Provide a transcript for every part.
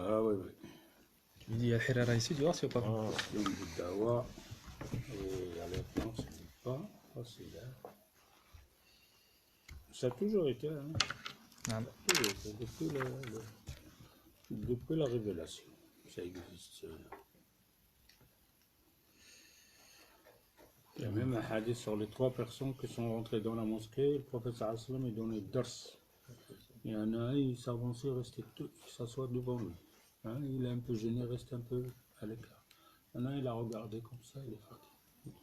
Ah oui, oui. Tu lui dis Al-Hirara ici, tu vois, c'est pas Ah, il y a du dawa, et à l'instant, ce n'est pas facile. Hein. Ça a toujours été, hein. Ah, Toujours été, depuis la révélation. Ça existe. Il y a même un hadith sur les 3 personnes qui sont rentrées dans la mosquée. Le prophète sallallahu alayhi wa sallam, il donnait dars. Il y en a un, il s'avançait, restait tout, il s'assoit devant lui. Hein, il est un peu gêné, reste un peu à l'écart. Il y en a un, il a regardé comme ça, il est fatigué.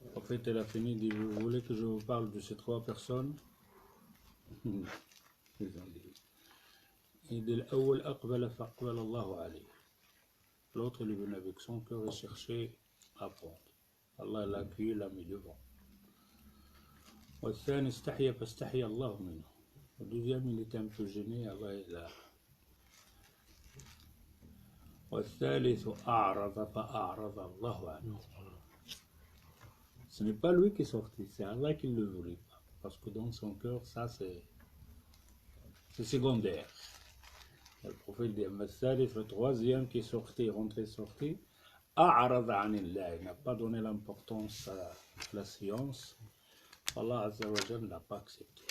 Le prophète, il a fini, il dit, vous voulez que je vous parle de ces 3 personnes? Ils ont dit. Il dit, l'awwal aqbala faqbala Allahu alayhi. L'autre, il est venu avec son cœur et cherchait à apprendre. Allah l'a accueilli, l'a mis devant. والثاني استحيا فاستحيا الله منه. Le deuxième, il était un peu gêné, Allah il a. والثالث أعرض فأعرض الله عنه. Ce n'est pas lui qui est sorti, c'est Allah qui ne le voulait pas. Parce que dans son cœur, ça c'est secondaire. Le prophète dit, le troisième qui est sorti, rentré, sorti, أعرض عن الله. Il n'a pas donné l'importance à la science. Allah Azza wa Jalla n'a pas accepté.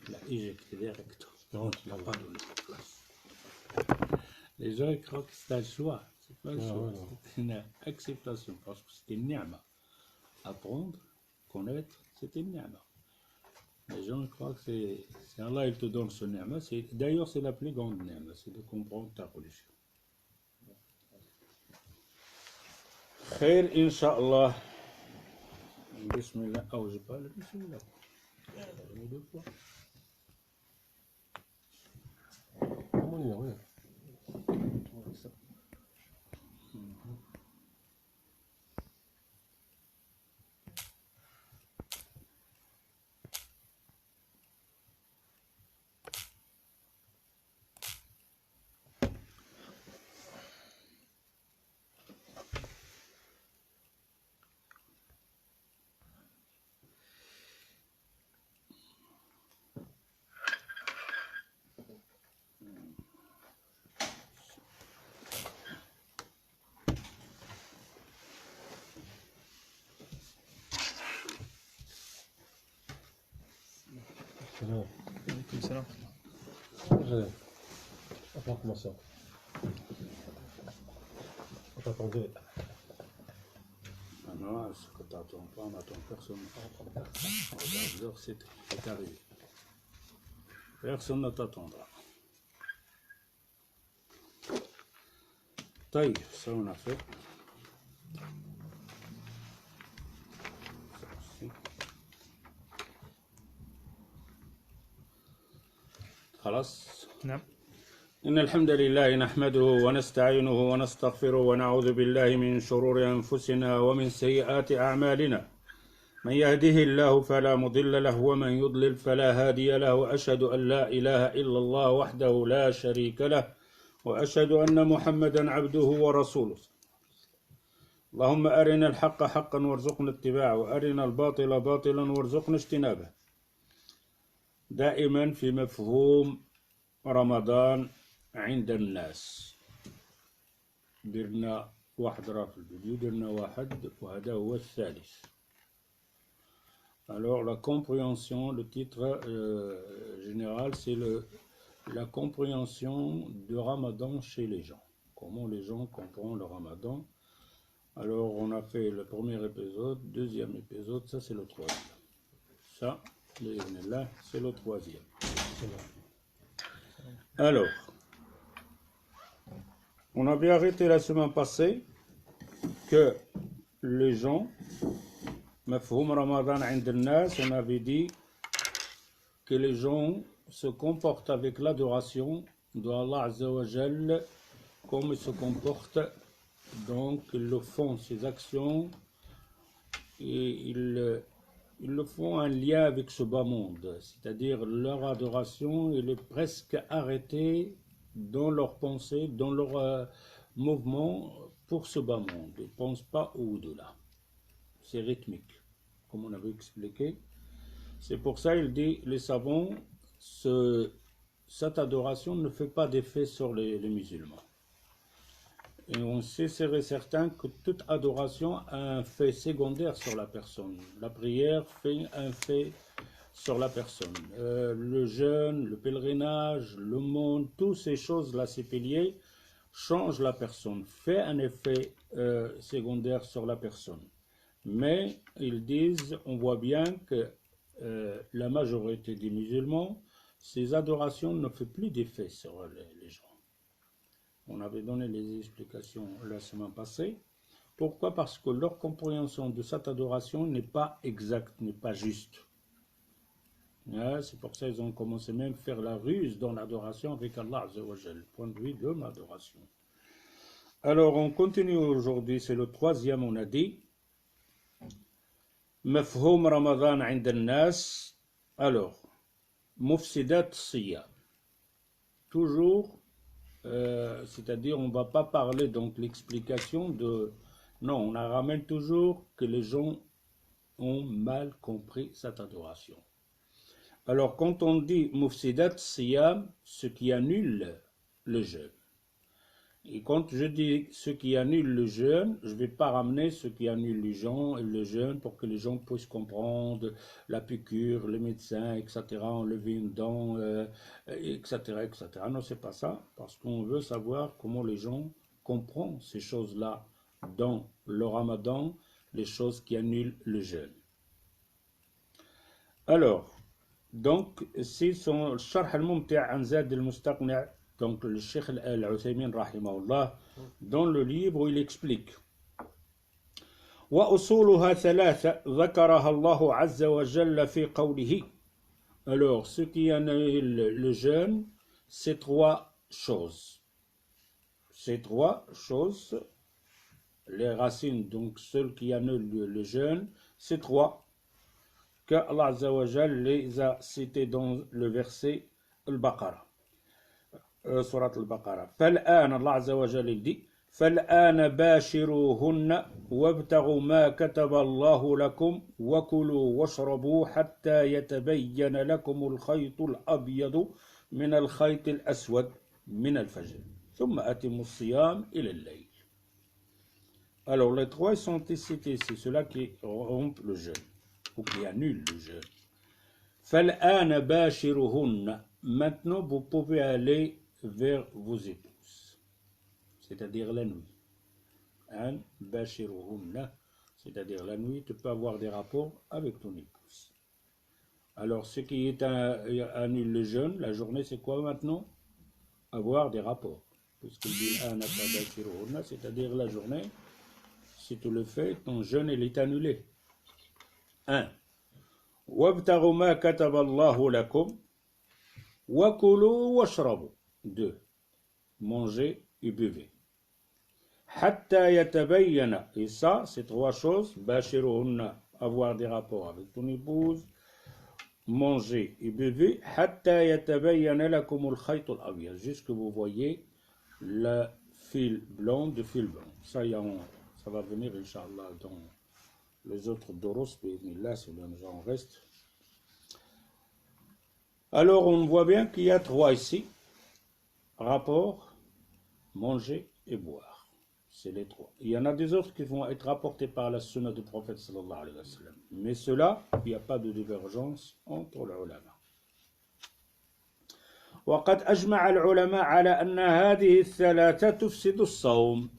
Il a éjecté directement. Il n'a pas donné sa place. Les gens ils croient que c'est un choix. C'est pas un choix. C'est une acceptation. Parce que c'était une ni'ma. Apprendre, connaître, c'était une ni'ma. Les gens croient que c'est Allah il te donne ce ni'ma. D'ailleurs, c'est la plus grande ni'ma. C'est de comprendre ta religion. Khair, Inch'Allah. Bismillah. Oh, j'ai pas le Bismillah. J'ai mis 2 fois. Oui. Alaykoum salam. Attends, comment ça? Attendez. Non, ce que tu n'attends pas, on n'attend personne. Regarde l'heure, c'est arrivé. Personne ne t'attendra. Taille, ça on a fait. خلاص. نعم. إن الحمد لله نحمده ونستعينه ونستغفره ونعوذ بالله من شرور أنفسنا ومن سيئات أعمالنا. من يهده الله فلا مضل له ومن يضلل فلا هادي له وأشهد أن لا إله إلا الله وحده لا شريك له وأشهد أن محمدا عبده ورسوله. اللهم أرنا الحق حقا وارزقنا اتباعه وأرنا الباطل باطلا وارزقنا اجتنابه. دائما في مفهوم رمضان عند الناس. درنا واحد راه في الفيديو، درنا واحد وهذا هو الثالث. Alors la compréhension, le titre général, c'est la compréhension du Ramadan chez les gens. Comment les gens comprennent le Ramadan. Alors on a fait le premier épisode, deuxième épisode, ça c'est le troisième. Ça, là, c'est le troisième. Alors, on avait arrêté la semaine passée que les gens, Mafhoum Ramadan 'ind al-nas, on avait dit que les gens se comportent avec l'adoration d'Allah Azza wa Jal comme ils se comportent, donc ils le font, ces actions, et ils le font en lien avec ce bas monde, c'est-à-dire leur adoration, elle est presque arrêtée dans leurs pensées, dans leur mouvement pour ce bas monde. Ils ne pensent pas au-delà. C'est rythmique, comme on avait expliqué. C'est pour ça qu'il dit, les savants se cette adoration ne fait pas d'effet sur les musulmans. Et on sait, c'est certain que toute adoration a un fait secondaire sur la personne. La prière fait un fait sur la personne. Le jeûne, le pèlerinage, le monde, toutes ces choses-là, ces piliers, changent la personne, fait un effet secondaire sur la personne. Mais ils disent, on voit bien que la majorité des musulmans, ces adorations ne font plus d'effet sur les gens. On avait donné les explications la semaine passée. Pourquoi? Parce que leur compréhension de cette adoration n'est pas exacte, n'est pas juste. C'est pour ça qu'ils ont commencé même à faire la ruse dans l'adoration avec Allah Azza wa Jal, point de vue de l'adoration. Alors on continue aujourd'hui, c'est le troisième, on a dit. Mafhoum Ramadan 'inda an-nas. Alors, mufsidat siyam. Toujours. C'est-à-dire on ne va pas parler donc l'explication de... Non, on ramène toujours que les gens ont mal compris cette adoration. Alors quand on dit mufsidat siyam, ce qui annule le jeûne. Et quand je dis ce qui annule le jeûne, je ne vais pas ramener ce qui annule le jeûne pour que les gens puissent comprendre la piqûre, les médecins, etc., enlever une dent, etc., etc. Non, c'est pas ça, parce qu'on veut savoir comment les gens comprennent ces choses-là dans le ramadan, les choses qui annulent le jeûne. Alors, donc, c'est son Sharh al-Mumti' an Zad al-Mustaqni', donc le Cheikh al-Uthaymin rahimahullah, dans le livre, il explique وأصولها ثلاثة ذكرها الله عز وجل في قوله. Alors, ce qui annule le jeûne, c'est trois choses. Ces trois choses, les racines, donc celles qui annulent le jeûne, c'est trois que Allah Azza wa Jal les a cités dans le verset Al-Baqarah. Surat Al-Baqarah. فالآن Allah Azza wa Jal il dit فالآن باشروهن وابتغوا ما كتب الله لكم وكلوا واشربوا حتى يتبين لكم الخيط الأبيض من الخيط الأسود من الفجر ثم أتموا الصيام إلى الليل. Alors les trois sont cités, c'est ceux-là qui rompent le jeûne ou qui annulent le jeûne. فالآن باشروهن. Maintenant vous pouvez aller vers vos épouses, c'est-à-dire la nuit. An bashiruhunna, c'est-à-dire la nuit, tu peux avoir des rapports avec ton épouse. Alors, ce qui est annule le jeûne, la journée, c'est quoi maintenant? Avoir des rapports. Puisqu'il dit an bashiruhunna, c'est-à-dire la journée, si tu le fais, ton jeûne, il est annulé. 1. وابتغوا ما كتب الله لكم وكلوا واشربوا. 2. Mangez et buvez. Hatta yatabayyana. Et ça, c'est trois choses. Bashiruhunna, avoir des rapports avec ton épouse. Manger et buvez. Hatta yatabayyana lakumul khaytul abyad. Jusque vous voyez le fil blanc de fil blanc. Ça va venir, Inch'Allah, dans les autres doros. Mais là, c'est là où on reste. Alors, on voit bien qu'il y a trois ici. Rapport, manger et boire. C'est les trois. Il y en a des autres qui vont être rapportés par la sunna du prophète sallallahu alayhi wa sallam. Mais ceux-là, il n'y a pas de divergence entre les ulama. وقد أجمع العلماء على أن هذه الثلاثة تفسد الصوم.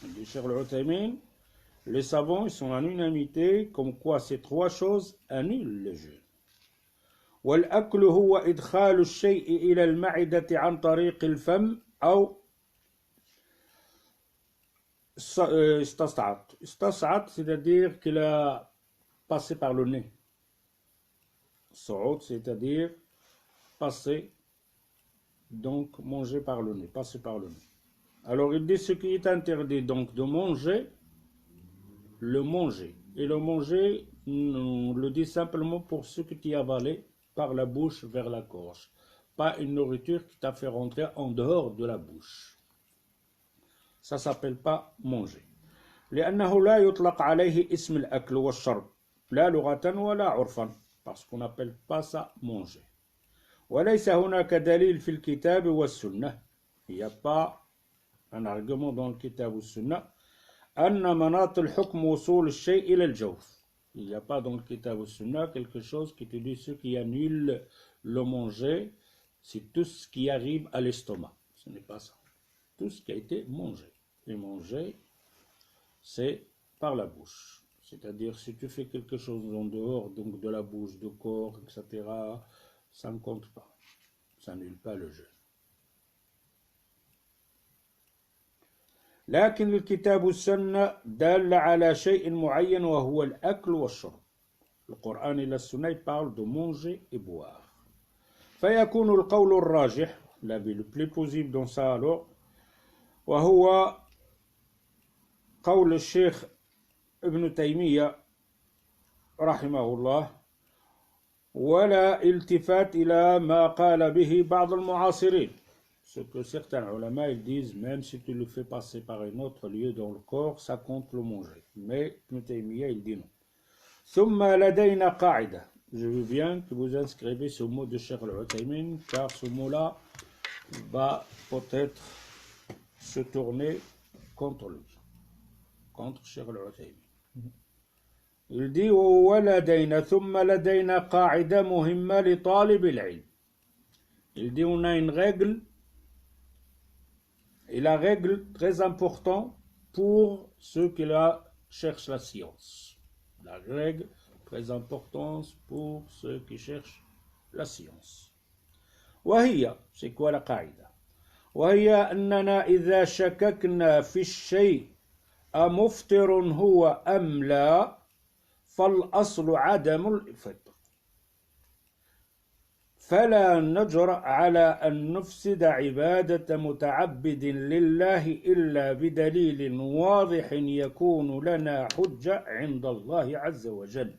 Le Cheikh al-Uthaymin, les savants, ils sont en unanimité comme quoi ces trois choses annulent le jeûne. والأكل هو إدخال الشيء إلى المعدة عن طريق الفم أو استصعد. استصعد, c'est-à-dire qu'il a passé par le nez. صعود, c'est-à-dire passer, donc manger par le nez, passer par le nez. Alors il dit ce qui est interdit donc de manger, le manger. Et le manger, on le dit simplement pour ce que tu as avalé par la bouche vers la gorge, pas une nourriture qui t'a fait rentrer en dehors de la bouche. Ça s'appelle pas manger. لأنه لا يطلق عليه اسم الأكل والشرب لا لغة ولا عرفا, parce qu'on n'appelle pas ça manger. وليس هناك دليل في الكتاب والسنة. Il n'y a pas un argument dans le kitab ou sunna أن مناط الحكم وصول الشيء إلى الجوف. Il n'y a pas dans le kitab ou sunna quelque chose qui te dit ce qui annule le manger, c'est tout ce qui arrive à l'estomac. Ce n'est pas ça. Tout ce qui a été mangé. Et manger, c'est par la bouche. C'est-à-dire, si tu fais quelque chose en dehors, donc de la bouche, du corps, etc., ça ne compte pas. Ça n'annule pas le jeûne. لكن الكتاب والسنة دال على شيء معين وهو الأكل والشرب. Le Coran et la Sunna parlent de manger et boire. فيكون القول الراجح, l'avis le plus plausible dans ça alors, وهو قول الشيخ ابن تيمية رحمه الله ولا التفات إلى ما قال به بعض المعاصرين. Ce que certains ulama ils disent, même si tu le fais passer par un autre lieu dans le corps, ça compte le manger. Mais Ibn Taymiyyah il dit non. ثم لدينا قاعدة. Je veux bien que vous inscrivez ce mot de Cheikh Al-Uthaymin, car ce mot-là va peut-être se tourner contre lui, contre Cheikh Al-Uthaymin. Il dit ولدينا ثم لدينا قاعدة مهمة لطالب العلم. Il dit on a une règle, et la règle très importante pour ceux qui cherchent la science. La règle très importante pour ceux qui cherchent la science. وهي, c'est quoi la قاعدة؟ وهي أننا إذا شككنا في الشيء أمفطر هو أم لا فالأصل عدم الفطر فلا نجرأ على أن نفسد عبادة متعبد لله إلا بدليل واضح يكون لنا حجة عند الله عز وجل.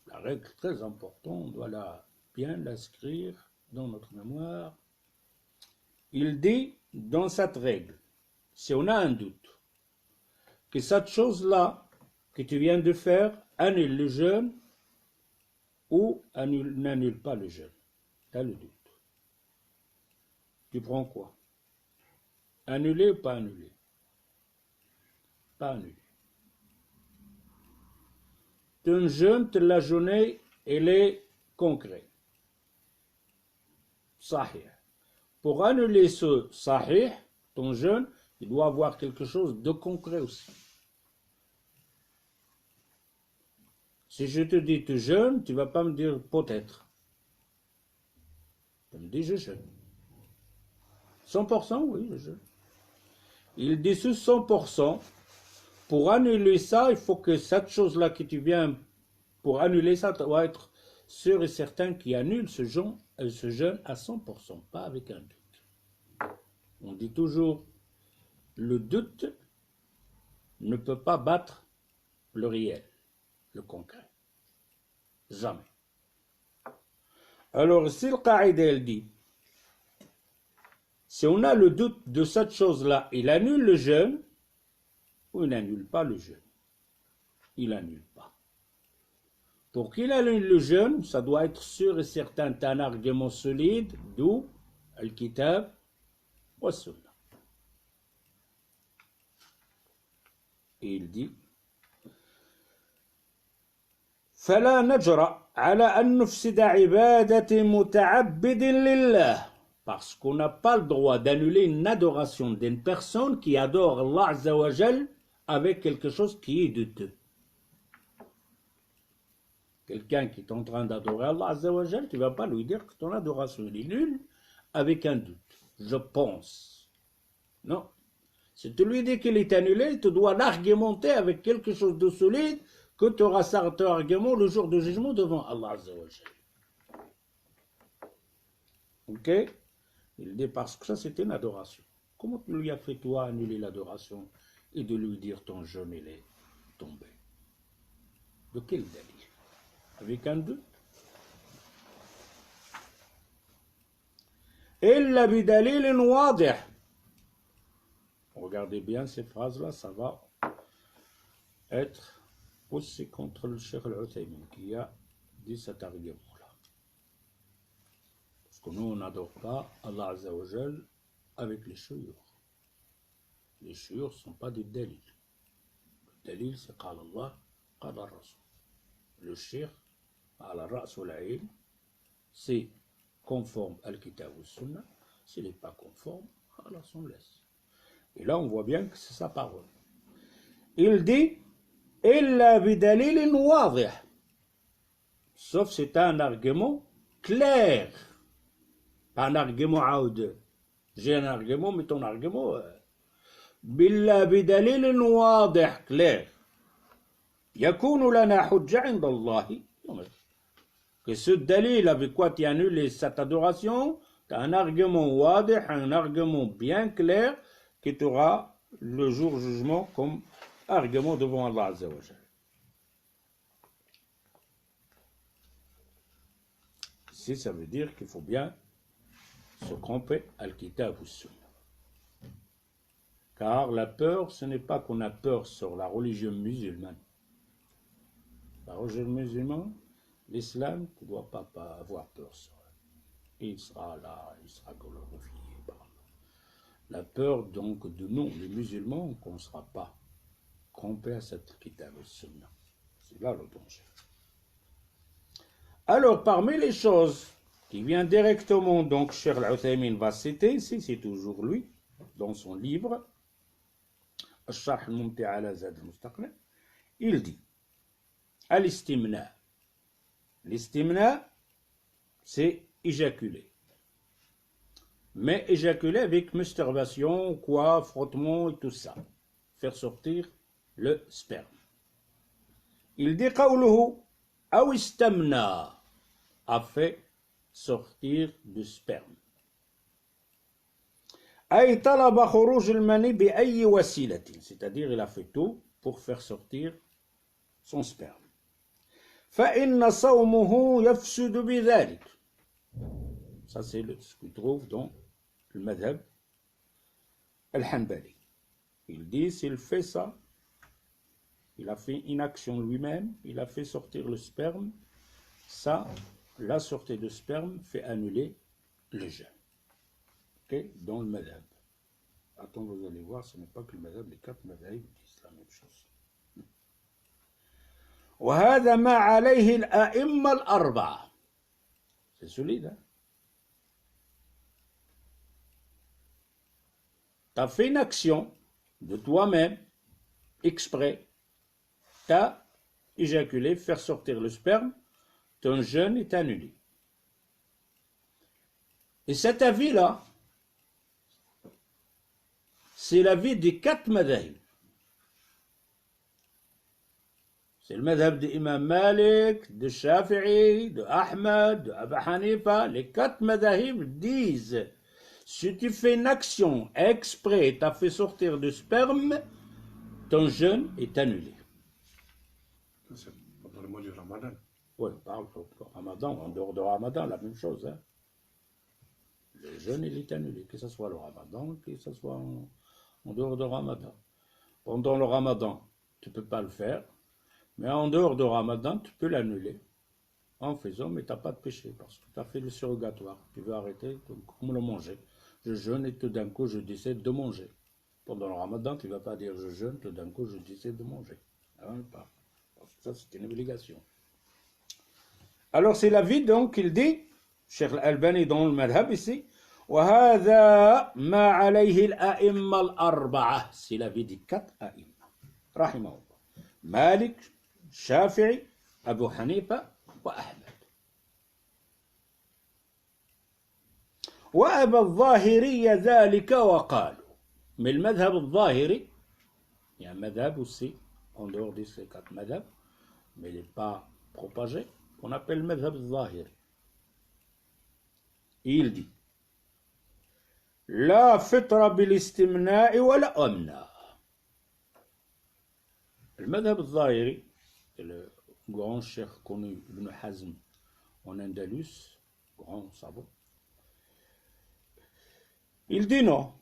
La règle très importante, on doit bien l'inscrire dans notre mémoire. Il dit dans cette règle, si on a un doute, que cette chose-là que tu viens de faire annule le jeûne ou n'annule pas le jeûne. Tu as le doute. Tu prends quoi? Annuler ou pas annuler? Pas annuler. Ton jeûne de la journée, elle est concret. Sahih. Pour annuler ce sahih, ton jeûne, il doit avoir quelque chose de concret aussi. Si je te dis tu jeûnes, tu ne vas pas me dire peut-être. Tu me dis je jeûne. 100%, oui, je jeûne. Il dit ce 100%, pour annuler ça, il faut que cette chose-là que tu viens, pour annuler ça, tu dois être sûr et certain qu'il annule ce jeûne à 100%, pas avec un doute. On dit toujours, le doute ne peut pas battre le réel, le concret. Jamais. Alors, si le qaïda, elle dit, si on a le doute de cette chose-là, il annule le jeûne ou il n'annule pas le jeûne? Il n'annule pas. Pour qu'il annule le jeûne, ça doit être sûr et certain d'un argument solide, d'où Al-Kitab wa Sunna. Et il dit فلا نجرأ على أن نفسد عبادة متعبد لله, parce qu'on n'a pas le droit d'annuler une adoration d'une personne qui adore Allah Azza wa Jal avec quelque chose qui est douteux. Quelqu'un qui est en train d'adorer Allah Azza wa Jal, tu ne vas pas lui dire que ton adoration est nulle avec un doute. Je pense. Non. Si tu lui dis qu'il est annulé, tu dois l'argumenter avec quelque chose de solide que tu auras cet argument le jour du jugement devant Allah Azza wa Jal. Ok? Il dit parce que ça c'était une adoration. Comment tu lui as fait toi annuler l'adoration et de lui dire ton jeûne il est tombé? De quel délit? Avec un doute? إلا بدليل واضح. Regardez bien ces phrases-là, ça va être poussé contre le Cheikh Al-Uthaymin qui a dit cet argument-là. Parce que nous, on n'adore pas Allah Azza wa Jal avec les chouyours. Les chouyours ne sont pas des dalils. Le dalil, c'est Qala Allah, Qala Rasul. Le shirk, ala ra's wal ayn, c'est conforme à l'Kitab ou Sunna. S'il n'est pas conforme, alors on laisse. Et là, on voit bien que c'est sa parole. Il dit Illa bidalil wadih. Sauf c'est un argument clair. Pas un argument aoud. J'ai un argument, mais ton argument. Billa bidalil wadih, clair. Yakunu lana hujja inda Allahi. Que ce dalil avec quoi tu annules cette adoration, tu as un argument wadih, un argument bien clair qui t'aura le jour jugement comme argument devant Allah Azza wa Jal. Ici, ça veut dire qu'il faut bien se tromper al-Kitab ou Sunna. Car la peur, ce n'est pas qu'on a peur sur la religion musulmane. La religion musulmane, l'islam, tu ne dois pas avoir peur sur elle. Il sera là, il sera glorifié par Allah. La peur donc de nous, les musulmans, qu'on ne sera pas trompé à cette kitab sunna. C'est là le danger. Alors, parmi les choses qui viennent directement, donc, Cheikh Al-Uthaymin va citer, ici, c'est toujours lui, dans son livre, Al-Sharh al-Mumti' ala Zad al-Mustaqni', il dit, Al-Istimna. L'istimna, c'est éjaculer. Mais éjaculer avec masturbation, quoi, frottement et tout ça. Faire sortir le sperme. Il dit qawluhu aw istamna, a fait sortir du sperme. Ay talaba khuruj al-mani bi ayyi wasilatin, c'est-à-dire il a fait tout pour faire sortir son sperme. Fa inna sawmuhu yafsudu bi dhalik. Ça c'est ce qu'on trouve dans le madhab al-Hanbali. Il dit s'il fait ça, il a fait une action lui-même, il a fait sortir le sperme, ça, la sortie de sperme fait annuler le jeûne. Okay? Dans le madhab. Attends, vous allez voir, ce n'est pas que le madhab, les 4 madhab disent la même chose. وهذا ما عليه الأئمة الأربعة. C'est solide, hein? Tu as fait une action de toi-même, exprès, tu as éjaculé, faire sortir le sperme, ton jeûne est annulé. Et cet avis-là, c'est l'avis des 4 madhahib. C'est le madhab d'Imam Malik, de Shafi'i, de Ahmad, de Abu Hanifa. Les 4 madhahib disent si tu fais une action exprès, tu as fait sortir du sperme, ton jeûne est annulé. C'est pendant le mois du Ramadan. Oui, on parle pour Ramadan, en dehors de Ramadan, la même chose. Hein. Le jeûne, il est annulé, que ce soit le Ramadan, que ce soit en dehors de Ramadan. Pendant le Ramadan, tu ne peux pas le faire, mais en dehors de Ramadan, tu peux l'annuler en faisant, mais tu n'as pas de péché, parce que tu as fait le surrogatoire. Tu veux arrêter, comme le manger. Je jeûne et tout d'un coup, je décide de manger. Pendant le Ramadan, tu ne vas pas dire je jeûne, tout d'un coup, je décide de manger. Pas. Parce que ça, c'est une obligation. Alors, c'est l'avis, donc, il dit, Cheikh Al-Albani dans le madhab ici, وهذا ما عليه الأئمة الأربعة. C'est l'avis des 4 أئمة. رحمه الله. مالك, شافعي, أبو حنيفة, وأحمد. وأبى الظاهري ذلك وقالوا. Mais le madhab الظاهري, il y a un madhab aussi, en dehors de ces 4 madhabs, mais il n'est pas propagé, on appelle le madhab الظاهري. Il dit لا فطر بالاستمناء ولا أمنا. Le madhab الظاهري, c'est le grand cheikh connu, Ibn Hazm, en Andalus, grand savant. Il dit non,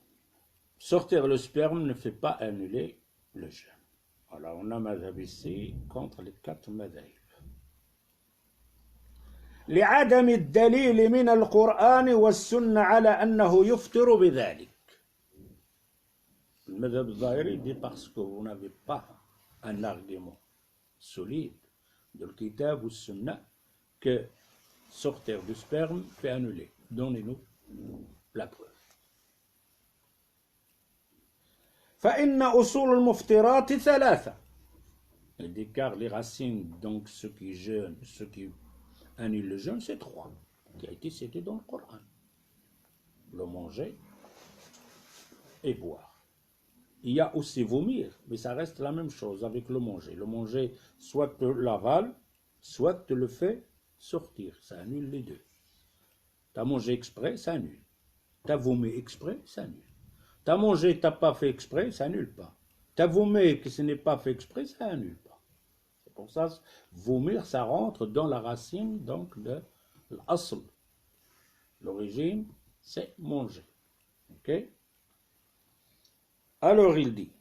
sortir le sperme ne fait pas annuler le jeûne. Alors on a madhab ici contre les 4 madhab. لعدم الدليل من القرآن والسنة على أنه يفطر بذلك. Le madhab zahiri dit parce que vous n'avez pas un argument solide de le kitab ou sunnah que sortir du sperme fait annuler. Donnez-nous la preuve. فإن أصول المفطرات ثلاثة. Il dit car les racines, donc ceux qui jeûnent, ceux qui annulent le jeûne, c'est trois, qui a été cité dans le Coran. Le manger et boire. Il y a aussi vomir, mais ça reste la même chose avec le manger. Le manger, soit te l'avale, soit te le fait sortir. Ça annule les deux. T'as mangé exprès, ça annule. T'as vomi exprès, ça annule. T'as mangé, t'as pas fait exprès, ça annule pas. T'as vomi que ce n'est pas fait exprès, ça annule pas. C'est pour ça, vomir, ça rentre dans la racine donc de l'asl. L'origine, c'est manger. Ok? Alors il dit,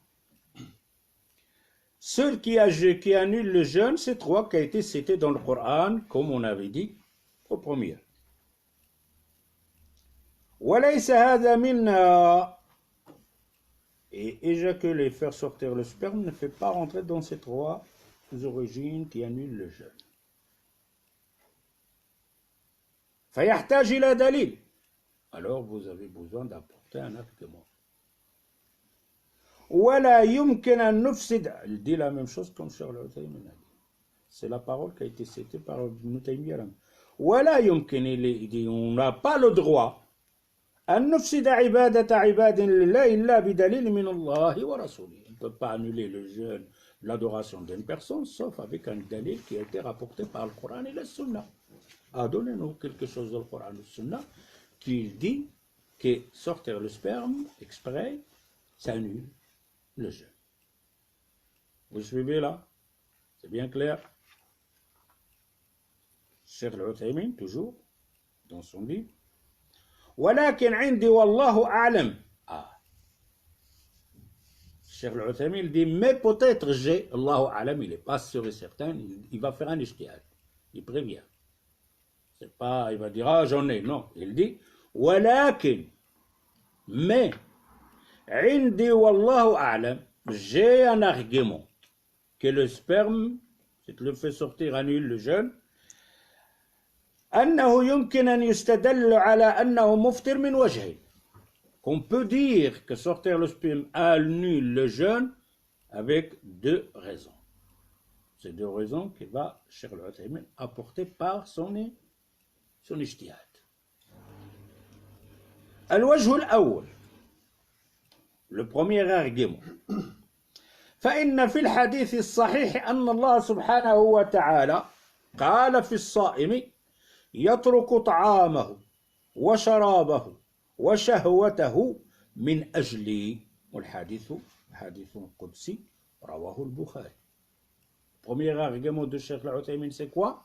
ceux qui annulent le jeûne, c'est trois qui a été cité dans le Coran, comme on avait dit au premier. وَلَيْسَ هَذَا مِنَّا. Et éjaculer, faire sortir le sperme ne fait pas rentrer dans ces trois origines qui annulent le jeûne. فَيَحْتَاجِ إِلَى دَلِيلٍ. Alors vous avez besoin d'apporter un argument. ولا يمكن أن نفسد. Il dit la même chose comme Cheikh Al-Uthaymin a dit. C'est la parole qui a été citée par Ibn Taymiyyah. ولا يمكن, il dit, on n'a pas le droit أن نفسد عبادة عباد لله إلا بدليل من الله ورسوله. On ne peut pas annuler le jeûne, l'adoration d'une personne, sauf avec un dalil qui a été rapporté par le Coran et la Sunna. Donnez-nous quelque chose dans le Coran et la Sunna qui dit que sortir le sperme exprès, ça annule le jeûne. Vous suivez là? C'est bien clair? Cheikh Al-Uthaymin, toujours, dans son livre. ولكن عندي والله أعلم. Cheikh Al-Uthaymin dit, mais peut-être j'ai, Allahu A'lam, il n'est pas sûr et certain, il va faire un ijtihad. Il prévient. C'est pas, il va dire, j'en ai, non. Il dit, ولكن, mais, عندي والله أعلم, j'ai un argument que le sperme, si tu le fais sortir, annule le jeûne, أنه يمكن أن يستدل على أنه مفطر من وجهين. Qu'on peut dire que sortir le sperme annule le jeûne avec deux raisons. Ces deux raisons qu'il va, Cheikh Al-Uthaymin, apporter par son ijtihad. الوجه الأول. Le premier argument. فإن في الحديث الصحيح أن الله سبحانه وتعالى قال في الصائم يترك طعامه وشرابه وشهوته من أجلي. والحديث حديث قدسي رواه البخاري. Premier argument de Cheikh Al-Uthaymin, c'est quoi?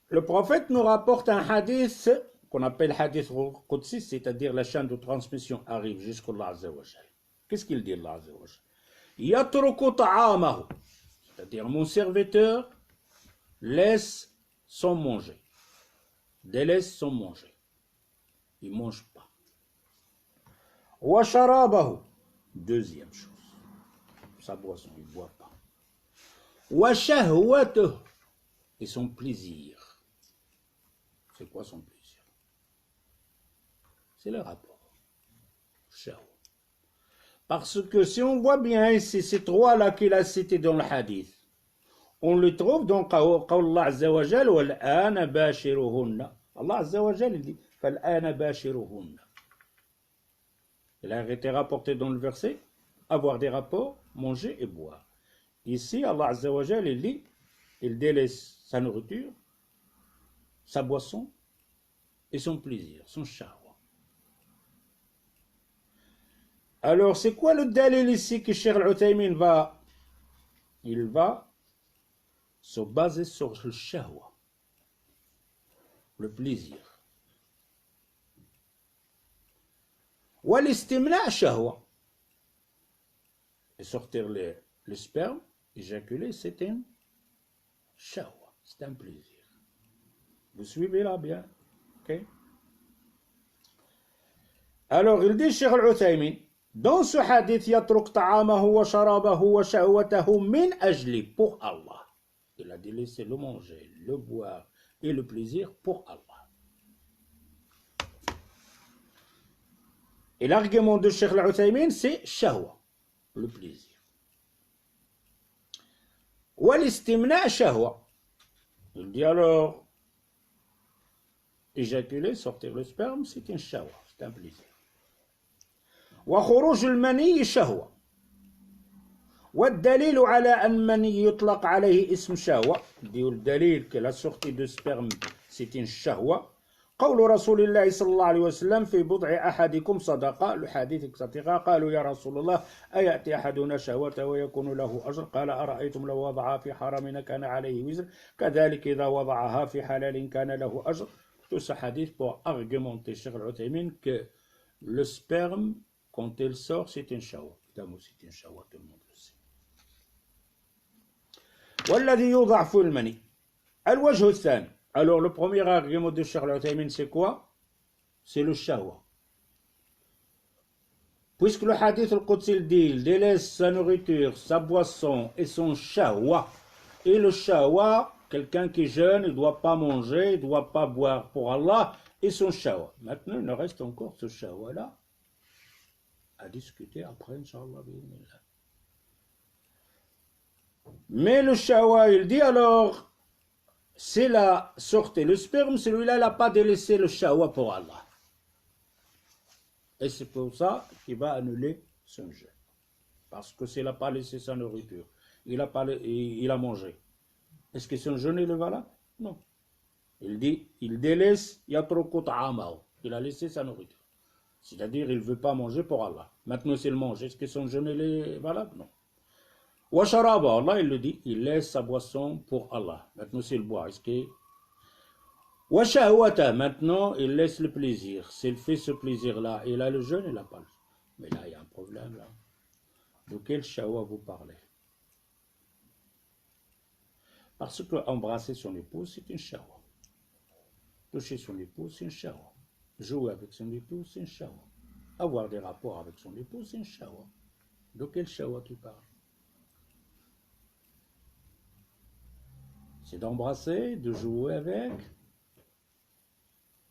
Le prophète nous rapporte un hadith qu'on appelle hadith qudsi, c'est-à-dire la chaîne de transmission arrive jusqu'à Allah Azza wa Jal. Qu'est-ce qu'il dit Allah Azza wa Jal? Yatruku ta'amahu, c'est-à-dire mon serviteur laisse son manger, délaisse son manger, il ne mange pas. Wa sharabahu, deuxième chose, sa boisson, il ne boit pas. Wa shahwatuhu, et son plaisir. C'est quoi son plaisir? C'est le rapport. Shahwa. Parce que si on voit bien ici, ces trois-là qu'il a cités dans le hadith, on le trouve dans Allah Azza wa Jal, وَالْآنَ بَاشِرُهُنَّ. Allah Azza wa Jal dit, فَالْآنَ بَاشِرُهُنَّ. Il a été rapporté dans le verset, avoir des rapports, manger et boire. Ici, Allah Azza wa Jal, il dit, il délaisse sa nourriture, sa boisson et son plaisir, son shahwa. Alors, c'est quoi le dalil ici que Cheikh Al-Uthaymin va? Il va se baser sur le shahwa, le plaisir. Wal-istimna' shahwa. Et sortir le sperme, éjaculer, c'est une shahwa, c'est un plaisir. Vous suivez là bien? Ok. Alors il dit Cheikh Al-Uthaymin, dans ce hadith, yatruk ta'amahu wa sharabahu wa shahwatahu min ajli, pour Allah. Il a dit laisser le manger, le boire et le plaisir pour Allah. Et l'argument de Cheikh Al-Uthaymin, c'est shahwa, le plaisir. Wal-istimna' shahwa. Il dit alors, éjaculer, sortir le sperme, c'est une shahwa, c'est un plaisir. وخروج المني شهوة والدليل على أن المني يطلق عليه اسم شهوة الدليل que la sortie de sperme c'est une شهوة قول رسول الله صلى الله عليه وسلم في بضع أحدكم صدقة الحديث etc. قالوا يا رسول الله أيأتي أحدنا شهوته ويكون له أجر قال أرأيتم لو وضعها في حرام كان عليه وزر كذلك إذا وضعها في حلال كان له أجر. Tout ce hadith pour argumenter Cheikh Al-Uthaymin que le sperme quand elle sort, c'est une shahwa. Évidemment, c'est une shahwa, tout le monde le sait. والذي يضعف المني. الوجه الثاني. Alors, le premier argument de Cheikh Al-Uthaymin, c'est quoi? C'est le shahwa. Puisque le hadith al-Qudsi dit, il délaisse sa nourriture, sa boisson et son shahwa. Et le shahwa, quelqu'un qui est jeune, il ne doit pas manger, il ne doit pas boire pour Allah, et son shahwa. Maintenant, il nous reste encore ce shahwa-là à discuter après, Inch'Allah. Mais le shahwa, il dit alors, c'est la sortie, le sperme, celui-là, il n'a pas délaissé le shahwa pour Allah. Et c'est pour ça qu'il va annuler son jeûne. Parce que s'il n'a pas laissé sa nourriture, il a mangé. Est-ce que son jeûne est valable? Non. Il dit, il délaisse, il a laissé sa nourriture. C'est-à-dire, il ne veut pas manger pour Allah. Maintenant, s'il mange, est-ce que son jeûne est valable? Non. Wa sharaba, Allah, il le dit, il laisse sa boisson pour Allah. Maintenant, s'il boit, est-ce que... Wa shahwata, maintenant, il laisse le plaisir. S'il fait ce plaisir-là, il a le jeûne, il n'a pas le jeûne. Mais là, il y a un problème, là. De quel shahwa vous parlez? Parce que embrasser son épouse, c'est une shahwa. Toucher son épouse, c'est une shahwa. Jouer avec son épouse, c'est une shahwa. Avoir des rapports avec son épouse, c'est une shahwa. De quel shahwa tu parles? C'est d'embrasser, de jouer avec,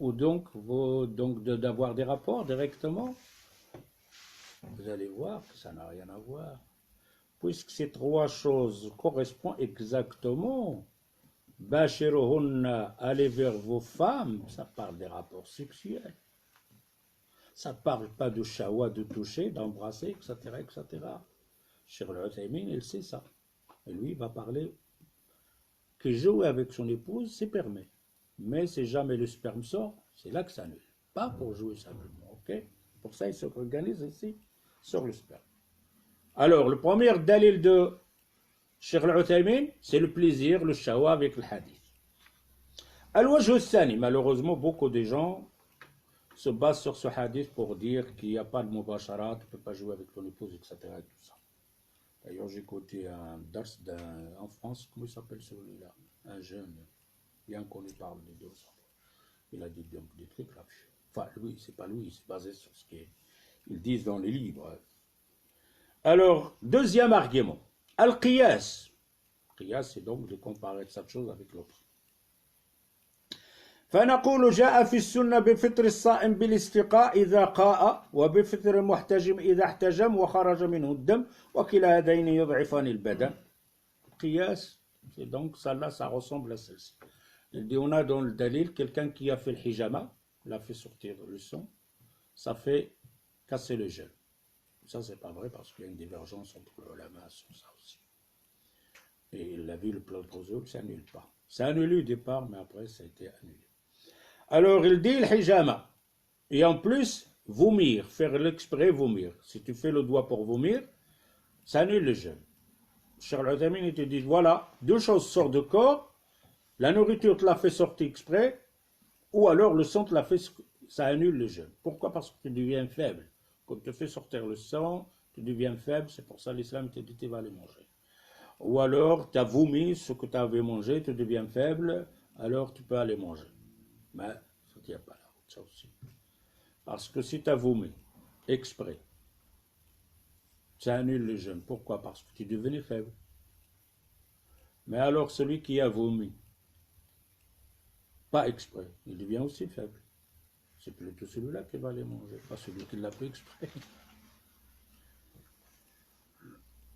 ou donc d'avoir des rapports directement. Vous allez voir que ça n'a rien à voir. Puisque ces trois choses correspondent exactement. Bashiruhunna, allez vers vos femmes, ça parle des rapports sexuels. Ça ne parle pas de shahwa, de toucher, d'embrasser, etc., etc. Cheikh Al-Uthaymin, il sait ça. Et lui, il va parler que jouer avec son épouse, c'est permis. Mais si jamais le sperme sort, c'est là que ça annule. Pas pour jouer simplement, ok? Pour ça, il s'organise ici sur le sperme. Alors, le premier dalil de Cheikh Al-Uthaymin, c'est le plaisir, le shahwa avec le hadith. Al-Wajh al-Thani, malheureusement, beaucoup de gens se basent sur ce hadith pour dire qu'il n'y a pas de mubashara, tu ne peux pas jouer avec ton épouse, etc. Et tout ça. D'ailleurs, j'ai écouté un dars en France, comment il s'appelle celui-là? Un jeune, bien connu parle des deux. Il a dit donc des trucs là-dessus. Enfin, lui, c'est pas lui, c'est basé sur ce qu'ils disent dans les livres. Alors, deuxième argument. Al-Qiyas. Qiyas, c'est donc de comparer cette chose avec l'autre. فنقول جاء في السنة بفطر الصائم بالاستقاء إذا قاء وبفطر المحتجم إذا احتجم وخرج منه الدم وكلا هذين يضعفان البدن. Qiyas, c'est donc ça-là, ça ressemble à celle-ci. Il dit on a dans le dalil quelqu'un qui a fait le hijama, l'a fait sortir le sang, ça fait casser le jeûne. Ça, c'est pas vrai parce qu'il y a une divergence entre le ulama sur ça aussi. Et il a vu le plan de Roseau, ça annule pas. Ça annule au départ, mais après, ça a été annulé. Alors, il dit le hijama. Et en plus, vomir, faire l'exprès, vomir. Si tu fais le doigt pour vomir, ça annule le jeûne. Cheikh Al-Uthaymin, il te dit, voilà, deux choses sortent du corps, la nourriture te l'a fait sortir exprès, ou alors le sang te l'a fait, ça annule le jeûne. Pourquoi? Parce que tu deviens faible. Quand tu fais sortir le sang, tu deviens faible, c'est pour ça que l'islam te dit, tu vas les manger. ou alors tu as vomi ce que tu avais mangé, tu deviens faible, alors tu peux aller manger. Mais ça ne tient pas la route, ça aussi. Parce que si tu as vomi, exprès, ça annule le jeûne. Pourquoi? Parce que tu devenais faible. Mais alors celui qui a vomi, pas exprès, il devient aussi faible. C'est plutôt celui-là qui va aller manger, pas celui qui l'a fait exprès.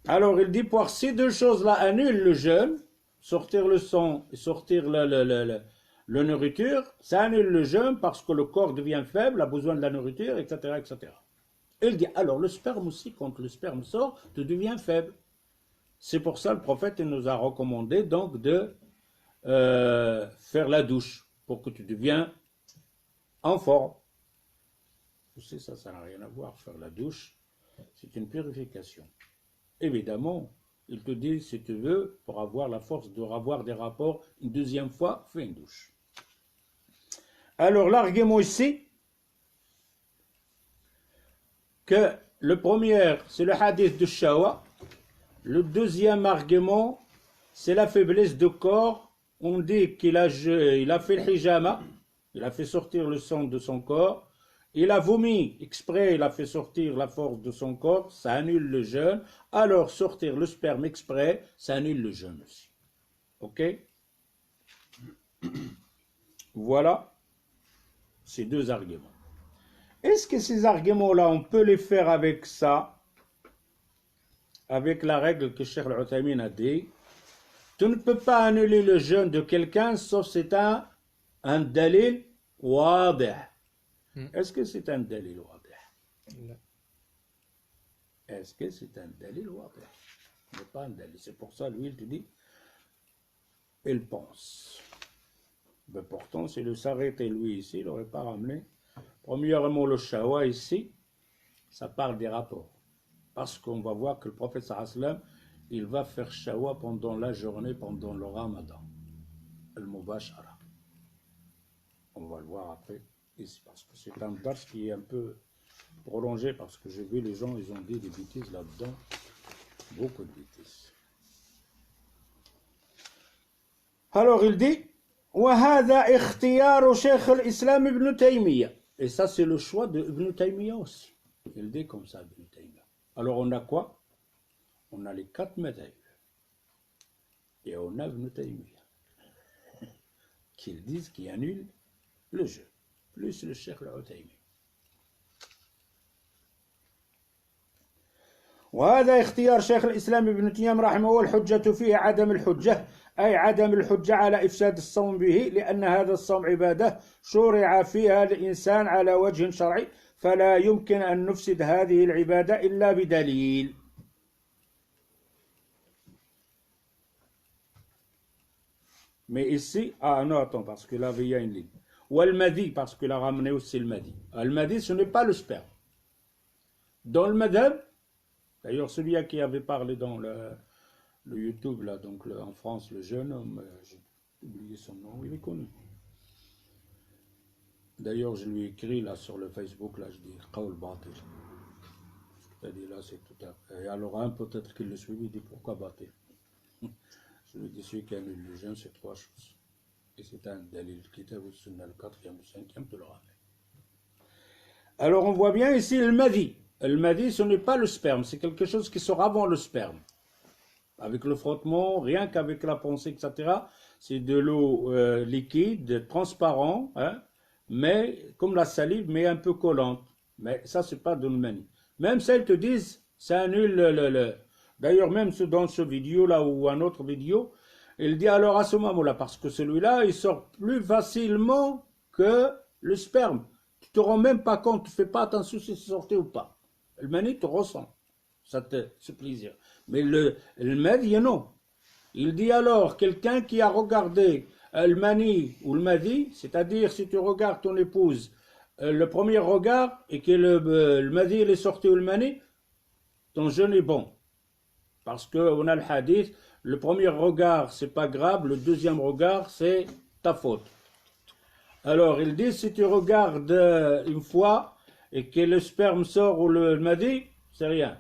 Alors il dit, pour ces deux choses-là annulent le jeûne, sortir le sang et sortir la nourriture, ça annule le jeûne parce que le corps devient faible, a besoin de la nourriture, etc., etc. Il dit, alors le sperme aussi, quand le sperme sort, tu deviens faible. C'est pour ça le prophète il nous a recommandé donc de faire la douche, pour que tu deviennes en forme. Vous savez, ça n'a rien à voir, faire la douche, c'est une purification. Évidemment, il te dit, si tu veux, pour avoir la force de avoir des rapports, une deuxième fois, fais une douche. Alors, l'argument ici, que le premier, c'est le hadith de Shawa. Le deuxième argument, c'est la faiblesse de corps. On dit qu'il a fait le hijama, il a fait sortir le sang de son corps. Il a vomi exprès, il a fait sortir la force de son corps, ça annule le jeûne. Alors sortir le sperme exprès, ça annule le jeûne aussi. Ok? Voilà ces deux arguments. Est-ce que ces arguments-là, on peut les faire avec ça, avec la règle que Cheikh Al-Uthaymin a dit? Tu ne peux pas annuler le jeûne de quelqu'un sauf c'est un dalil wadih. Est-ce que c'est un dalil wadih? Est-ce que c'est un dalil wadih? Ce n'est pas un dalil. C'est pour ça, lui, il te dit, il pense. Mais pourtant, si le s'arrêtait lui ici, il n'aurait pas ramené. Premièrement, le shawa ici, ça parle des rapports. Parce qu'on va voir que le prophète sallam, il va faire shawa pendant la journée, pendant le ramadan. Al-Mubashara. On va le voir après. Ici, parce que c'est un dars qui est un peu prolongé, parce que j'ai vu les gens, ils ont dit des bêtises là-dedans, beaucoup de bêtises. Alors il dit, وَهَذَا اخْتِيَارُ شَيْخِ الْإِسْلَامِ ibn Taymiyyah. Et ça c'est le choix de Ibn Taymiyyah aussi. Il dit comme ça, Ibn Taymiyyah. Alors on a quoi? On a les 4 madhab. Et on a Ibn Taymiyyah. Qu'ils disent qu'ils annulent le jeu. Plus le Cheikh Al-Uthaymin. وهذا اختيار شيخ الإسلام ابن تيمية رحمه الله والحجة فيه عدم الحجة أي عدم الحجة على إفساد الصوم به لأن هذا الصوم عبادة شرع فيها الإنسان على وجه شرعي فلا يمكن أن نفسد هذه العبادة إلا بدليل. Mais ici, non attends, parce que là il y a une ligne. Ou al-Madi, parce qu'il a ramené aussi le Madi. Al-Madi, ce n'est pas le sperme. Dans le madhab, d'ailleurs celui qui avait parlé dans le YouTube, là, donc en France, le jeune homme, j'ai oublié son nom, il est connu. D'ailleurs, je lui ai écrit là sur le Facebook, là, je dis Qawl Batil. C'est-à-dire là, c'est tout à fait. Et alors, un peut-être qu'il le suivit, il dit pourquoi Batil? Je lui dis celui qui annule le jeûne, c'est 3 choses. Et c'est un dalil, le Kitab al-Sunnah, le 4e ou 5e, tu le ramènes. Alors, on voit bien ici le Madi. Le Madi, ce n'est pas le sperme, c'est quelque chose qui sort avant le sperme. Avec le frottement, rien qu'avec la pensée, etc. C'est de l'eau liquide, transparent, hein, mais comme la salive, mais un peu collante. Mais ça, c'est pas de l'mani. Même celles te disent, ça annule le. D'ailleurs, même dans ce vidéo-là ou un autre vidéo, il dit alors à ce moment-là, parce que celui-là, il sort plus facilement que le sperme. Tu te rends même pas compte, tu fais pas attention si c'est sorti ou pas. Le mani, tu ressens. Ça te fait plaisir. Mais le madi, non. Il dit alors, quelqu'un qui a regardé le mani ou le madi, c'est-à-dire si tu regardes ton épouse, le premier regard, et que le madi il est sorti ou le mani, ton jeûne est bon. Parce qu'on a le hadith, le premier regard, c'est pas grave, le deuxième regard, c'est ta faute. Alors, il dit, si tu regardes une fois, et que le sperme sort ou le madi, c'est rien.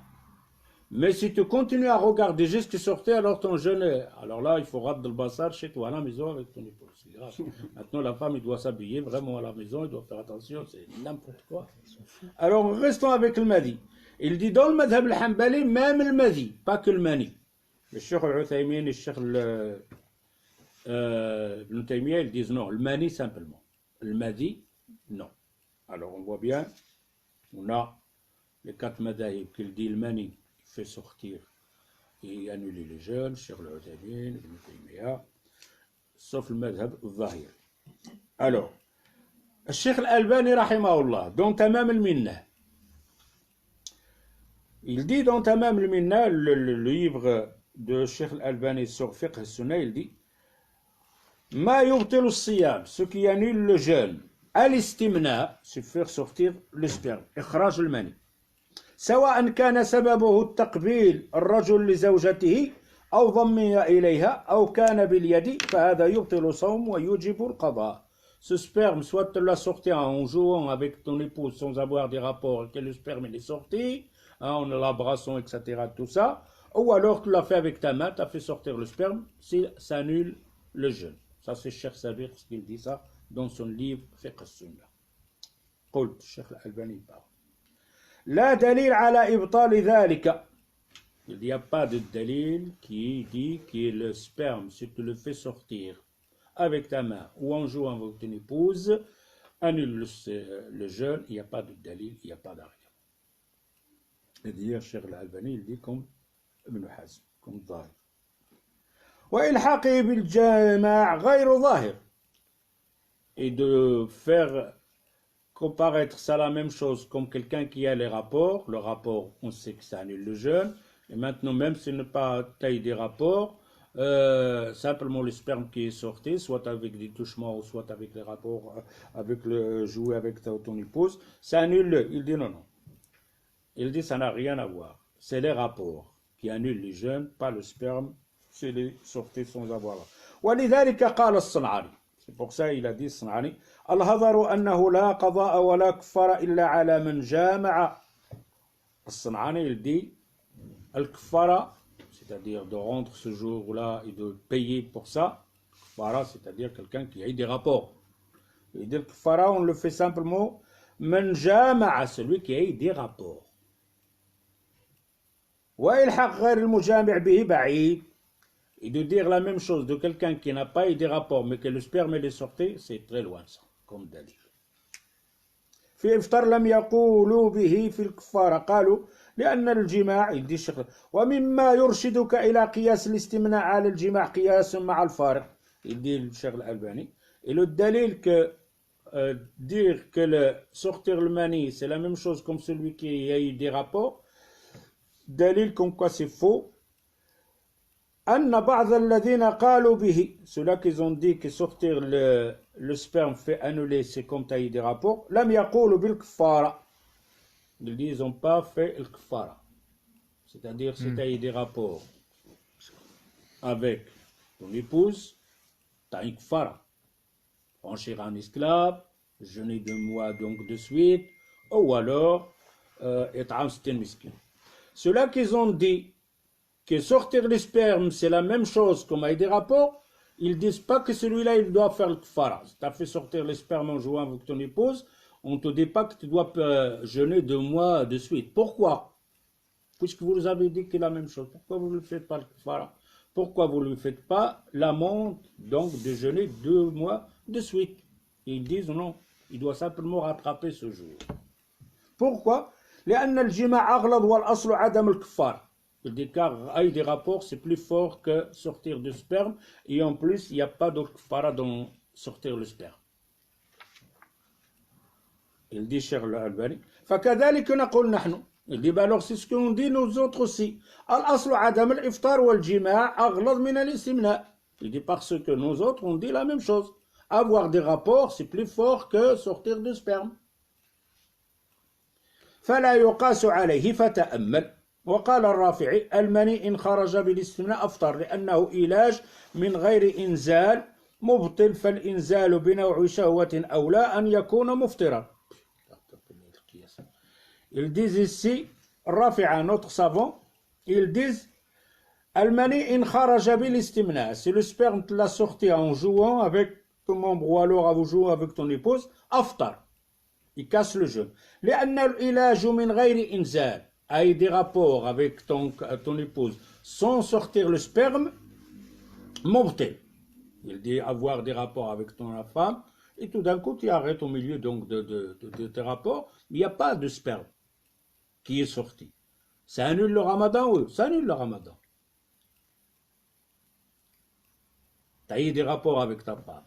Mais si tu continues à regarder jusqu'à sortir, alors ton jeûne est... Alors là, il faut rater le bazar chez toi à la maison avec ton épouse. C'est grave. Maintenant, la femme, il doit s'habiller vraiment à la maison, il doit faire attention, c'est n'importe quoi. Alors, restons avec le Madi. Il dit dans le madhab al-Hanbali, même le Madi, pas que le Mani. Le Cheikh al-Uthaymin et le Cheikh Ibn Taymiyyah, ils disent non, le Mani simplement. Le Madi, non. Alors, on voit bien, on a les 4 madhahib qui dit le Mani fait sortir et annuler les jeûnes, Cheikh al-Uthaymin, Ibn Taymiyyah, sauf le madhab al-Zahir. Alors, le Cheikh al-Albani, rahimahullah, dans Tamam al-Minnah, il dit dans Tamam al-Minnah, le livre de Cheikh al-Albani sur Fiqh al-Sunnah, il dit Ma yubtilu as-siyam, ce qui annule le jeûne, al-istimna, c'est faire sortir le sperme, ikhraj al-mani. سواء كان سببه التقبيل الرجل لزوجته أو ضمها إليها أو كان باليد فهذا يبطل الصوم ويوجب القضاء. Ce sperme, soit tu l'as sorti en jouant avec ton épouse sans avoir des rapports, que le sperme il est sorti, en l'abrassant, etc., tout ça, ou alors tu l'as fait avec ta main, tu as fait sortir le sperme, ça annule le jeûne. Ça c'est Cheikh Sabir qui dit ça dans son livre Fiqh al-Sunnah. قلت Cheikh al-Albani parle. لا دليل على إبطال ذلك. Il n'y a pas de dalil qui dit que le sperme, si tu le fais sortir avec ta main ou en jouant avec ton épouse, annule le jeûne. Il n'y a pas de dalil, il n'y a pas d'argument. Et d'ailleurs, Cheikh al-Albani, il dit comme Ibn Hazm, comme ظاهر. وإلحاقه بالجماع غير ظاهر. Et de faire comparaître ça la même chose comme quelqu'un qui a les rapports. Le rapport, on sait que ça annule le jeûne. Et maintenant, même s'il n'a pas taillé des rapports, simplement le sperme qui est sorti, soit avec des touchements ou soit avec les rapports, avec le jouet avec ton épouse, ça annule. Il dit non, non. Il dit ça n'a rien à voir. C'est les rapports qui annulent les jeûnes, pas le sperme, c'est les sorties sans avoir. ولذلك قال الصنعاني. C'est pour ça qu'il a dit الصنعاني الهضر أنه لا قضاء ولا كفارة إلا على من جامع. الصنعاني il dit الكفارة, c'est-à-dire de rendre ce jour-là et de payer pour ça. Kfara, c'est-à-dire quelqu'un qui a des rapports. Il dit الكفارة, on le fait simplement من جامع, celui qui a des rapports. وإلحاق غير المجامع به بعيد. Et de dire la même chose de quelqu'un qui n'a pas eu des rapports mais que le sperme est sorti, c'est très loin ça, comme dalil. في إفطار لم يقولوا به في الكفارة قالوا لأن الجماع يدي الشيخ ومما يرشدك إلى قياس الاستمناء على الجماع قياس مع الفارق يدي الشيخ الألباني. Et le dalil que dire que le sortir le mani c'est la même chose comme celui qui a eu des rapports, dalil comme quoi c'est faux. أن بعض الذين قالوا به, ceux-là qui ont dit que sortir le sperme fait annuler c'est comme tu as eu des rapports, لم يقولوا بالكفارة. Ils disent ils n'ont pas fait le kfara, c'est-à-dire si tu as eu des rapports avec ton épouse, tu as une kfara, franchir un esclave, jeûner 2 mois donc de suite, ou alors it'am sittin miskin. Ceux-là qui ont dit que sortir le sperme c'est la même chose comme avec des rapports, ils disent pas que celui-là il doit faire le kfara. Si tu as fait sortir le sperme en jouant avec ton épouse, on ne te dit pas que tu dois jeûner 2 mois de suite. Pourquoi? Puisque vous avez dit que c'est la même chose. Pourquoi vous ne le faites pas le kfara? Pourquoi vous ne le faites pas l'amende donc de jeûner 2 mois de suite? Et ils disent non, il doit simplement rattraper ce jour. Pourquoi? لأن الجماع أغلظ والأصل عدم الكفار. Il dit car avec des rapports c'est plus fort que sortir du sperme et en plus il n'y a pas de kfara dans sortir le sperme. Il dit Cheikh al-Albani فكذلك نقول نحن. Il dit bah alors c'est ce qu'on dit nous autres aussi. الأصل عدم الإفطار والجماع أغلظ من الاستمناء. Il dit parce que nous autres on dit la même chose. Avoir des rapports c'est plus fort que sortir du sperme. فلا يقاس عليه فتأمل. وقال الرافعي المني إن خرج بالاستمناء أفطر لأنه إيلاج من غير إنزال مبطل فالإنزال بنوع شهوة أولى أن يكون مفطرا. Ils disent ici, Rafi'a, notre savant, ils disent Al-mani in kharaja bil istimna. Si le sperme te l'a sorti en jouant avec ton membre ou alors en jouant avec ton épouse, aftar. Il casse le jeûne. لأن العلاج من غير إنزال. A des rapports avec ton épouse sans sortir le sperme, mubtil. Il dit avoir des rapports avec ton femme et tout d'un coup tu arrêtes au milieu donc de tes rapports, il n'y a pas de sperme qui est sorti. Ça annule le ramadan, oui, ça annule le ramadan. Tu as eu des rapports avec ta femme.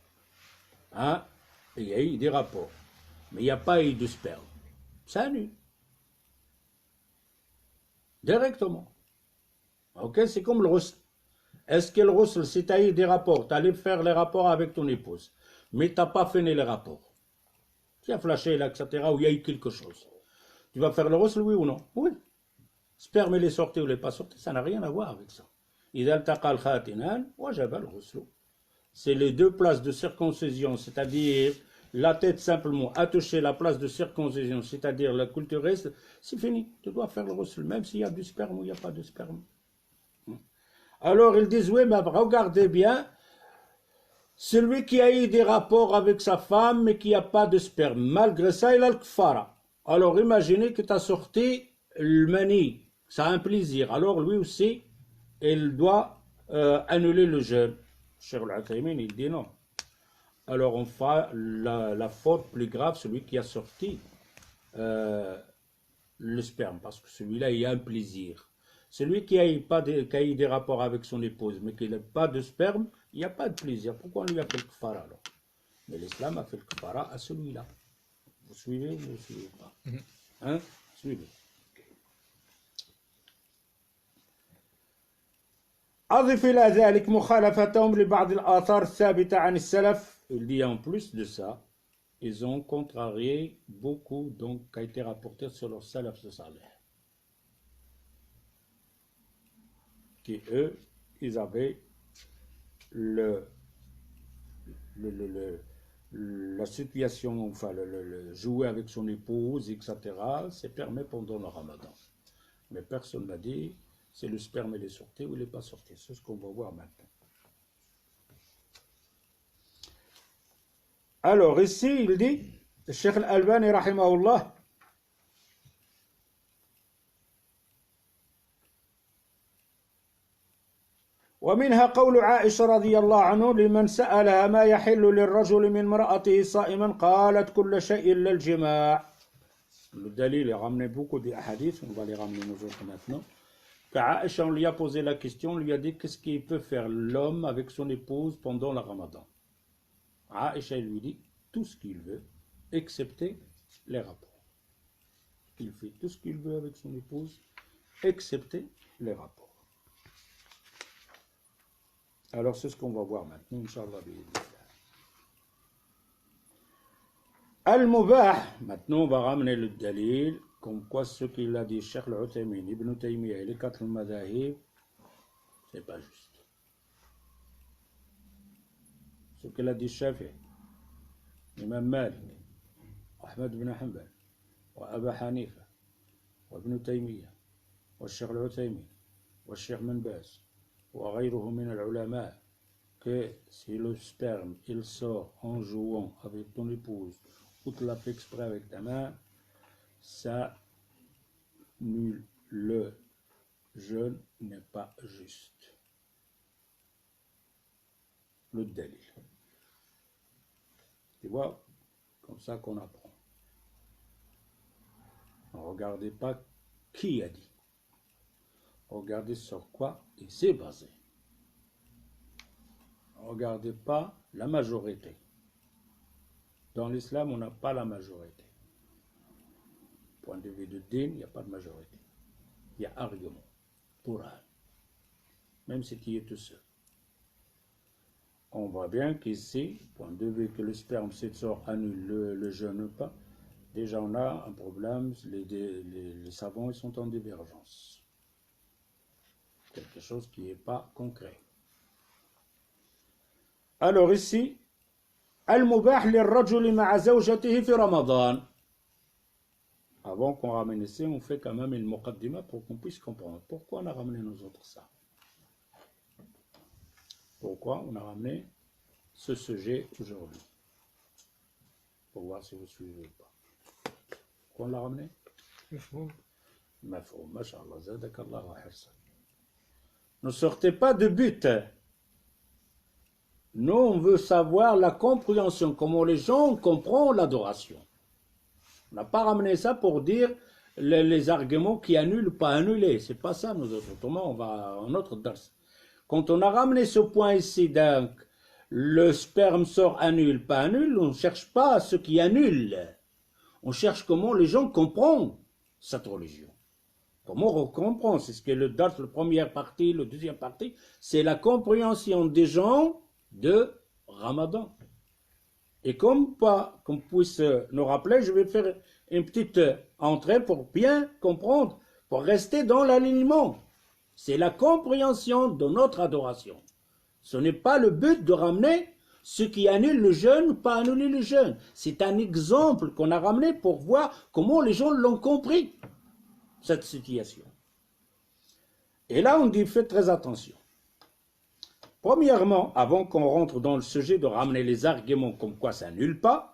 Hein? Il y a eu des rapports. Mais il n'y a pas eu de sperme. Ça annule. Directement. Ok, c'est comme le roussel. Est-ce que le roussel, si tu as eu des rapports, tu allais faire les rapports avec ton épouse, mais tu n'as pas fini les rapports. Tu as flashé là, etc., où il y a eu quelque chose. Tu vas faire le roussel, oui ou non? Oui. Sperme, il est sorti ou il n'est pas sorti, ça n'a rien à voir avec ça. إذا التقى الخاتنان وجب الغسل. C'est les deux places de circoncision, c'est-à-dire la tête simplement a touché la place de circoncision, c'est-à-dire la culturiste, c'est fini. Tu dois faire le ghusl, même s'il y a du sperme ou il n'y a pas de sperme. Alors ils disent, oui, mais regardez bien, celui qui a eu des rapports avec sa femme mais qui n'a pas de sperme, malgré ça, il a le kfara. Alors imaginez que tu as sorti le mani, ça a un plaisir. Alors lui aussi, il doit annuler le jeûne. Cheikh Al-Uthaymin, il dit non. Alors on fera la faute plus grave, celui qui a sorti le sperme, parce que celui-là, il y a un plaisir. Celui qui a eu des rapports avec son épouse, mais qui n'a pas de sperme, il n'y a pas de plaisir. Pourquoi on lui a fait le kfara alors? Mais l'islam a fait le kfara à celui-là. Vous suivez ou vous ne suivez pas? Hein? Suivez. أضف إلى ذلك مخالفتهم لبعض الآثار الثابتة عن السلف. Il dit en plus de ça, ils ont contrarié beaucoup donc qui a été rapporté sur leur salaf salih. Qui eux, ils avaient la situation, enfin le jouer avec son épouse, etc. C'est permis pendant le ramadan. Mais personne n'a dit si le sperme il est sorti ou il n'est pas sorti. C'est ce qu'on va voir maintenant. Alors ici, il dit, le Cheikh Al-Albani, rahimahullah, ومنها قول عائشة رضي الله عنه لمن سألها ما يحل للرجل من امرأته صائما قالت كل شيء إلا الجماع. Le dalil a ramené beaucoup de hadiths, on va les ramener nous autres maintenant. Aïcha, on lui a posé la question, on lui a dit qu'est-ce qu'il peut faire l'homme avec son épouse pendant le ramadan. Aïcha lui dit tout ce qu'il veut, excepté les rapports. Il fait tout ce qu'il veut avec son épouse, excepté les rapports. Alors c'est ce qu'on va voir maintenant, Inch'Allah. Al-Mubah, maintenant on va ramener le dalil, comme quoi ce qu'il a dit Cheikh Al-Uthaymin, Ibn Taymiyyah et les quatre madahib, c'est pas juste. Ce qu'il a dit Shafi'i, Imam Malik, Ahmed ibn Hanbal, Abu Hanifa, Ibn Taymiyyah, Cheikh Al-Uthaymin, Cheikh Ibn Baz, وغيره من العلماء, que si le sperme il sort en jouant avec ton épouse ou tu l'as fait exprès avec ta main, ça nul le jeûne n'est pas juste. Le dalil. Tu vois, comme ça qu'on apprend. Ne regardez pas qui a dit. Regardez sur quoi il s'est basé. Regardez pas la majorité. Dans l'islam, on n'a pas la majorité. Point de vue de din, il n'y a pas de majorité. Il y a argument, Qur'an. Même si tu es tout seul. On voit bien qu'ici, point de vue que le sperme sort annule le jeûne ou pas, déjà on a un problème, les savants ils sont en divergence. Quelque chose qui n'est pas concret. Alors ici, Al-Mubah lirrajuli ma'a zawjatihi fi Ramadan. avant qu'on ramène ici, on fait quand même une muqaddima pour qu'on puisse comprendre. Pourquoi on a ramené nous autres ça? Pourquoi on a ramené ce sujet aujourd'hui? Pour voir si vous suivez ou pas. Pourquoi on l'a ramené? Mafhum, mashallah, zadakallah wa hirsan. Ne sortez pas de but. Nous, on veut savoir la compréhension, comment les gens comprennent l'adoration. On n'a pas ramené ça pour dire les arguments qui annulent ou pas annulés. C'est pas ça, nous autres. Autrement, on va en autre dars. Quand on a ramené ce point ici, donc, le sperme sort annule, pas annule, on ne cherche pas ce qui annule. On cherche comment les gens comprennent cette religion. Comment on comprend? C'est ce que le dars, la première partie, la deuxième partie, c'est la compréhension des gens de Ramadan. Et comme pas qu'on puisse nous rappeler, je vais faire une petite entrée pour bien comprendre, pour rester dans l'alignement. C'est la compréhension de notre adoration. Ce n'est pas le but de ramener ce qui annule le jeûne ou pas annuler le jeûne. C'est un exemple qu'on a ramené pour voir comment les gens l'ont compris, cette situation. Et là, on dit, faites très attention. Premièrement, avant qu'on rentre dans le sujet de ramener les arguments comme quoi ça n'annule pas,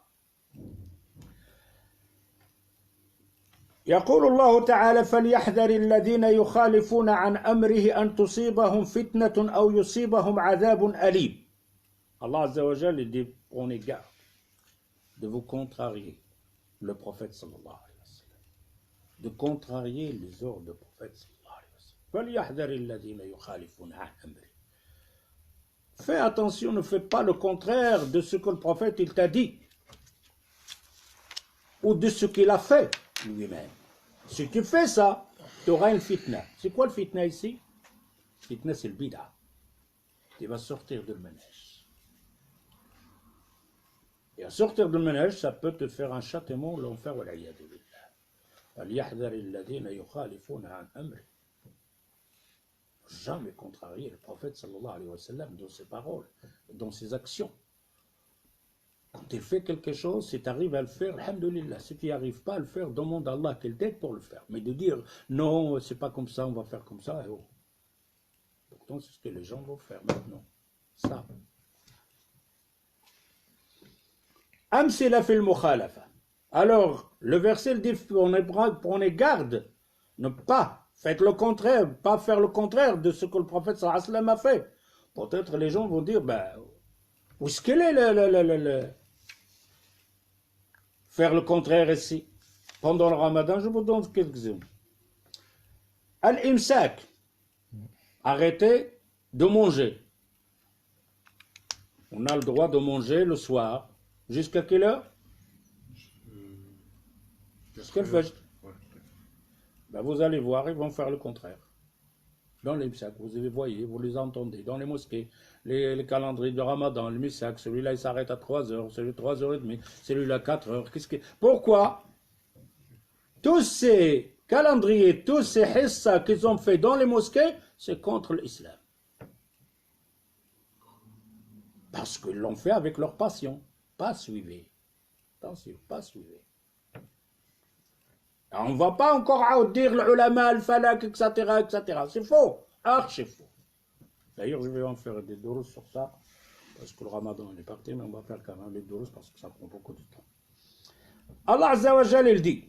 يقول الله تعالى فليحذر الذين يخالفون عن أمره أن تصيبهم فتنة أو يصيبهم عذاب أليم. Allah Azza wa Jalla dit, prenez garde de vous contrarier le prophète sallallahu alayhi wa sallam, de contrarier les ordres du prophète sallallahu alayhi wa sallam. فليحذر الذين يخالفون عن أمره. Fais attention, ne fais pas le contraire de ce que le prophète il t'a dit ou de ce qu'il a fait lui-même. Si tu fais ça, tu auras une fitna. C'est quoi le fitna ici? Fitna, c'est le bid'a. Tu vas sortir de manège. Et à sortir de manège, ça peut te faire un châtiment, l'enfer wa l'iyadu billah. فَلْيَحْذَرِ الَّذِينَ يُخَالِفُونَ عَنْ أَمْرِهِ. Jamais contrarier le prophète sallallahu alayhi wa sallam dans ses paroles, dans ses actions. Quand il fait quelque chose, si tu arrives à le faire, alhamdoulilah. Si tu n'y arrives pas à le faire, demande à Allah qu'il t'aide pour le faire. Mais de dire, non, c'est pas comme ça, on va faire comme ça, et oh. Pourtant, c'est ce que les gens vont faire maintenant. Ça. Amsila fil mukhalafa. Alors, le verset dit, prenez garde, ne pas, faites le contraire, pas faire le contraire de ce que le prophète sallallahu alayhi wa sallam a fait. Peut-être les gens vont dire, ben, où est-ce qu'il est le faire le contraire ici? Pendant le ramadan, je vous donne quelques-uns. Al-imsak, arrêtez de manger. On a le droit de manger le soir. Jusqu'à quelle heure? Jusqu'à le fajr. Ben vous allez voir, ils vont faire le contraire. Dans les msak, vous les voyez, vous les entendez. Dans les mosquées, les calendriers de Ramadan, le misak, celui-là il s'arrête à 3 heures, celui-là 3h30, celui-là 4 heures. Pourquoi? Tous ces calendriers, tous ces hissa qu'ils ont fait dans les mosquées, c'est contre l'islam. Parce qu'ils l'ont fait avec leur passion. Pas suivez. Attention, pas suivez. On ne va pas encore dire l'ulama, le falak, etc., etc. C'est faux. Archi faux. D'ailleurs, je vais en faire des doros sur ça, parce que le ramadan est parti, mais on va faire quand même des doros parce que ça prend beaucoup de temps. Allah Azza wa Jalla, il dit,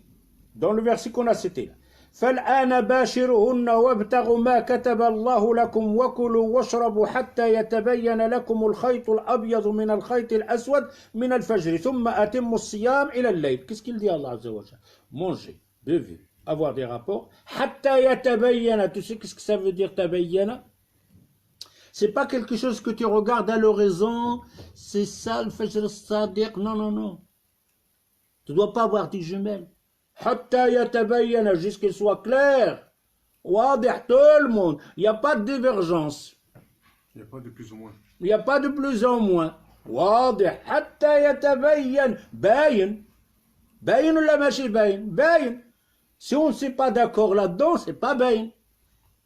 dans le verset qu'on a cité là, فَالْآنَ بَاشِرُهُنَّ وَابْتَغُوا مَا كَتَبَ اللَّهُ لَكُمْ وَكُلُوا وَاشْرَبُوا حَتَّى يَتَبَيَّنَ لَكُمُ الْخَيْطُ الْأَبْيَضُ مِنَ الْخَيْطِ الْأَسْوَدِ مِنَ الْفَجْرِ ثُمَّ أَتِمُّوا الصِّيَامَ إِلَى اللَّيْلِ. Qu'est-ce qu'il dit Allah Azza wa Jalla? Manger, bever, avoir des rapports. حَتَّى يَتَبَيَّنَ. Tu sais qu'est-ce que ça veut dire tabayyana? C'est pas quelque chose que tu regardes à l'horizon, c'est ça le Fajr as-Sadiq. Non, non, non. Tu ne dois pas avoir des jumelles. حتى يتبين, jusqu'à qu'il soit clair. واضح, tout le monde. Il n'y a pas de divergence. Il n'y a pas de plus ou moins. Il n'y a pas de plus en moins. واضح حتى يتبين. باين. باين ولا ماشي باين؟ باين. Si on ne s'est pas d'accord là-dedans, c'est pas باين.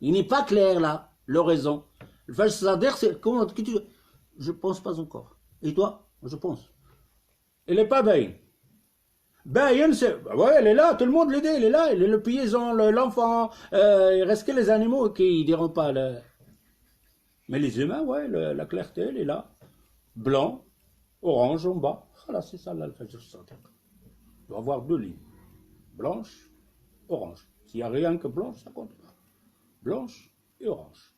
Il n'est pas clair là, l'horizon. Le Fajr as-Sadiq, c'est comment je pense pas encore. Et toi? Je pense. Il n'est pas باين. Bayen, ouais, elle est là, tout le monde le dit, elle est là, elle est le paysan, l'enfant, il reste que les animaux qui ne diront pas. Mais les humains, ouais, la clarté, elle est là. Blanc, orange en bas. Voilà, c'est ça l'Al-Fajr Sadiq. Il doit avoir deux lignes. Blanche, orange. S'il n'y a rien que blanche, ça compte pas. Blanche et orange.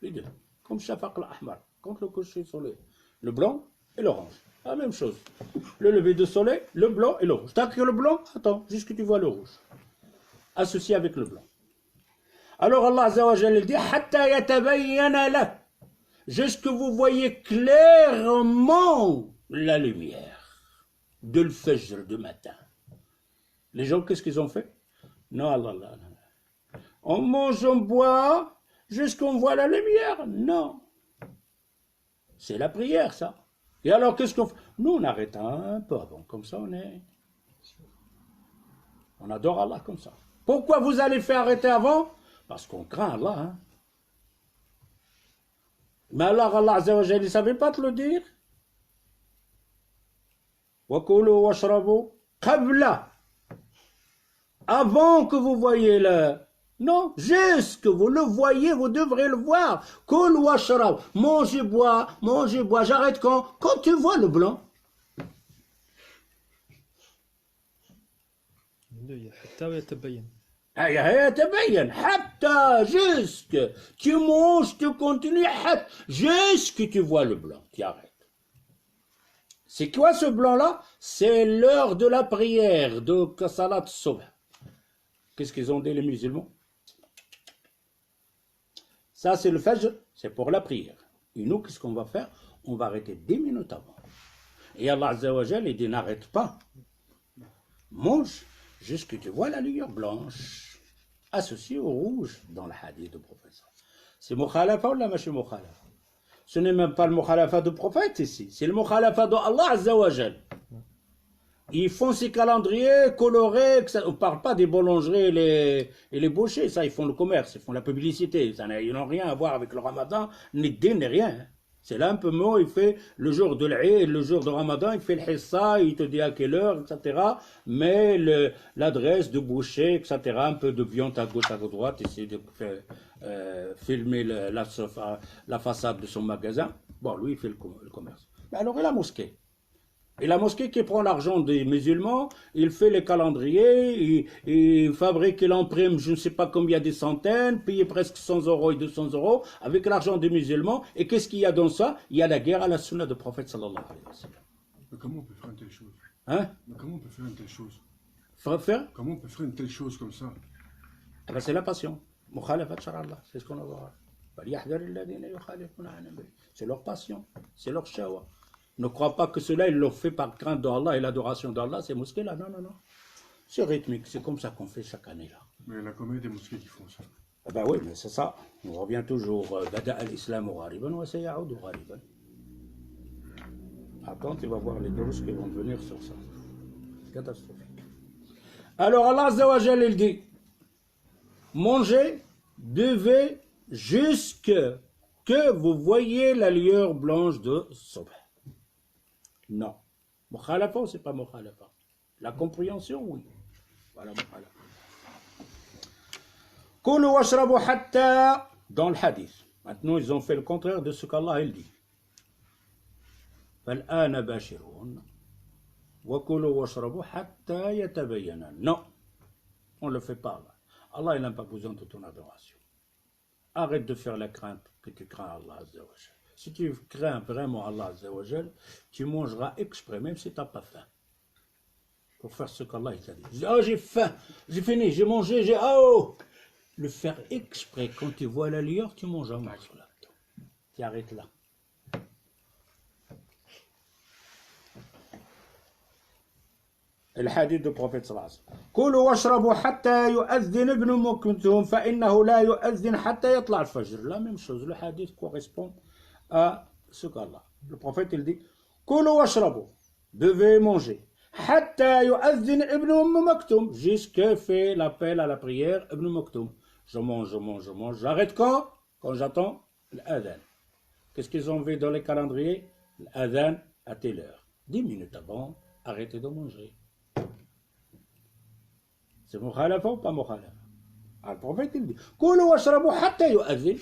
Les deux. Comme Shafaq al-Ahmar, contre le coucher du soleil. Le blanc et l'orange. La même chose. Le lever de soleil, le blanc et le rouge. T'as que le blanc, attends, jusqu'à tu vois le rouge. Associé avec le blanc. Alors Allah Azza wa Jalla dit Hatta yatabayyana lak. Jusque vous voyez clairement la lumière de le fajr de matin. Les gens, qu'est-ce qu'ils ont fait? Non, Allah, on mange, on boit, jusqu'on voit la lumière. Non. C'est la prière, ça. Et alors, qu'est-ce qu'on fait? Nous, on arrête un peu avant. Comme ça, on adore Allah comme ça. Pourquoi vous allez faire arrêter avant? Parce qu'on craint Allah. Hein? Mais alors, Allah Azza wa Jalla, il ne savait pas te le dire. وَكُلُوا وَاشْرَبُوا قَبْلَ. Avant que vous voyez le... Non, juste que vous le voyez, vous devrez le voir. Kul washrab, mangez, bois, j'arrête quand? Quand tu vois le blanc. Jusque tu manges, tu continues, jusque tu vois le blanc, tu arrêtes. C'est quoi ce blanc-là? C'est l'heure de la prière, de Salat Subh. Qu'est-ce qu'ils ont dit les musulmans? Ça, c'est le fajr, c'est pour la prière. Et nous, qu'est-ce qu'on va faire? On va arrêter 10 minutes avant. Et Allah Azza wa Jalla, il dit n'arrête pas. Mange jusqu'à tu vois la lueur blanche, associée au rouge dans le hadith du prophète. C'est mukhalafa ou la machi mukhalafa? Ce n'est même pas le mukhalafa du prophète ici, c'est le mukhalafa de Allah Azza wa Jalla. Ils font ces calendriers colorés, on ne parle pas des boulangeries et les bouchers, ça ils font le commerce, ils font la publicité, ils n'ont rien à voir avec le ramadan, ni de ni rien. C'est là un peu mot, il fait le jour de l'Eid, le jour de ramadan, il fait le hissa, il te dit à quelle heure, etc. Mais l'adresse de boucher, etc., un peu de viande à gauche, à droite, essayer de filmer la façade de son magasin. Bon, lui il fait le commerce. Mais alors et la mosquée? Et la mosquée qui prend l'argent des musulmans, il fait les calendriers, il fabrique, il imprime je ne sais pas combien des centaines, paye presque 100 € et 200 € avec l'argent des musulmans. Et qu'est-ce qu'il y a dans ça? Il y a la guerre à la sunna du prophète sallallahu alayhi wa sallam. Mais comment on peut faire une telle chose? Hein? Mais comment on peut faire une telle chose? Faire? Comment on peut faire une telle chose comme ça? Eh ben c'est la passion. Mukhalafat shar'Allah, c'est ce qu'on a voir. C'est leur passion, c'est leur shawa. Ne crois pas que cela, il le fait par crainte d'Allah et l'adoration d'Allah, ces mosquées-là. Non, non, non. C'est rythmique, c'est comme ça qu'on fait chaque année là. Mais il y a combien de mosquées qui font ça? Ah ben oui, mais c'est ça. On revient toujours. Bada al-Islam ghariban wa sayaudu ghariban. Attends, tu vas voir les drous qui vont venir sur ça. Catastrophique. Alors Allah Azza wa Jalla, il dit mangez, buvez jusque que vous voyez la lueur blanche de Subh. Non. Mukhalafa ou c'est pas mukhalafa? La compréhension, oui. Voilà, mukhalafa. Kulu washrabu hatta, dans le hadith. Maintenant, ils ont fait le contraire de ce qu'Allah il dit. فالآن باشرون وكلوا واشربوا حتى يتبين. Non, on ne le fait pas. Allah, il n'a pas besoin de ton adoration. Arrête de faire la crainte que tu crains Allah Azza wa Jal. Si tu crains vraiment Allah Azza wa Jal, tu mangeras exprès, même si tu n'as pas faim. Pour faire ce qu'Allah t'a dit. Oh, j'ai faim, j'ai fini, j'ai mangé, j'ai... Oh! Le faire exprès, quand tu vois la lueur, tu manges un morceau là. Tu arrêtes là. الحديث du prophète صلى الله عليه وسلم كلوا واشربوا حتى يؤذن ابن مكتوم فإنه لا يؤذن حتى يطلع الفجر. La même chose, le hadith correspond à ce qu'Allah. Le prophète il dit كلوا واشربوا, buvez et mangez حتى يؤذن ابن مكتوم, jusque fait l'appel à la prière Ibn Maktoum. Je mange, je mange, je mange. J'arrête quand? Quand j'attends l'adhan. Qu'est-ce qu'ils ont vu dans les calendriers? L'adhan à telle heure. 10 minutes avant, arrêtez de manger. C'est mukhalafa ou pas mukhalafa? Le prophète il dit Koulou washrabu hatta yu'adhin.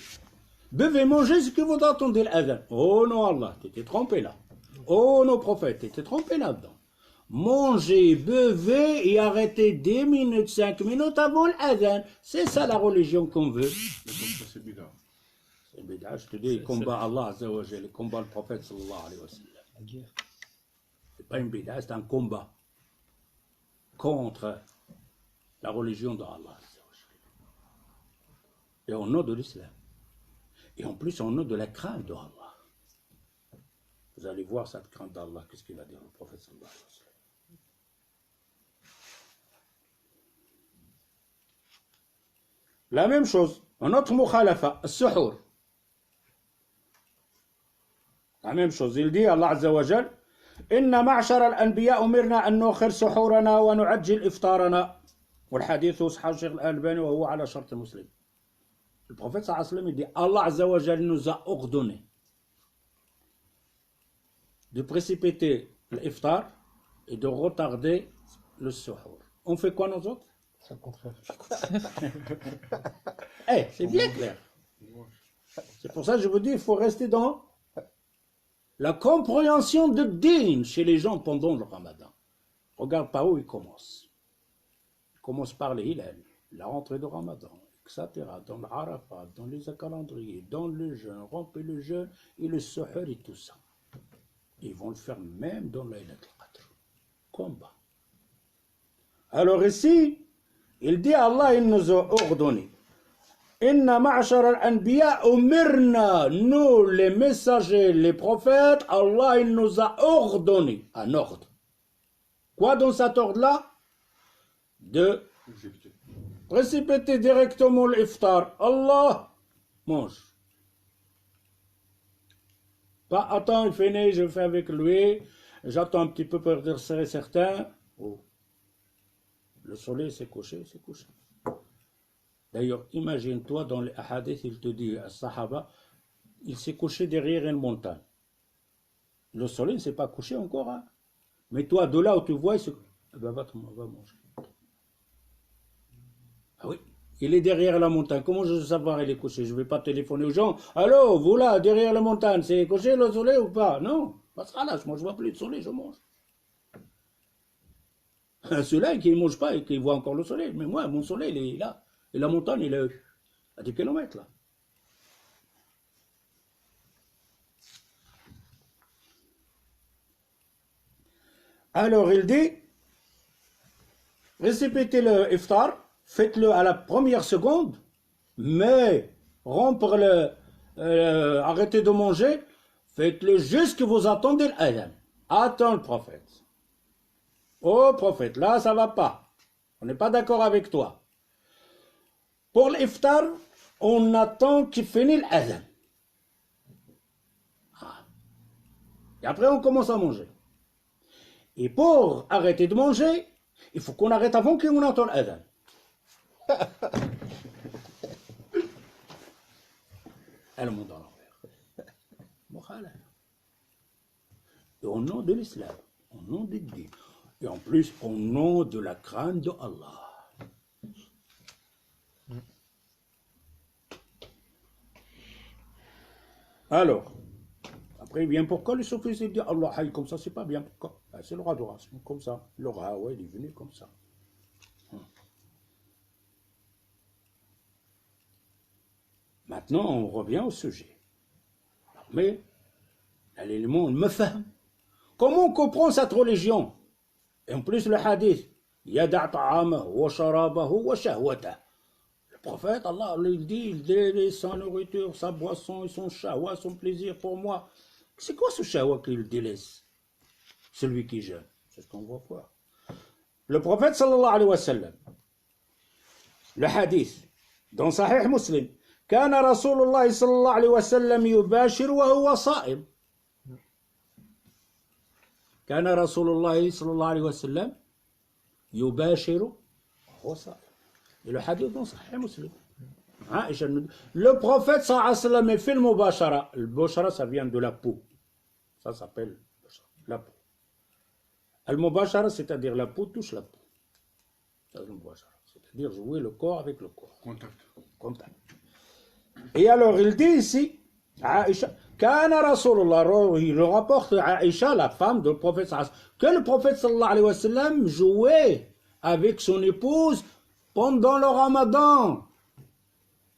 Buvez, mangez ce que vous attendez l'adhan. Oh non, Allah, tu t'es trompé là. Oh non, prophète, tu t'es trompé là-dedans. Mangez, buvez et arrêtez 10 minutes, 5 minutes avant l'adhan. C'est ça la religion qu'on veut. Mais donc ça c'est bid'a. C'est bid'a, je te dis, il combat Allah Azza wa Jalla, il combat le prophète sallallahu alayhi wa sallam. C'est pas une bid'a, c'est un combat contre la religion d'Allah Azza wa Jalla. Et au nom de l'islam. Et en plus, au nom de la crainte d'Allah. Vous allez voir cette crainte d'Allah, qu'est-ce qu'il va dire le prophète sallallahu alayhi wa sallam. La même chose, un autre mukhalafa, al-suhur. La même chose, il dit, Allah Azza wa Jal, Inna ma'ashar al-anbiya umirna an nukhir suhurana wa nu'ajjil iftarana. والحديث صحيح الشيخ الألباني وهو على شرط مسلم. Le prophète sallallahu alayhi wa sallam, il dit, Allah Azza wa Jal nous a ordonné de précipiter l'iftar et de retarder le suhour. On fait quoi nous autres? C'est le contraire. Eh, c'est bien clair. C'est pour ça que je vous dis, il faut rester dans la compréhension de din chez les gens pendant le ramadan. Regarde par où il commence. Il commence par les hilal, la rentrée de ramadan, etc. Dans le arafat, dans les calendriers, dans le jeûne, romper le jeûne et le suhour et tout ça. Ils vont le faire même dans la Laylat al-Qadr. Combat. Alors ici, il dit Allah, il nous a ordonné. Inna ma'ashar al-anbiya umirna. Nous, les messagers, les prophètes, Allah, il nous a ordonné un ordre. Quoi dans cet ordre-là? De Exécuté. précipiter directement l'iftar. Allah, mange. Pas attends, il finit, je fais avec lui, j'attends un petit peu pour dire c'est certain. Oh. Le soleil s'est couché, c'est couché. D'ailleurs, imagine-toi dans les hadiths, il te dit à Sahaba, il s'est couché derrière une montagne. Le soleil ne s'est pas couché encore, hein. Mais toi, de là où tu vois, va manger. Ah oui. Il est derrière la montagne. Comment je veux savoir il est couché? Je ne vais pas téléphoner aux gens. Allô, vous là, derrière la montagne, c'est couché le soleil ou pas? Non. Parce que là, moi je ne vois plus le soleil, je mange. Ceux-là qui ne mangent pas et qui voient encore le soleil. Mais moi, mon soleil, il est là. Et la montagne, il est à 10 km là. Alors il dit, récipitez le iftar. Faites-le à la première seconde, mais rompre arrêtez de manger, faites-le juste que vous attendez l'adhan. Attends le prophète. Oh prophète, là ça va pas. On n'est pas d'accord avec toi. Pour l'iftar, on attend qu'il finisse l'adhan. Et après on commence à manger. Et pour arrêter de manger, il faut qu'on arrête avant qu'on entende l'adhan. Le monde à l'envers. Et au nom de l'islam, au nom des dîmes, et en plus au nom de la crainte de Allah. Alors, après il vient pourquoi le soufisme dit Allah haï comme ça, c'est pas bien. Pourquoi? C'est leur adoration, comme ça. Le rat, ouais, il est venu comme ça. Maintenant, on revient au sujet. Mais, l'élément, me fait. Comment on comprend cette religion? Et en plus, le hadith. Yada' ta'amahu wa sharabahu wa shahwata. Le prophète, Allah, il dit, il délaisse sa nourriture, sa boisson et son shahwa, son plaisir pour moi. C'est quoi ce shahwa qu'il délaisse? Celui qui jeûne. C'est ce qu'on va voir. Le prophète, sallallahu alayhi wa sallam, le hadith, dans Sahih Muslim, كان رسول الله صلى الله عليه وسلم يباشر وهو صائم. كان رسول الله صلى الله عليه وسلم يباشر وهو صائم. Et le hadith dans Sahih Muslim. Le prophète sallallahu alayhi wa sallam fait le mubashara. Le mubashara, ça vient de la peau. Ça s'appelle la peau. Le mubashara, c'est-à-dire la peau touche la peau. C'est le mubashara. C'est-à-dire jouer le corps avec le corps. Contact. Contact. Et alors il dit ici, Aïcha, Kana Rasulullah, il rapporte à Aïcha, la femme du prophète, que le prophète sallallahu alayhi wa sallam jouait avec son épouse pendant le ramadan.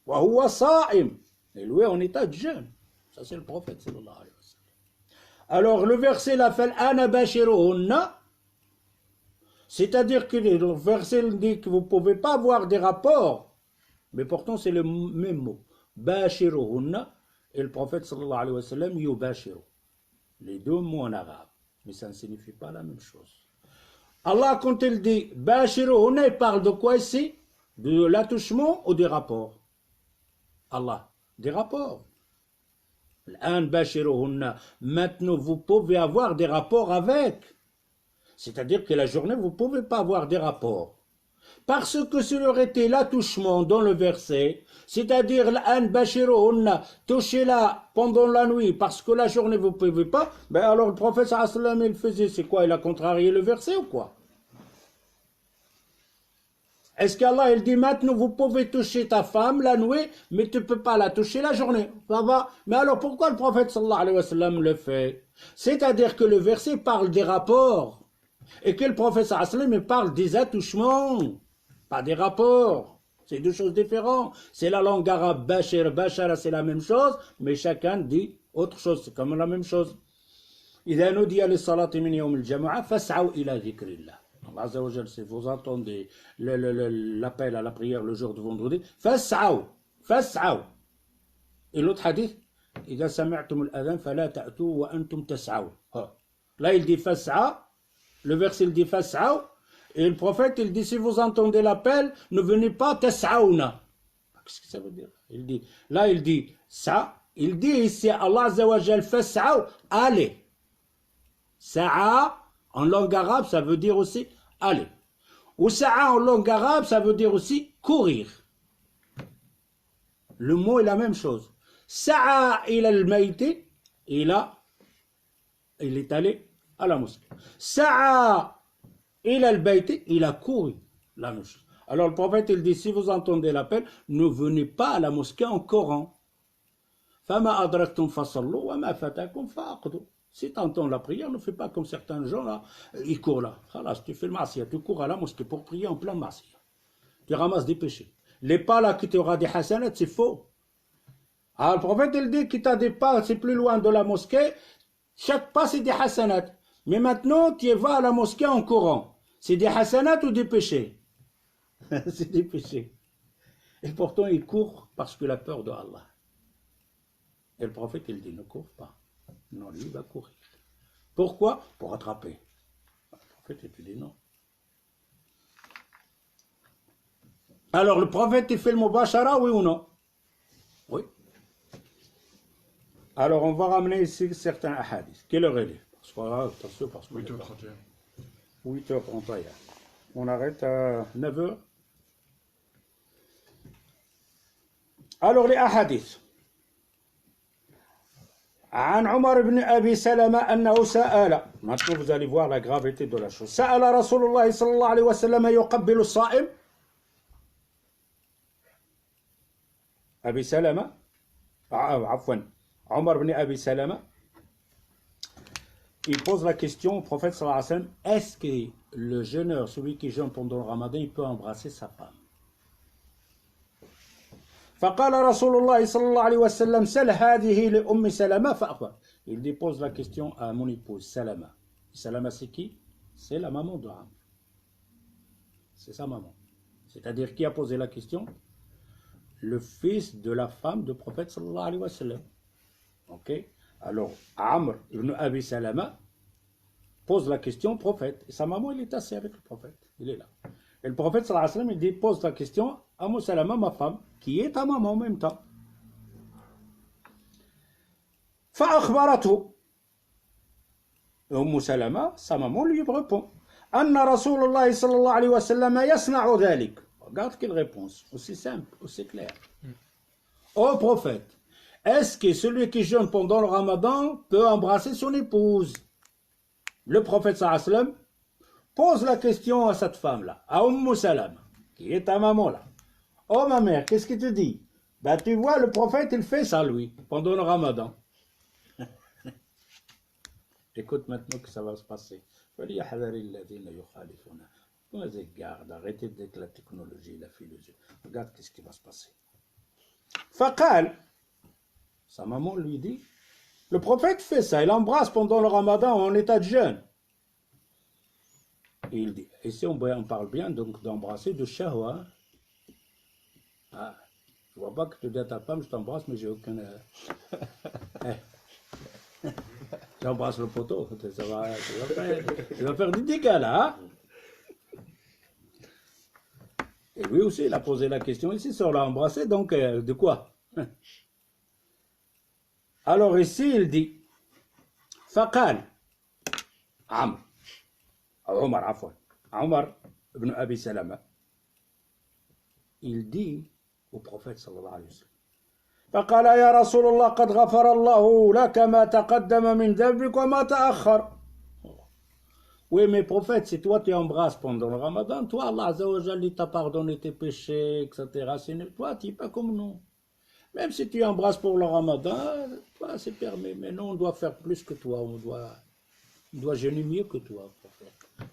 Wa huwa sa'im. Et lui en état de jeûne. Ça c'est le prophète sallallahu alayhi wa sallam. Alors le verset l'appelle Ana bashiruhunna. C'est-à-dire que le verset dit que vous ne pouvez pas avoir des rapports. Mais pourtant c'est le même mot. Bashiruhunna. Et le prophète sallallahu alayhi wa sallam yubashiru. Les deux mots en arabe. Mais ça ne signifie pas la même chose. Allah, quand il dit bashiruhunna, il parle de quoi ici? De l'attouchement ou des rapports? Allah, des rapports. Maintenant, vous pouvez avoir des rapports avec. C'est-à-dire que la journée, vous ne pouvez pas avoir des rapports. Parce que s'il aurait été l'attouchement dans le verset, c'est-à-dire touchez-la pendant la nuit, parce que la journée, vous ne pouvez pas, ben alors le prophète sallam il faisait, c'est quoi? Il a contrarié le verset ou quoi? Est-ce qu'Allah, il dit maintenant, vous pouvez toucher ta femme la nuit, mais tu ne peux pas la toucher la journée? Ça va? Mais alors, pourquoi le prophète sallallahu alayhi wa sallam le fait? C'est-à-dire que le verset parle des rapports, et que le prophète sallallahu alayhi wa sallam parle des attouchements, pas des rapports. C'est deux choses différentes. C'est la langue arabe, bashir, bashara, c'est la même chose, mais chacun dit autre chose, c'est comme la même chose. إذا نودي للصلاة من يوم الجمعة فاسعوا إلى ذكر الله. Allah Azza wa Jal, si vous entendez l'appel à la prière le jour de vendredi, fas'aw, fas'aw. Et l'autre hadith, إذا سمعتم الأذان فلا تأتوا وأنتم تسعوا. Là il dit fas'a, le verset il dit fas'aw, et le prophète il dit si vous entendez l'appel, ne venez pas tas'auna. Qu'est-ce que ça veut dire? Il dit, là il dit ça, il dit ici Allah Azza wa Jal fas'aw, allez. Sa'a en langue arabe ça veut dire aussi aller. Ou sa'a en langue arabe, ça veut dire aussi courir. Le mot est la même chose. Sa'a ila al-mayti, il est allé à la mosquée. Sa'a ila al-bayti, il a couru. La même chose. Alors le prophète il dit si vous entendez l'appel, ne venez pas à la mosquée en courant. Fama adraktum fasallu wa ma fatakum fa'aqdu. Si tu entends la prière, ne fais pas comme certains gens là, ils courent là. Khalas, tu fais le marsiya, tu cours à la mosquée pour prier en plein marsiya. Tu ramasses des péchés. Les pas là qui t'aura des hasanats, c'est faux. Alors le prophète il dit que tu as des pas, c'est plus loin de la mosquée, chaque pas c'est des hasanats. Mais maintenant tu vas à la mosquée en courant. C'est des hasanats ou des péchés? C'est des péchés. Et pourtant il court parce que la peur de Allah. Et le prophète il dit ne cours pas. Non, lui, il va courir. Pourquoi? Pour attraper. Le prophète, il dit non. Alors, le prophète, il fait le mubashara, oui ou non? Oui. Alors, on va ramener ici certains hadiths. Quelle heure elle est? Parce que, attention, parce que 8h31. 8h31. On arrête à 9h. Alors, les hadiths. عن عمر بن أبي سلمة أنه سأل. Maintenant vous allez voir la gravité de la chose. سأل رسول الله صلى الله عليه وسلم يقبل الصائم. أبي سلمة عفوا عمر بن أبي سلمة il pose la question au prophète صلى الله عليه وسلم est-ce que le jeûneur, celui qui jeûne pendant le ramadan, il peut embrasser sa femme? فقال رسول الله صلى الله عليه وسلم سل هذه لأم سلمة فأخبر. Il dépose la question à mon épouse Salama. Salama c'est qui? C'est la maman de Amr. C'est sa maman. C'est-à-dire qui a posé la question? Le fils de la femme du prophète sallallahu alayhi wa sallam. Ok? Alors Amr ibn Abi Salama pose la question au prophète. Et sa maman il est assis avec le prophète. Il est là. Et le prophète sallallahu alayhi wa sallam il dépose la question à Umm Salama, ma femme, qui est ta maman en même temps. فأخبرته. Umm Salama, sa maman lui répond. أن رسول الله صلى الله عليه وسلم يصنع ذلك. Regarde quelle réponse, aussi simple, aussi claire. Ô prophète, est-ce que celui qui jeûne pendant le ramadan peut embrasser son épouse? Le prophète sallallahu alayhi wa sallam pose la question à cette femme-là, à Umm Salama. qui est ta maman là. Oh ma mère, qu'est-ce qu'il te dit? Ben tu vois, le prophète, il fait ça lui, pendant le ramadan. Écoute maintenant que ça va se passer. Garde, arrêtez avec la technologie, la philosophie. Regarde qu'est-ce qui va se passer. Faqal, sa maman lui dit, le prophète fait ça, il embrasse pendant le ramadan en état de jeûne. Et il dit, ici on parle bien donc d'embrasser de shahwa. Ah, je vois pas que tu dis à ta femme, je t'embrasse, mais j'ai aucun... J'embrasse le poteau, ça va faire du dégât là. Hein? Et lui aussi, il a posé la question ici, si on l'a embrassé, donc de quoi? Alors ici, il dit, Faqal, Omar ibn Abi Salama, il dit au prophète sallallahu alayhi wa sallam, فقال يا رسول الله قد غفر الله لك ما تقدم من ذنبك وما تأخر. Oui, mais prophète, si toi tu embrasses pendant le ramadan, toi Allah Azza wa Jalla t'a pardonné tes péchés, etc. Toi, tu n'es pas comme nous. Même si tu embrasses pour le ramadan, toi c'est permis, mais nous on doit faire plus que toi, on doit jeûner mieux que toi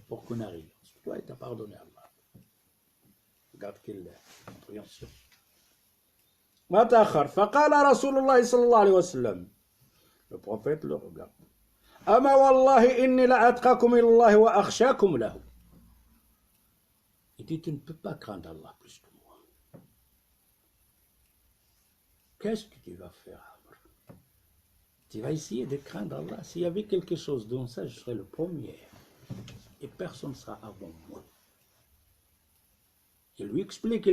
pour qu'on arrive. Toi, il t'a pardonné Allah. Regarde quelle compréhension. ما تأخر فقال رسول الله صلى الله عليه وسلم. Le prophète le regarde. أما والله إني لأتقاكم إلى الله وأخشاكم له. Il dit, tu ne peux pas craindre Allah plus que moi. Qu'est-ce que tu vas faire, Amr? Tu vas essayer de craindre Allah. S'il y avait quelque chose dans ça, je serais le premier. Et personne ne sera avant moi. Il lui explique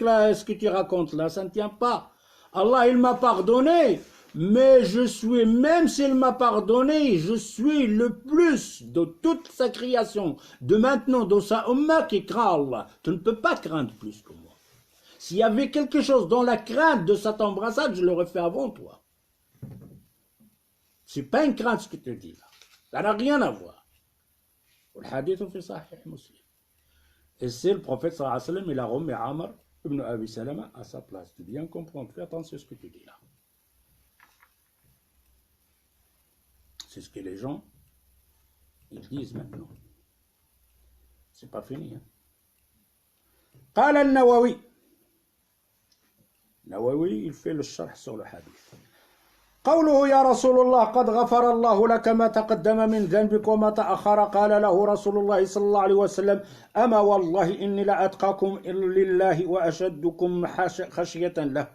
là, ce que tu racontes là, ça ne tient pas. Allah, il m'a pardonné, mais je suis, même s'il m'a pardonné, je suis le plus de toute sa création, de maintenant dans sa umma qui craint Allah. Tu ne peux pas craindre plus que moi. S'il y avait quelque chose dans la crainte de cet embrassade, je l'aurais fait avant toi. C'est pas une crainte ce que tu dis là. Ça n'a rien à voir. Le hadith fait Sahih Muslim. Et c'est le prophète sallallahu alayhi wa sallam, il a remis Amr ibn Abi Salama à sa place. Tu bien comprendre, fais attention à ce que tu dis là. C'est ce que les gens, ils disent maintenant. C'est pas fini. Hein. قال النووي. النووي, il fait le sharh sur le hadith. قوله يا رسول الله قد غفر الله لك ما تقدم من ذنبك وما تأخر قال له رسول الله صلى الله عليه وسلم أما والله إني لأتقاكم لله وأشدكم خشية له.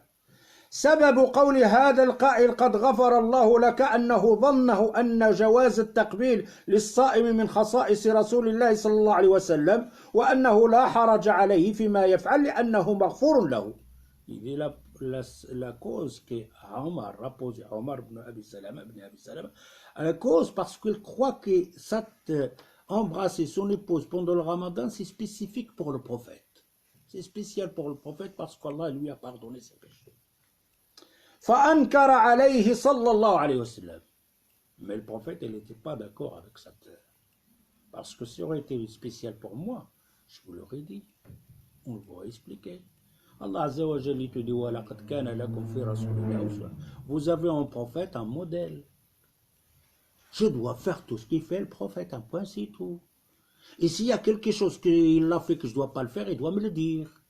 سبب قول هذا القائل قد غفر الله لك أنه ظنه أن جواز التقبيل للصائم من خصائص رسول الله صلى الله عليه وسلم وأنه لا حرج عليه فيما يفعل لأنه مغفور له. La cause que Omar a posée, Omar ibn Abi Salama, la cause parce qu'il croit que cette embrasser son épouse pendant le ramadan, c'est spécifique pour le prophète. C'est spécial pour le prophète parce qu'Allah lui a pardonné ses péchés. فأنكر عليه صلى الله عليه وسلم. Mais le prophète, il n'était pas d'accord avec cette... Parce que ça aurait été spécial pour moi, je vous l'aurais dit. On va expliquer. Allah Azza wa Jalla te dit وَلَقَدْ كَانَ لَكُمْ فِي رَسُولِ اللَّهِ أُسْوَةٌ. Vous avez un prophète, un modèle. Je dois faire tout ce qu'il fait le prophète, un point c'est tout. Et s'il y a quelque chose qu'il a fait que je ne dois pas le faire, il doit me le dire.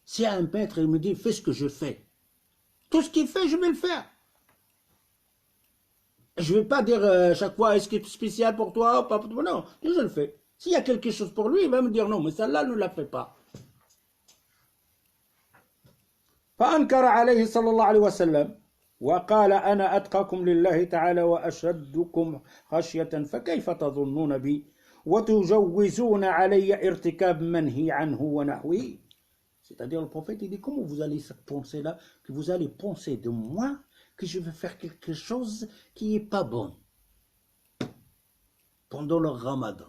S'il y a un peintre, il me dit fais ce que je fais. Tout ce qu'il fait, je vais le faire. Je ne vais pas dire chaque fois est-ce que c'est spécial pour toi ou pas pour toi. Non, je le fais. S'il y a quelque chose pour lui, il va me dire non, mais celle-là ne la fait pas. فأنكر عليه صلى الله عليه وسلم وقال أنا أتقاكم لله تعالى وأشدكم خشية فكيف تظنون بي وتجوزون علي ارتكاب منهي عنه ونحوه. C'est-à-dire le prophète il dit comment vous allez penser là que vous allez penser de moi que je vais faire quelque chose qui n'est pas bon pendant le ramadan.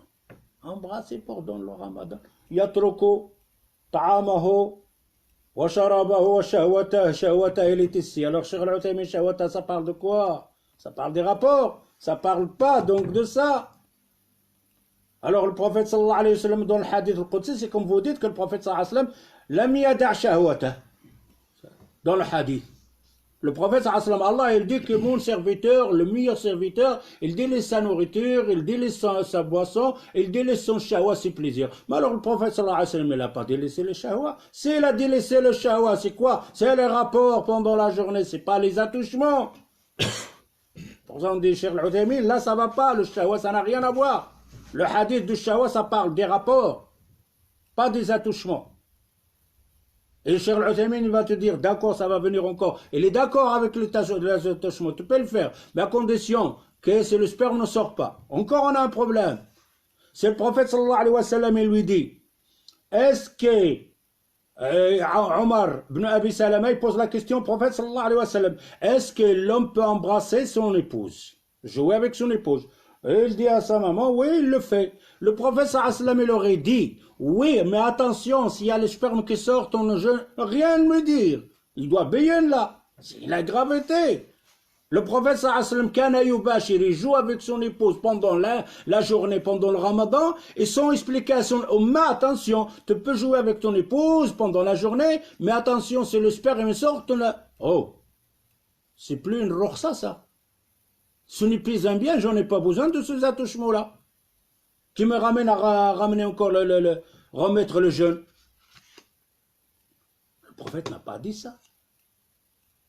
Embrasser pendant le ramadan. Yatruku ta'amahu وشربه وشهوته شهوته التي. Alors Cheikh Al-Uthaymin, shahwata, ça parle de quoi? Ça parle des rapports, ça parle pas donc de ça. Alors le prophète sallallahu alayhi wa sallam dans le hadith al-Qudsi, c'est comme vous dites que le prophète sallallahu alayhi wa sallam lam yada' shahwatah. Dans le hadith. Le prophète sallallahu alayhi wa sallam, Allah il dit que mon serviteur, le meilleur serviteur, il délaisse sa nourriture, il délaisse sa boisson, il délaisse son shahwa, ses plaisirs. Mais alors le prophète sallallahu alayhi wa sallam, il n'a pas délaissé le shahwa. S'il a délaissé le shahwa, c'est quoi? C'est les rapports pendant la journée, c'est pas les attouchements. Pour ça on dit, Cheikh Al-Uthaymin, là ça va pas, le shahwa ça n'a rien à voir. Le hadith du shahwa, ça parle des rapports, pas des attouchements. Et Cheikh Al-Uthaymin, il va te dire, d'accord, ça va venir encore. Il est d'accord avec les attouchements, tu peux le faire, mais à condition que si le sperme ne sort pas. Encore, on a un problème. C'est le prophète sallallahu alayhi wa sallam, il lui dit, est-ce que Omar ibn Abi Salama, il pose la question au prophète sallallahu alayhi wa sallam, est-ce que l'homme peut embrasser son épouse, jouer avec son épouse? Et il dit à sa maman, oui, il le fait. Le prophète sallallahu alayhi wa sallam, il aurait dit, oui, mais attention, s'il y a les spermes qui sortent, on ne rien me dire. Il doit payer là. C'est la gravité. Le prophète sallallahu alayhi wa sallam, kana yubashir, il joue avec son épouse pendant la journée, pendant le ramadan, et sans explication, mais attention, tu peux jouer avec ton épouse pendant la journée, mais attention, si le sperme sort, oh, c'est plus une rokhsa, ça. Ce n'est plus un bien, j'en ai pas besoin de ces attouchements-là. Qui me ramène à ramener encore remettre le jeûne. Le prophète n'a pas dit ça.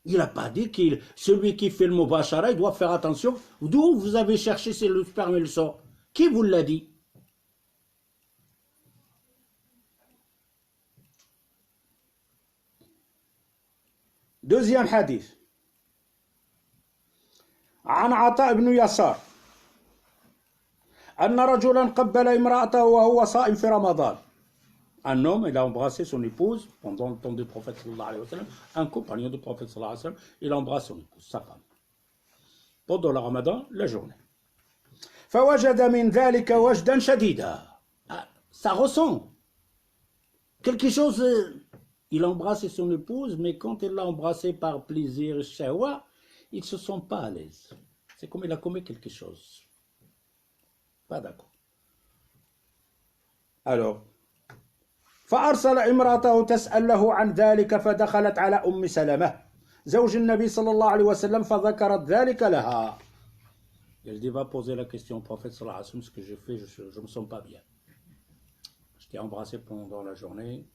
Il n'a pas dit que celui qui fait le mubashara, il doit faire attention. D'où vous avez cherché si le sperme le sort? Qui vous l'a dit? Deuxième hadith. عن عطاء بن يسار أن رجلا قبل امرأته وهو صائم في رمضان. Un homme, il a embrassé son épouse pendant le temps du prophète sallallahu alayhi wa sallam. Un compagnon du prophète sallallahu alayhi wa sallam, il embrasse son épouse, sa femme. Pendant le ramadan, la journée. فوجد من ذلك وجدا شديدا. Ça ressent quelque chose. Il a embrassé son épouse, mais quand il l'a embrassé par plaisir, shahwa, il ne se sent pas à l'aise. C'est comme il a commis quelque chose. Pas d'accord. Alors, فأرسل امرأته تسأله عن ذلك فدخلت على أم سلمة زوج النبي صلى الله عليه وسلم فذكرت ذلك لها. Elle dit, va poser la question au prophète sallallahu alayhi wa sallam, ce que j'ai fait, je ne me sens pas bien. Je t'ai embrassé pendant la journée,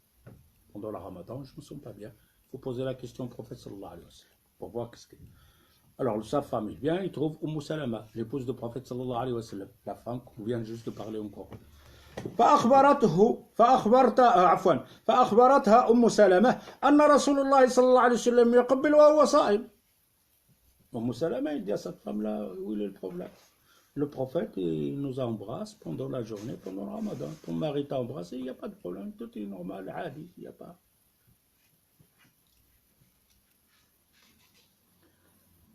pendant le ramadan, je ne me sens pas bien. Il faut poser la question au prophète sallallahu alayhi wa sallam, pour voir qu'est-ce que... Alors, sa femme, il vient, il trouve Salama, l'épouse du prophète sallallahu alayhi wa sallam, la femme qu'on vient juste de parler encore. فأخبرتها سلمة أن رسول الله صلى الله عليه وسلم يقبل وهو صائم. Salama, il dit à cette femme-là, où est le problème? Le prophète, il nous embrasse pendant la journée, pendant le ramadan. Ton mari t'a embrassé, il n'y a pas de problème, tout est normal, adi, il n'y a pas...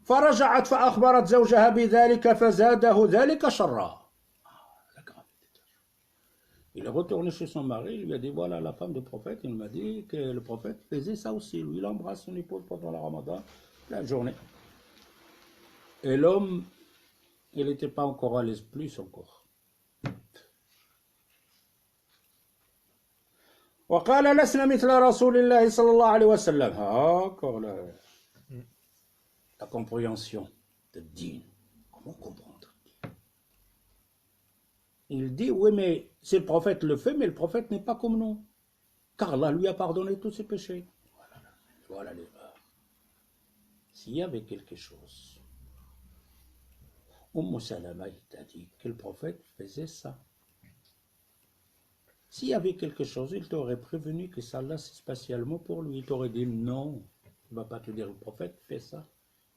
فرجعت فأخبرت زوجها بذلك فزاده ذلك شرا. Il est retourné chez son mari, il lui a dit, voilà la femme du prophète, il m'a dit que le prophète faisait ça aussi. Lui, il embrasse son épouse pendant le ramadan, la journée. Et l'homme, il n'était pas encore à l'aise, plus encore. وقال لسنا مثل رسول الله صلى الله عليه وسلم. Encore la compréhension de din. Comment comprendre? Il dit, oui, mais si le prophète le fait, mais le prophète n'est pas comme nous. Car Allah lui a pardonné tous ses péchés. Voilà l'erreur. S'il y avait quelque chose, Salama t'a dit que le prophète faisait ça. S'il y avait quelque chose, il t'aurait prévenu que ça là, c'est spécialement pour lui. Il t'aurait dit non. Il ne va pas te dire, le prophète fait ça.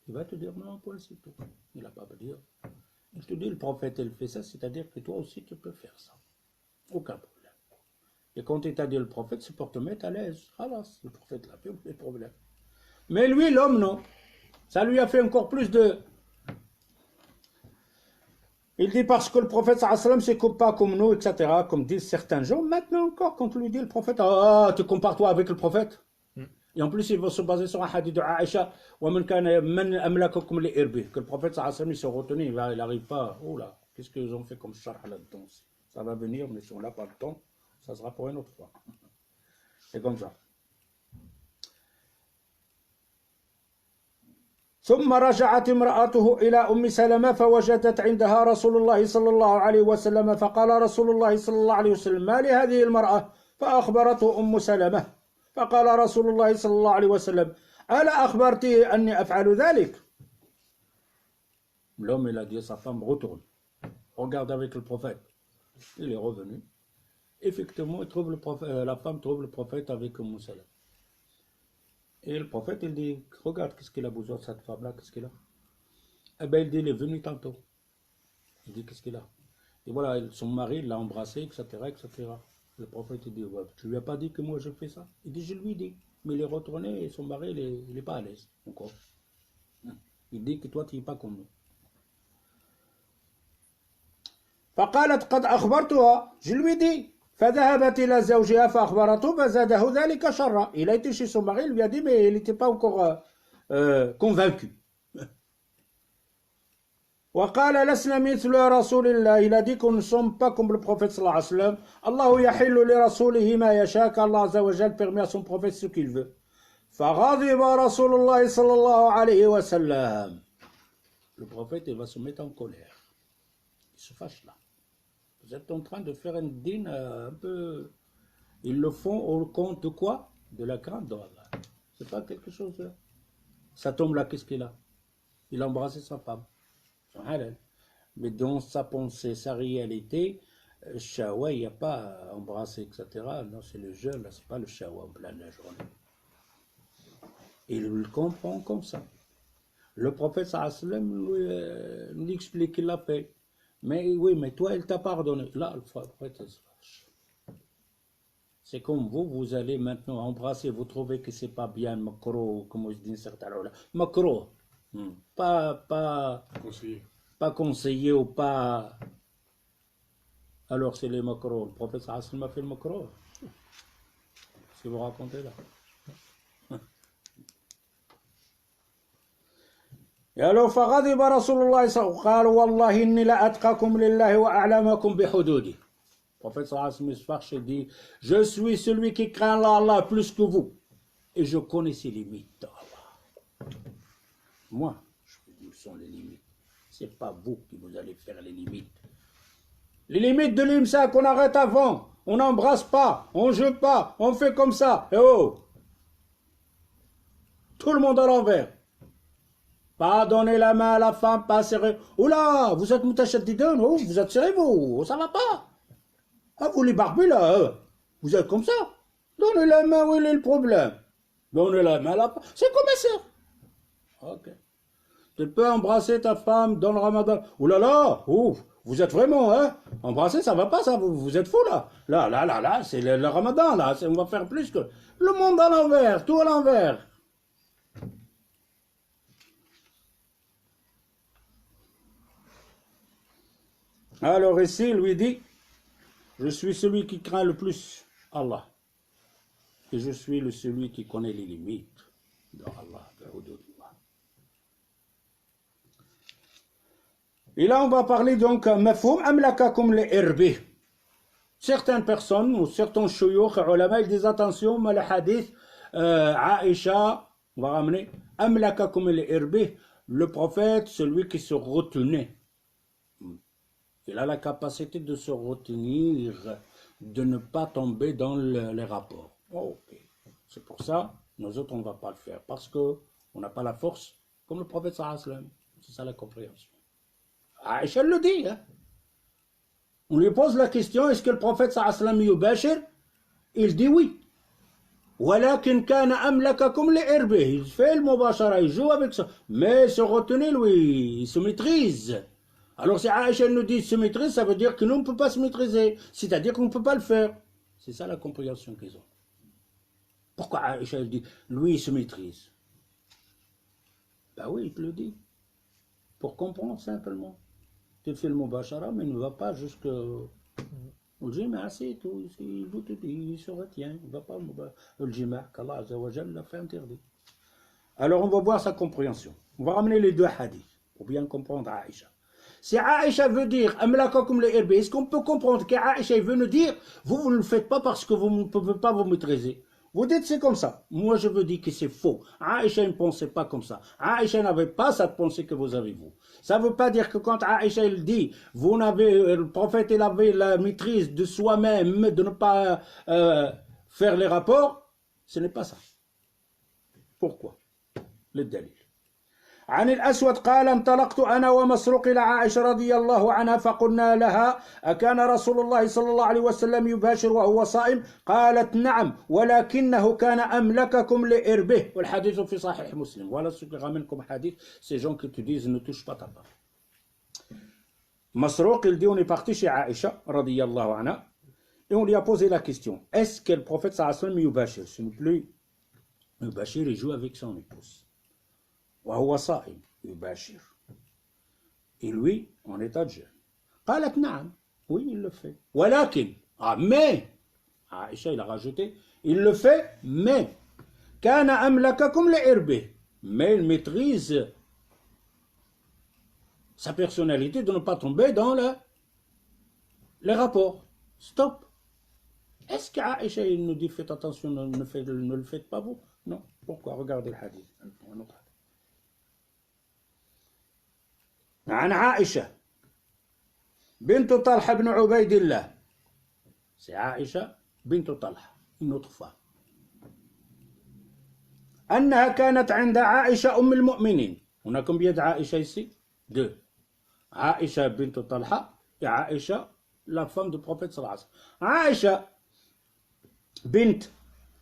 Il va te dire non, point, c'est tout. Il ne va pas te dire. Il te dit, le prophète, il fait ça, c'est-à-dire que toi aussi, tu peux faire ça. Aucun problème. Et quand il t'a dit le prophète, c'est pour te mettre à l'aise. Ah, le prophète l'a fait, aucun problème. Mais lui, l'homme, non. Ça lui a fait encore plus de... Il dit parce que le prophète, c'est pas comme nous, etc., comme disent certains gens. Maintenant encore, quand on lui dit le prophète, ah, tu compares toi avec le prophète. Et en plus, il va se baser sur un hadith de Aïcha, que le prophète, il se retenait, il n'arrive pas. Oh là, qu'est-ce qu'ils ont fait comme charh là-dedans? Ça va venir, mais si on n'a pas le temps, ça sera pour une autre fois. C'est comme ça. ثم رجعت امرأته إلى أم سلمة فوجدت عندها رسول الله صلى الله عليه وسلم فقال رسول الله صلى الله عليه وسلم ما لهذه المرأة فأخبرته أم سلمة فقال رسول الله صلى الله عليه وسلم ألا أخبرته أني أفعل ذلك. L'homme il a dit à sa femme retourne, regarde avec le prophète. Il est revenu. Effectivement, il trouve le prophète, la femme trouve le prophète avec Umm Salama. Et le prophète, il dit, regarde, qu'est-ce qu'il a besoin de cette femme-là, qu'est-ce qu'il a? Eh bien, il dit, il est venu tantôt. Il dit, qu'est-ce qu'il a? Et voilà, son mari l'a embrassé, etc., etc. Le prophète, il dit, ouais, tu lui as pas dit que moi je fais ça? Il dit, je lui ai dit. Mais il est retourné et son mari, il n'est pas à l'aise encore. Il dit que toi, tu n'es pas comme nous. فقالت قد أخبرتها, je lui ai dit. فذهبت إلى زوجها فأخبرته فزاده ذلك شرا. Il a été chez son mari, il lui a dit, mais il n'était pas encore convaincu. وقال لسنا مثل رسول الله. Il a dit que nous ne sommes pas comme le prophète صلى الله عليه وسلم. الله يحل لرسوله ما يشاء. Allah عز وجل permet à son prophète ce qu'il veut. فغضب رسول الله صلى الله عليه وسلم. Le prophète, il va se mettre en colère. Il se fâche là. Vous êtes en train de faire une dîne un peu... Ils le font au compte de quoi? De la crainte d'Allah. C'est pas quelque chose... Ça tombe là, qu'est-ce qu'il a? Il a embrassé sa femme. Son halal. Mais dans sa pensée, sa réalité, shawa, il n'y a pas à embrasser, etc. Non, c'est le jeûne, là, c'est pas le shawa en plein de la journée. Il le comprend comme ça. Le prophète sallam lui explique qu'il l'a fait. Mais oui, mais toi, il t'a pardonné. Là, le prophète se fâche. C'est comme vous, vous allez maintenant embrasser, vous trouvez que c'est pas bien, makro, comme je dis certains là. Makro. Pas conseillé ou pas. Alors c'est les makro. Le prophète sallam a fait le makro. Ce que vous racontez là. Et alors, فغضب رسول الله صلى الله عليه وسلم قال والله إني لأتقاكم لله وأعلمكم بحدوده. Le prophète sallallahu alayhi wa sallam se fâche et dit, je suis celui qui craint Allah plus que vous et je connais ses limites d'Allah. Moi, je vous dis où sont les limites. C'est pas vous qui vous allez faire les limites. Les limites de l'imsa qu'on arrête avant. On n'embrasse pas, on ne joue pas, on fait comme ça. Et oh, tout le monde à l'envers. Pas donner la main à la femme, pas serrer. Oula, vous êtes moutachadidoun, oh, vous êtes serrés, vous, ça va pas. Ah, vous les barbus là, vous êtes comme ça. Donnez la main, où est le problème? Donnez la main à la femme, c'est comme ça. Ok. Tu peux embrasser ta femme dans le ramadan. Oula là, ouf, vous êtes vraiment, hein? Embrasser, ça va pas, ça, vous êtes fous là. Là, c'est le ramadan, là, on va faire plus que. Le monde à l'envers, tout à l'envers. Alors ici, il lui dit, je suis celui qui craint le plus Allah. Et je suis celui qui connaît les limites d'Allah. Et là, on va parler donc, mafhoum amlakakum li irbi. Certaines personnes, ou certains shuyukh, ulama, ils disent attention, mais le hadith, Aïcha, on va ramener, amlakakum li irbi, le prophète, celui qui se retenait. Il a la capacité de se retenir, de ne pas tomber dans les rapports. Oh, ok. C'est pour ça, nous autres, on ne va pas le faire, parce qu'on n'a pas la force, comme le prophète sallallahu alayhi wa sallam. C'est ça la compréhension. Aïcha le dit. Hein? On lui pose la question, est-ce que le prophète sallallahu alayhi wa sallam yubashir? Il dit oui. ولكن كان أملككم لإربه. Il fait le mubashara, il joue avec ça. Mais se retenir, lui, il se maîtrise. Alors si Aïcha nous dit se maîtrise, ça veut dire que nous, on ne peut pas se maîtriser. C'est-à-dire qu'on ne peut pas le faire. C'est ça la compréhension qu'ils ont. Pourquoi Aïcha dit, lui, il se maîtrise? Ben oui, il te le dit. Pour comprendre simplement. Tu fais le mubashara, mais il ne va pas jusqu'au jima, c'est tout. Il se retient. Il ne va pas le jima, qu'Allah Azza wa Jalla l'a fait interdit. Alors on va voir sa compréhension. On va ramener les deux hadiths pour bien comprendre Aïcha. Si Aïcha veut dire Amlakakum li irbi, est-ce qu'on peut comprendre qu'Aïcha veut nous dire vous ne le faites pas parce que vous ne pouvez pas vous maîtriser? Vous dites c'est comme ça. Moi je vous dis que c'est faux. Aïcha ne pensait pas comme ça. Aïcha n'avait pas cette pensée que vous avez vous. Ça ne veut pas dire que quand Aïcha il dit vous n'avez, le prophète il avait la maîtrise de soi-même, de ne pas faire les rapports. Ce n'est pas ça. Pourquoi? Le dalil. عن الأسود قال انطلقت أنا ومسروق إلى عائشة رضي الله عنها فقلنا لها أكان رسول الله صلى الله عليه وسلم يباشر وهو صائم قالت نعم ولكنه كان أملككم لإربه والحديث في صحيح مسلم. Voilà ce que ramène comme hadith ces gens qui te disent ne touche pas ta part. Masrouq il dit on est parti chez Aïcha رضي الله عنها et on lui a posé la question est-ce que le prophète sallallahu alayhi wa sallam yubashir? Ce n'est plus yubashir, il joue avec son épouse. وهو صائم يباشر. Et lui, en état de jeûne. قالت نعم. Oui, il le fait. ولكن. Ah, mais. Aïcha, il a rajouté. Il le fait, mais. كان أملككم لإربه. Mais il maîtrise sa personnalité de ne pas tomber dans les rapports. Stop. Est-ce qu'Aïcha, il nous dit faites attention, ne le faites pas vous? Non. Pourquoi? Regardez le hadith. Un autre hadith. عن عائشة بنت طلحة بن عبيد الله. C'est عائشة بنت طلحة une autre femme. أنها كانت عند عائشة أم المؤمنين. On a combien de عائشة ici? Deux. عائشة بنت طلحة et عائشة la femme du prophète صلى الله عليه وسلم. عائشة بنت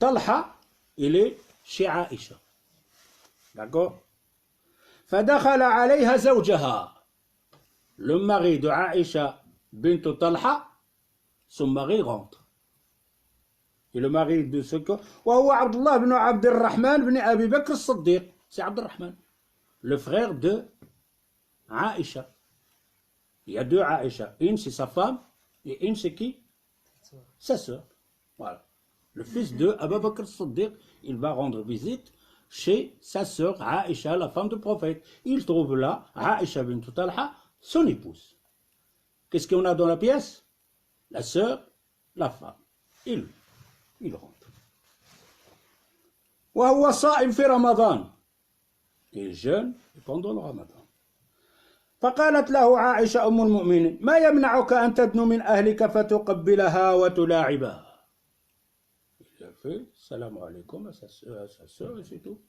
طلحة il est chez عائشة. D'accord? فدخل عليها زوجها. Le mari de Aïcha bint Talha, son mari rentre. Et le mari de ce que وهو عبد الله بن عبد الرحمن بن أبي بكر الصديق. C'est Abd al-Rahman, le frère de Aïcha. Il y a deux Aïcha. Une c'est sa femme et une c'est qui? Sa sœur. Voilà. Le fils de Abu Bakr al-Siddiq, il va rendre visite chez sa sœur Aïcha, la femme du prophète. Il trouve là Aïcha bint Talha, son épouse. Qu'est-ce qu'on a dans la pièce? La sœur, la femme. Et lui, il rentre. وهو صائم في رمضان. Il jeûne pendant le Ramadan. فقالت له عائشة أم المؤمنين ما يمنعك أن تدنو من أهلك فتقبلها وتلاعبها. Il a fait salam alaikum à sa sœur et c'est tout.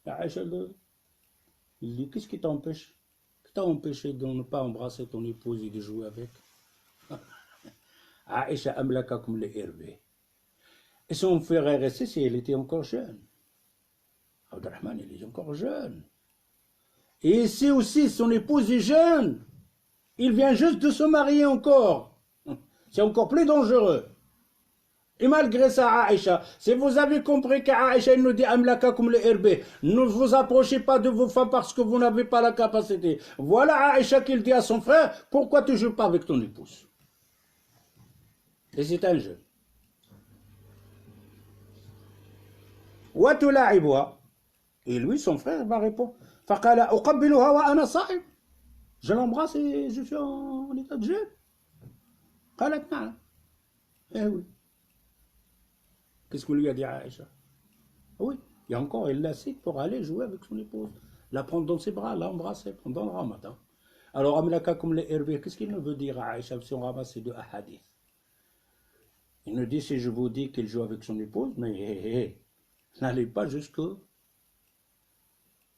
Et Aïcha il dit qu'est-ce qui t'empêche? T'a empêché de ne pas embrasser ton épouse et de jouer avec? Aïcha amlakakum li irbi. Et son frère est resté si elle était encore jeune. Abdurrahman, il est encore jeune. Et ici aussi, son épouse est jeune. Il vient juste de se marier encore. C'est encore plus dangereux. Et malgré ça, Aïcha, si vous avez compris qu'Aïcha nous dit Amlakakum li irbi, ne vous approchez pas de vos femmes parce que vous n'avez pas la capacité. Voilà Aïcha qu'il dit à son frère, pourquoi tu ne joues pas avec ton épouse? Et c'est un jeu. Wa tula'ibuha. Et lui, son frère, va répondre Faqala uqabbiluha wa ana sa'im. Je l'embrasse et je suis en état de jeûne. Qalat na'am. Eh oui. Qu'est-ce qu'on lui a dit à Aïcha? Oui, et encore, il la cite pour aller jouer avec son épouse, la prendre dans ses bras, l'embrasser pendant le Ramadan. Alors, Amlaka comme les Hervé, qu'est-ce qu'il nous veut dire à Aïcha si on ramasse ces deux hadiths? Il nous dit, si je vous dis qu'il joue avec son épouse, mais n'allez pas jusqu'au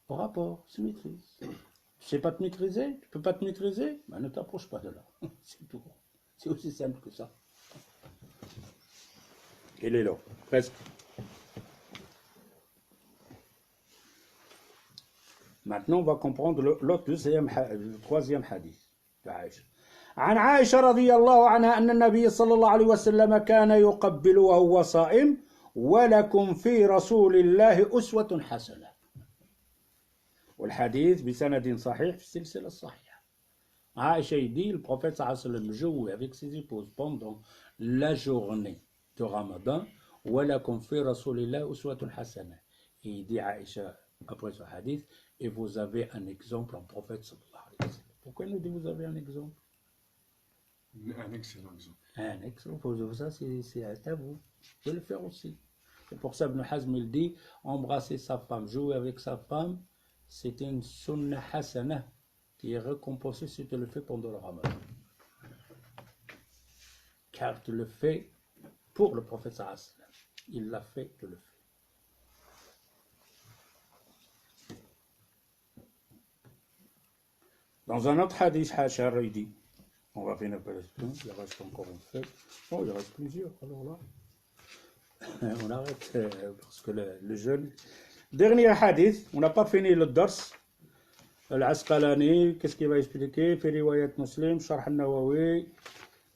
rapport, se maîtrise. Tu ne sais pas te maîtriser? Tu ne peux pas te maîtriser? Ben, ne t'approche pas de là. C'est tout. C'est aussi simple que ça. Il est là, presque. Maintenant, on va comprendre le troisième hadith de Aïcha. عن عائشة رضي الله عنها أن النبي صلى الله عليه وسلم كان يقبل وهو صائم ولكم في رسول الله أسوة حسنة. والحديث بسند صحيح في السلسلة الصحيحة. Aïcha dit, le prophète sallallahu alayhi wa sallam jouait avec ses épouses pendant la journée de Ramadan. ولكم في رسول الله أسوة حسنة. Et il dit à Aïcha après ce hadith, et vous avez un exemple en prophète sallallahu alayhi wa sallam. Pourquoi nous dit vous avez un exemple? Un excellent exemple. Un exemple, ça c'est à vous. Vous pouvez le faire aussi. C'est pour ça Ibn Hazm il dit embrasser sa femme, jouer avec sa femme, c'est une sunnah hasana qui est récompensée si tu le fais pendant le Ramadan. Car tu le fais pour le prophète sallallahu alayhi wa sallam. Il l'a fait, tu le fais. Dans un autre hadith, Hachar, il dit, on va finir par l'expliquer, il reste encore une feuille. Oh, il reste plusieurs, alors là. On arrête parce que le jeûne. Dernier hadith, on n'a pas fini le dars. Al-Asqalani, qu'est-ce qu'il va expliquer? Fi riwayat Muslim, Sharh al-Nawawi,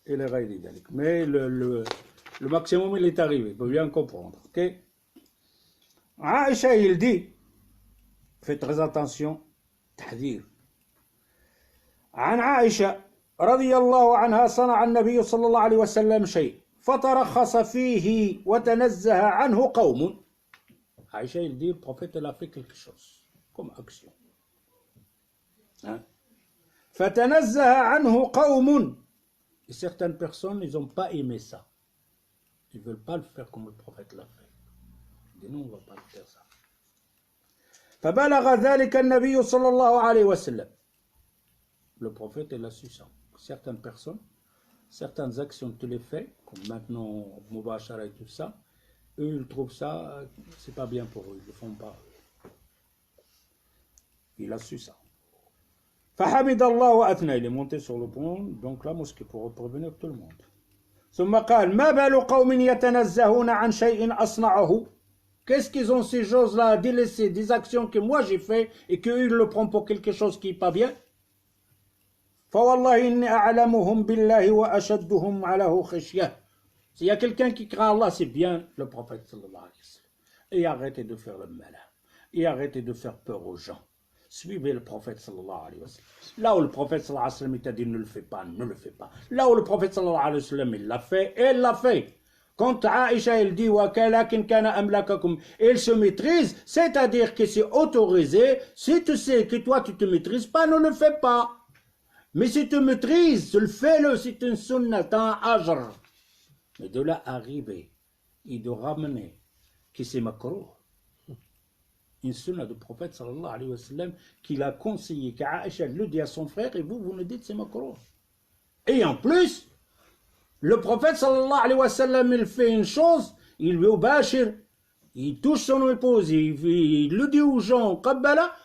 et les ghayri dalik. Mais le maximum, il est arrivé, il faut bien comprendre. Ok? Aïcha, il dit, faites très attention, tahdir. عن عائشة رضي الله عنها صنع النبي صلى الله عليه وسلم شيء فترخص فيه وتنزه عنه قوم. Aïcha il dit le prophète il a fait quelque chose comme action. فتنزه عنه قوم. Et certaines personnes ils n'ont pas aimé ça. Ils ne veulent pas le faire comme le prophète l'a fait. Ils disent non on ne va pas le faire ça. فبلغ ذلك النبي صلى الله عليه وسلم. Le prophète, il a su ça. Certaines personnes, certaines actions, tu les fais, comme maintenant, Mubashara et tout ça, eux, ils trouvent ça, c'est pas bien pour eux, ils ne le font pas. Il a su ça. فحمد الله وأثنى, il est monté sur le pont, donc la mosquée, pour prévenir tout le monde. ثم قال ما بال قوم يتنزهون عن شيء أصنعه. Qu'est-ce qu'ils ont ces choses-là à délaisser, des actions que moi j'ai fait et qu'eux, ils le prennent pour quelque chose qui n'est pas bien? فوالله إني أعلمهم بالله وأشدهم عليه خشية. S'il y a quelqu'un qui craint Allah, c'est bien le prophète sallallahu alayhi wa sallam. Et arrêtez de faire le malin. Et arrêtez de faire peur aux gens. Suivez le prophète sallallahu alayhi wa sallam. Là où le prophète sallallahu alayhi wa sallam t'a dit ne le fais pas, ne le fais pas. Là où le prophète sallallahu alayhi wa sallam il l'a fait, et il l'a fait. Quand Aïcha elle dit وَكَلَكِنْ كَانَ أَمْلَكَكُمْ, il se maîtrise, c'est-à-dire que c'est autorisé. Si tu sais que toi tu te maîtrises pas, ne le fais pas. Mais si tu maîtrises, fais-le, c'est une sunnah, un ajr. Mais de là arriver et de ramener que c'est makruh, une sunnah du prophète sallallahu alayhi wa sallam qu'il a conseillé, qu'Aïcha le dit à son frère et vous nous dites c'est makruh. Et en plus, le prophète sallallahu alayhi wa sallam il fait une chose, il lui obashir, il touche son épouse, il le dit aux gens, qabbala.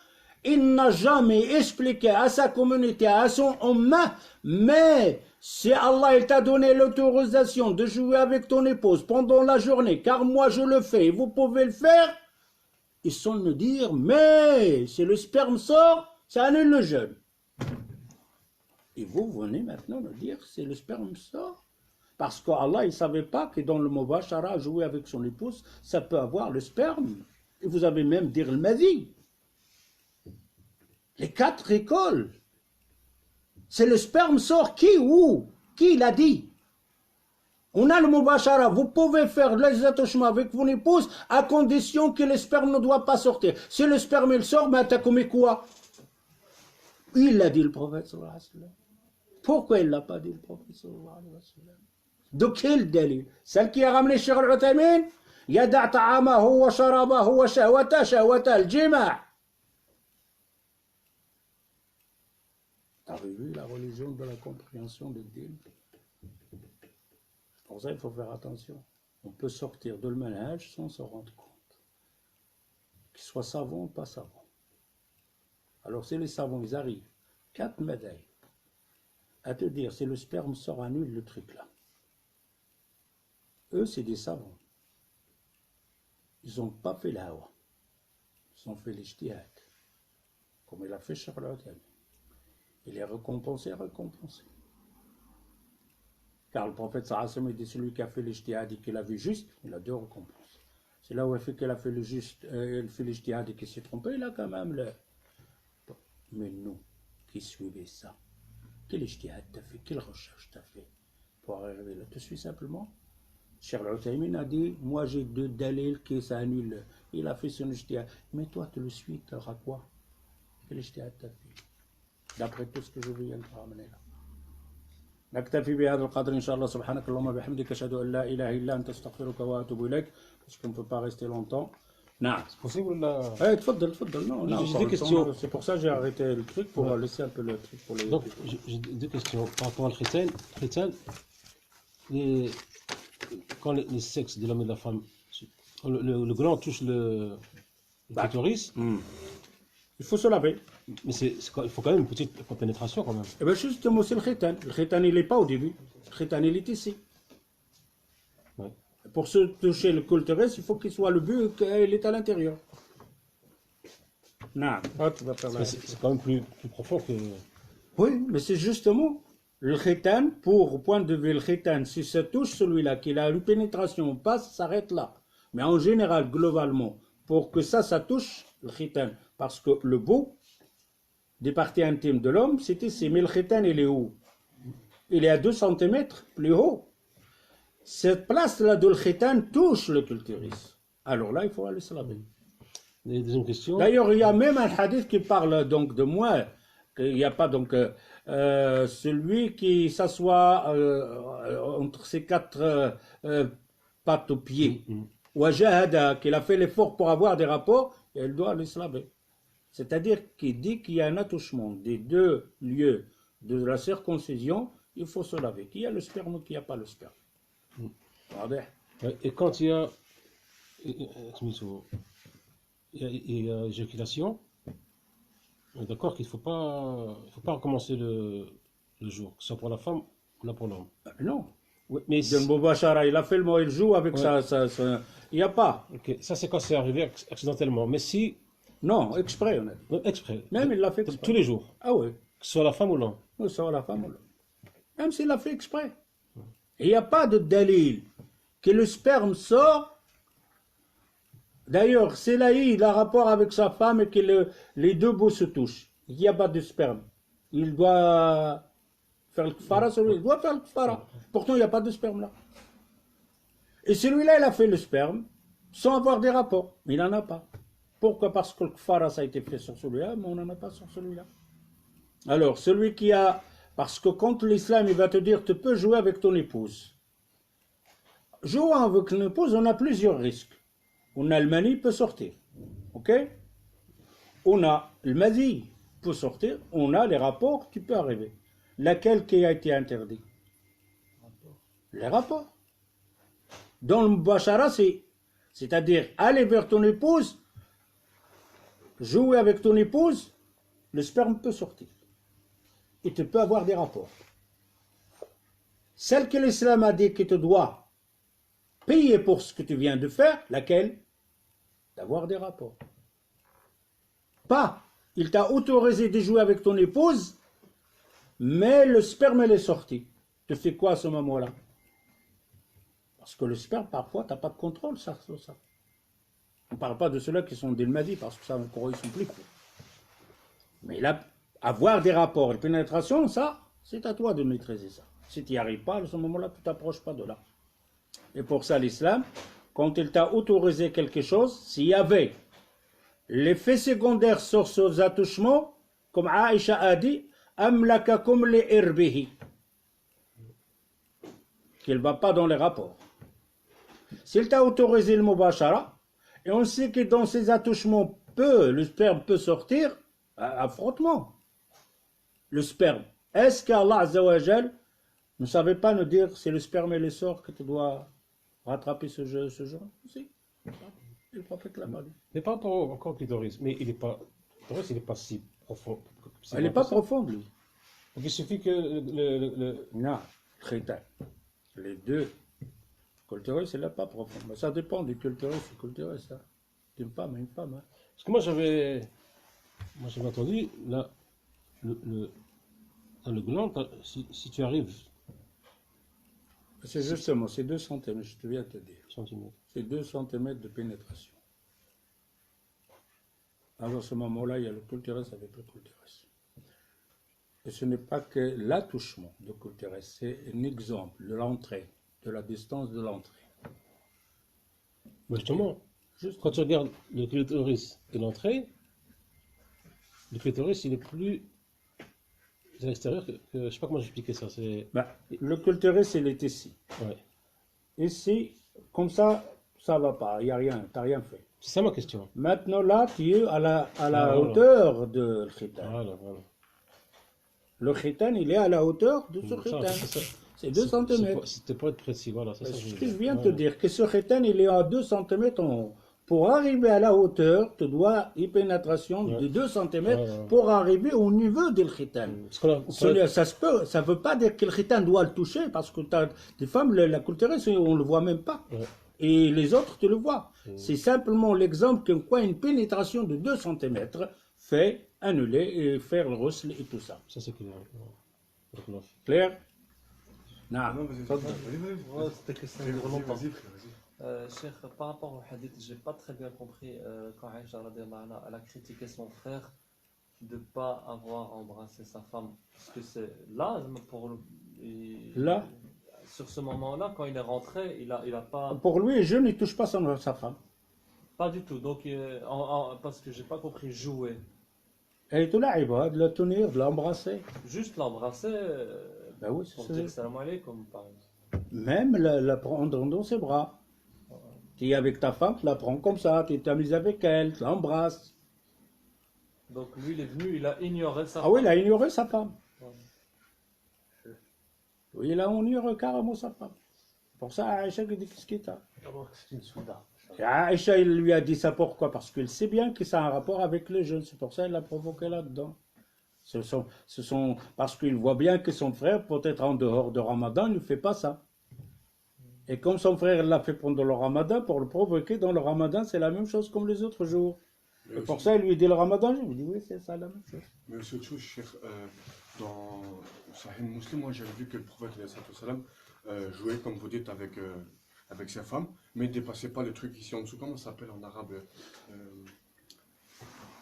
Il n'a jamais expliqué à sa communauté, à son ummah, mais si Allah il t'a donné l'autorisation de jouer avec ton épouse pendant la journée, car moi je le fais, et vous pouvez le faire, ils sont nous dire, mais si le sperme sort, ça annule le jeûne. Et vous venez maintenant nous dire, si le sperme sort, parce qu'Allah il ne savait pas que dans le mubashara, jouer avec son épouse, ça peut avoir le sperme. Et vous avez même dire le mazi. Les 4 écoles. C'est le sperme sort qui, où? Qui l'a dit? On a le mubashara, vous pouvez faire les attouchements avec vos épouses à condition que le sperme ne doit pas sortir. Si le sperme il sort, mais t'as commis quoi? Il l'a dit le prophète sallallahu alayhi wa sallam. Pourquoi il ne l'a pas dit le prophète sallallahu alayhi wa sallam? De quel dalil? Celle qui a ramené Cheikh al-Uthaymin? Yada' ta'amahu wa sharabahu wa shahwata al-jima'. Avez vu la religion de la compréhension des dîmes? Pour ça, il faut faire attention. On peut sortir de le manhaj sans se rendre compte. Qu'il soit savant ou pas savant. Alors, si les savants, ils arrivent, 4 médailles, à te dire, si le sperme sort annule le truc là. Eux, c'est des savants. Ils n'ont pas fait la hawa. Ils ont fait l'ijtihad. Comme il a fait Cheikh al-Uthaymin. Il est récompensé. Car le prophète sallallahu alayhi wa sallam dit celui qui a fait l'ijtihad et qui l'a vu juste, il a 2 récompenses. C'est là où il fait qu'il a fait le juste, il fait l'ijtihad et qu'il s'est trompé, il a quand même le... Mais nous, qui suivez ça, quel ijtihad t'as fait, quelle recherche t'as fait pour arriver là? Tu suis simplement. Cheikh al-Uthaymin a dit, moi j'ai 2 dalils qui s'annulent. Il a fait son ijtihad. Mais toi, tu le suis, tu auras quoi? Quel ijtihad t'as fait? d'après tout ce que je viens de ramener là. نكتفي بهذا القدر إن شاء الله. سبحانك اللهم وبحمدك أشهد أن لا إله إلا أنت أستغفرك وأتوب إليك parce qu'on ne peut pas rester longtemps. نعم. C'est possible là? تفضل تفضل. Non, non, j'ai des questions. C'est pour ça que j'ai arrêté le truc pour laisser un peu le truc pour les. Donc j'ai deux questions par rapport à chrétien. Quand les sexes de l'homme et de la femme, quand le gland touche le clitoris, Il faut se laver. mais il faut quand même une petite pénétration quand même. Et bien justement, c'est le khitan. Le khitan, il n'est pas au début. Le khitan, il est ici. Ouais. Pour se toucher le col terrestre, il faut qu'il soit le but qu'il est à l'intérieur. Non, tu vas faire la... C'est quand même plus profond que. Oui, mais c'est justement le khitan, au point de vue le khitan, si ça touche celui-là, qu'il a une pénétration, on passe, s'arrête là. Mais en général, globalement, pour que ça touche le khitan, parce que le bout des parties intimes de l'homme, c'est ici. Mais le khitan, il est où? Il est à 2 cm plus haut. Cette place-là de le khitan touche le clitoris. Alors là, il faut aller se laver. Et deuxième question. D'ailleurs, il y a même un hadith qui parle donc de moi. Il n'y a pas donc celui qui s'assoit entre ses 4 pattes aux pieds. Wajahada, qu'il a fait l'effort pour avoir des rapports, et elle doit aller se laver. C'est-à-dire qu'il dit qu'il y a un attouchement des 2 lieux de la circoncision, il faut se laver. Qu'il y a le sperme ou qu'il n'y a pas le sperme. Et quand il y a éjaculation, on est d'accord qu'il ne faut pas recommencer le jour, que ce soit pour la femme ou pour l'homme. Non. Oui, mais il a fait le mot, il joue avec ça. Il n'y a pas. Okay. Ça, c'est quand c'est arrivé accidentellement. Mais si. Non, exprès, on a dit. Non, exprès. Même il l'a fait exprès. Tous les jours. Ah oui. Que ce soit la femme ou l'homme. Que ce soit la femme ou l'homme. Même s'il l'a fait exprès. Il n'y a pas de dalil que le sperme sort. D'ailleurs, c'est là il a rapport avec sa femme et que les 2 bouts se touchent. Il n'y a pas de sperme. Il doit faire le kfara, il doit faire le kfara. Pourtant, il n'y a pas de sperme là. Et celui-là, il a fait le sperme sans avoir des rapports. Mais il n'en a pas. Pourquoi? Parce que le kfara, ça a été fait sur celui-là, mais on n'en a pas sur celui-là. Alors, celui qui a... Parce que quand l'islam, il va te dire, tu peux jouer avec ton épouse. Jouant avec ton épouse, on a plusieurs risques. On a le mani peut sortir. Ok? On a le madi peut sortir. On a les rapports qui peuvent arriver. Laquelle qui a été interdit? Les rapports. Dans le mubashara, c'est-à-dire aller vers ton épouse, jouer avec ton épouse, le sperme peut sortir. Et tu peux avoir des rapports. Celle que l'islam a dit que tu dois payer pour ce que tu viens de faire, laquelle? D'avoir des rapports. Pas, il t'a autorisé de jouer avec ton épouse, mais le sperme elle est sorti. Tu fais quoi à ce moment-là? Parce que le sperme, parfois, tu n'as pas de contrôle sur ça. On ne parle pas de ceux-là qui sont des maladies, parce que ça, encore, ils sont plus courts. Mais là, avoir des rapports et pénétration, ça, c'est à toi de maîtriser ça. Si tu n'y arrives pas, à ce moment-là, tu ne t'approches pas de là. Et pour ça, l'islam, quand il t'a autorisé quelque chose, s'il y avait l'effet secondaire sur ces attouchements, comme Aïcha a dit, amlakakum li irbihi, qu'il ne va pas dans les rapports. S'il t'a autorisé le mubashara, et on sait que dans ces attouchements, le sperme peut sortir, à frottement. Le sperme. Est-ce qu'Allah Azzawajal ne savait pas nous dire c'est le sperme et le sort que tu dois rattraper ce genre? Si. Le prophète l'a pas dit. Mais pas encore au clitoris. Mais il n'est pas si profond. Elle n'est pas profonde, lui. Donc il suffit que Non, crétin. Les 2. Clitoris, elle n'est pas profonde. Mais ça dépend du clitoris au clitoris. Ça. D'une femme à une femme. Hein. Parce que moi j'avais entendu, là, dans le gland, si tu arrives. C'est justement, c'est 2 cm, je te viens de te dire. Centimètres. C'est 2 cm de pénétration. Alors, à ce moment-là, il y a le clitoris avec le clitoris. Et ce n'est pas que l'attouchement de clitoris, c'est un exemple de l'entrée, de la distance de l'entrée. Mais justement, quand tu regardes le clitoris et l'entrée, le clitoris, il est plus C'est à l'extérieur je sais pas comment j'expliquais ça. C'est. Ben, le culturiste, il est ici. Ouais. Ici, comme ça va pas, il n'y a rien, tu n'as rien fait. C'est ça ma question. Maintenant, là, tu es à la Voilà. hauteur de le khitan. Voilà. Le khitan, il est à la hauteur de ce Ça, khitan. c'est ça. C'est 2 cm. C'était pour être précis, voilà. C'est ça C'est que ce je que veux je viens de dire. te dire, que ce khitan, il est à 2 cm en haut. Pour arriver à la hauteur, tu dois une pénétration de 2 cm Ouais. pour arriver au niveau du khitan. Parce qu'on a- Ça ne veut pas dire que le khitan doit le toucher, parce que tu as des femmes, la culturiste, on ne le voit même pas. Ouais. Et les autres, tu le vois. C'est simplement l'exemple que quoi une pénétration de 2 cm fait annuler et faire le roussel et tout ça. Ça c'est clair. Ouais. Clair? Non. Non, vas-y, Ouais, c'était question de vas-y, longtemps. vas-y. Cheikh, par rapport au hadith, j'ai pas très bien compris quand Aïcha radiallahu anha, elle a critiqué son frère de ne pas avoir embrassé sa femme. Parce que c'est là, Là? sur ce moment-là, quand il est rentré, il a pas, Pour lui, je ne touche pas sa femme. pas du tout. Donc, parce que j'ai pas compris jouer. Elle est là, de la tenir, de l'embrasser. Juste l'embrasser Ben oui, pour c'est dire ça. salam alaikum, par exemple. Même la prendre dans ses bras. Tu es avec ta femme, tu la prends comme ça, tu t'amuses avec elle, tu l'embrasses. Donc, lui, il est venu, il a ignoré sa Ah oui, femme. il a ignoré sa femme. Ouais. Oui, il a ignoré carrément sa femme. Pour ça, Aïcha lui dit qu'est-ce qu'il t'a. C'est une souda. Et Aïcha, il lui a dit ça pourquoi? Parce qu'il sait bien que ça a un rapport avec les jeunes. C'est pour ça qu'il l'a provoqué là-dedans. Parce qu'il voit bien que son frère, peut-être en dehors de Ramadan, il ne fait pas ça. Et comme son frère l'a fait pendant le Ramadan, pour le provoquer dans le Ramadan, c'est la même chose comme les autres jours. Et pour ça, il lui dit le Ramadan, je lui dis oui, c'est ça la même chose. Mais aussi autre chose, Cheikh, dans Sahih Muslim, moi j'avais vu que le prophète salam, jouait, comme vous dites, avec sa femme, mais il ne dépassait pas le truc ici en dessous. Comment ça s'appelle en arabe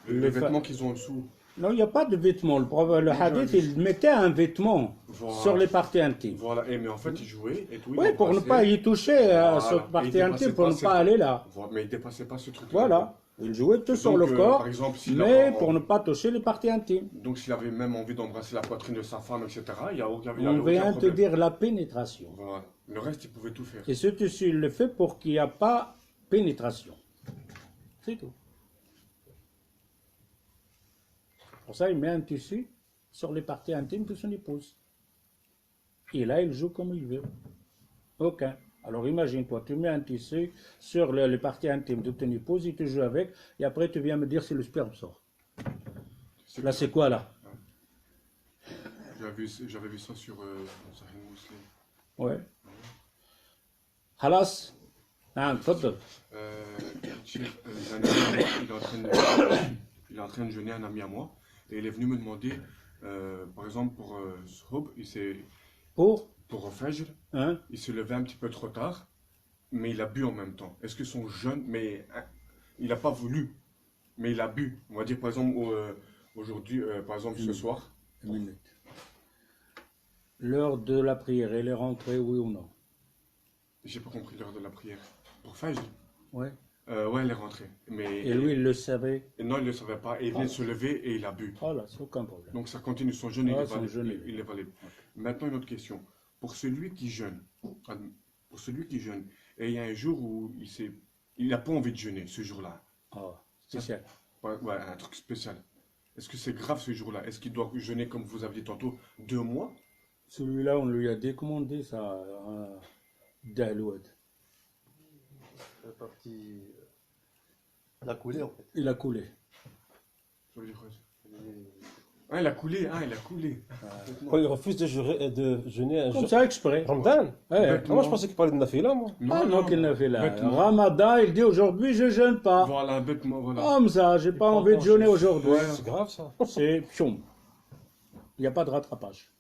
les vêtements qu'ils ont en dessous. Non, il n'y a pas de vêtements. Le hadith, il mettait un vêtement Voilà. sur les parties intimes. Voilà, mais en fait il jouait et tout. il Oui, pour ne embrassait. pas y toucher à Voilà. cette Et partie il dépassait intime, pour pas ne cette- pas aller là. Voilà, mais il ne dépassait pas ce truc. Voilà. Il jouait tout sur le corps, Par exemple, s'il mais avait- pour ne pas toucher les parties intimes. Donc s'il avait même envie d'embrasser la poitrine de sa femme, etc., il n'y a aucun, On vient te dire la pénétration. Voilà. Le reste, il pouvait tout faire. Et ce tissu, il le fait pour qu'il n'y ait pas pénétration. C'est tout. Pour ça, il met un tissu sur les parties intimes de son épouse. Et là, il joue comme il veut. Aucun. Alors imagine-toi, tu mets un tissu sur les parties intimes de ton épouse, il te joue avec, et après tu viens me dire si le sperme sort. Là, c'est quoi là? J'avais vu ça sur Sahih Muslim. Ouais. خلاص نعم تفضل. Cheikh, un ami à moi, il est en train de jeûner, un ami à moi, et il est venu me demander, par exemple, pour Soub, pour Fajr, Hein? il s'est levé un petit peu trop tard, mais il a bu en même temps. Est-ce que son jeûne, mais il n'a pas voulu, mais il a bu. On va dire, par exemple, aujourd'hui, par exemple, ce soir. Une minute. L'heure de la prière, elle est rentrée, oui ou non? J'ai pas compris l'heure de la prière. Pour Fajr, Ouais. ouais, elle est rentrée. Mais Et lui, il le savait. non, il ne le savait pas. Et il vient de se lever et il a bu. Oh là, c'est aucun problème. Donc ça continue, son jeûne, il Ah, est son valide. jeûne, il est Il est valide. Maintenant, une autre question. Pour celui qui jeûne, et il y a un jour où il n'a pas envie de jeûner, ce jour-là. Oh, spécial. Ouais, un truc spécial. Est-ce que c'est grave ce jour-là? Est-ce qu'il doit jeûner, comme vous avez dit tantôt, 2 mois? Celui-là, on lui a décommandé ça d'Alouad. La partie. Elle a coulé en fait. Il a coulé. Ça veut dire quoi, ça? Ah, il a coulé, il a coulé. Quand il refuse de jeûner un Comme jour. ça, exprès. Ramadan. Ouais. Moi je pensais qu'il parlait de Nafila, moi. Ah non, qu'il n'a fait là. Bêtement. Ramadan, il dit aujourd'hui, je jeûne pas. Voilà, bêtement, voilà. Comme ça, j'ai pas prend envie de ton jeûner chef. aujourd'hui. C'est grave ça. C'est pion. Il n'y a pas de rattrapage.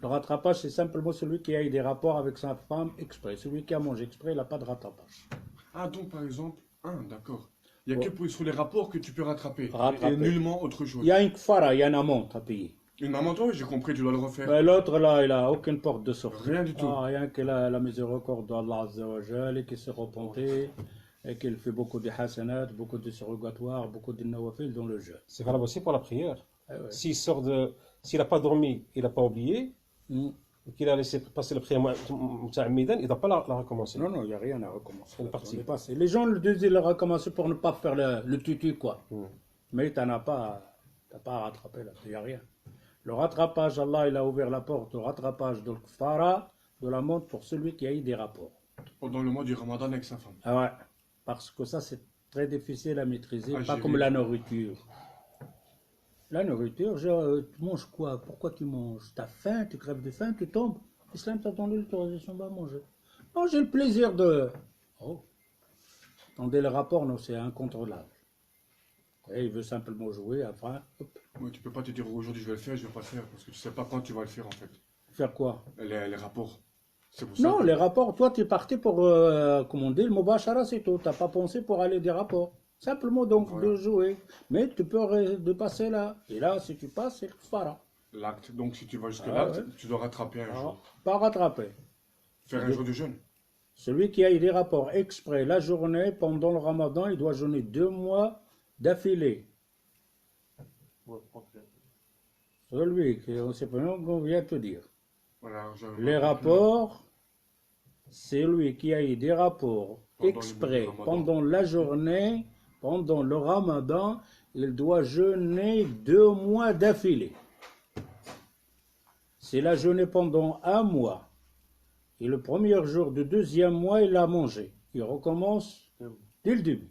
Le rattrapage, c'est simplement celui qui a eu des rapports avec sa femme exprès. Celui qui a mangé exprès, il n'a pas de rattrapage. Ah, donc par exemple, d'accord. Il n'y a que sur les rapports que tu peux rattraper. Rattraper. Et nullement autre chose. Il y a une kfara, il y a une amende à payer. Une maman, toi, j'ai compris, tu dois le refaire. Mais l'autre, là, il n'a aucune porte de sortie. Rien du tout. Ah, rien que la miséricorde d'Allah Azza wa Jal, et qu'il s'est repenti, et qu'il fait beaucoup de hasanat, beaucoup de surrogatoires, beaucoup de nawafil dans le jeûne. C'est valable aussi pour la prière. Ah ouais. S'il n'a pas dormi, il n'a pas oublié, Mm. et qu'il a laissé passer le prière muta'ammidan, il ne doit pas la recommencer. Non, non, il n'y a rien à recommencer. C'est une partie. On est passé. Les gens le disent, ils recommencent pour ne pas faire le tutu, quoi. Mais tu n'as pas à rattraper là, il n'y a rien. Le rattrapage, Allah, il a ouvert la porte au rattrapage de l'Kfara, de la montre pour celui qui a eu des rapports. Pendant le mois du Ramadan avec sa femme. Ah ouais, parce que ça, c'est très difficile à maîtriser, Ah, pas j'ai comme vu. la nourriture. La nourriture, genre, tu manges quoi? Pourquoi tu manges? T'as faim, tu crèves de faim, tu tombes. L'islam t'a donné l'autorisation de manger. Non, j'ai le plaisir de... Oh. Attendez, le rapport, non, c'est incontrôlable. Et il veut simplement jouer, enfin, hop. Ouais, tu peux pas te dire aujourd'hui je vais le faire, je vais pas le faire, parce que tu sais pas quand tu vas le faire en fait. Faire quoi? Les rapports. C'est pour ça Non, que- les rapports, toi, tu es parti pour commander le mubashara, c'est tout. Tu n'as pas pensé pour aller des rapports. Simplement, donc, Voilà. de jouer. Mais tu peux de passer là. Et là, si tu passes, c'est le kfara. L'acte. Donc si tu vas jusque Ah, l'acte, ouais. tu dois rattraper un jour. Pas rattraper. Faire un jour de jeûne. Celui qui a eu des rapports exprès la journée, pendant le ramadan, il doit jeûner 2 mois d'affilée. Ouais, prends le- Celui qui, on sait pas, on vient de te dire. Voilà, Les rapports, c'est lui qui a eu des rapports Pendant le exprès Ramadan. pendant la journée, pendant le ramadan, il doit jeûner 2 mois d'affilée. S'il a jeûné pendant 1 mois, et le premier jour du 2e mois, il a mangé. Il recommence dès le début.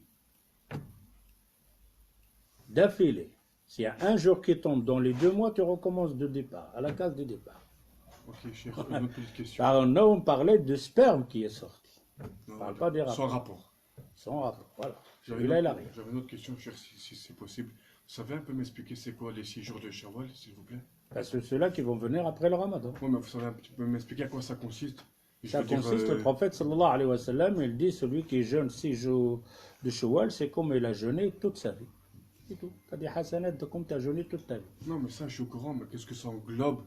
D'affilée. S'il y a un jour qui tombe dans les 2 mois, tu recommences de départ, à la case de départ. Ok, cher, une autre petite question. Car là, on parlait de sperme qui est sorti. Non, parle pas des Sans rapports. rapport. Sans rapport, voilà. J'avais Celui-là, il une, a autre- rien. j'avais une autre question, cher, si c'est possible. Vous savez un peu m'expliquer c'est quoi les 6 jours de Shawwal, s'il vous plaît? Parce que ceux-là qui vont venir après le ramadan. Oui, mais vous savez un petit peu m'expliquer à quoi ça consiste? Je Ça veux dire, consiste, le prophète sallallahu alayhi wa sallam, il dit celui qui jeûne 6 jours de Shawwal, c'est comme il a jeûné toute sa vie. C'est tout. Tu as des hasanats de comme tu as jeûné toute ta vie. Non, mais ça, je suis au courant, mais qu'est-ce que ça englobe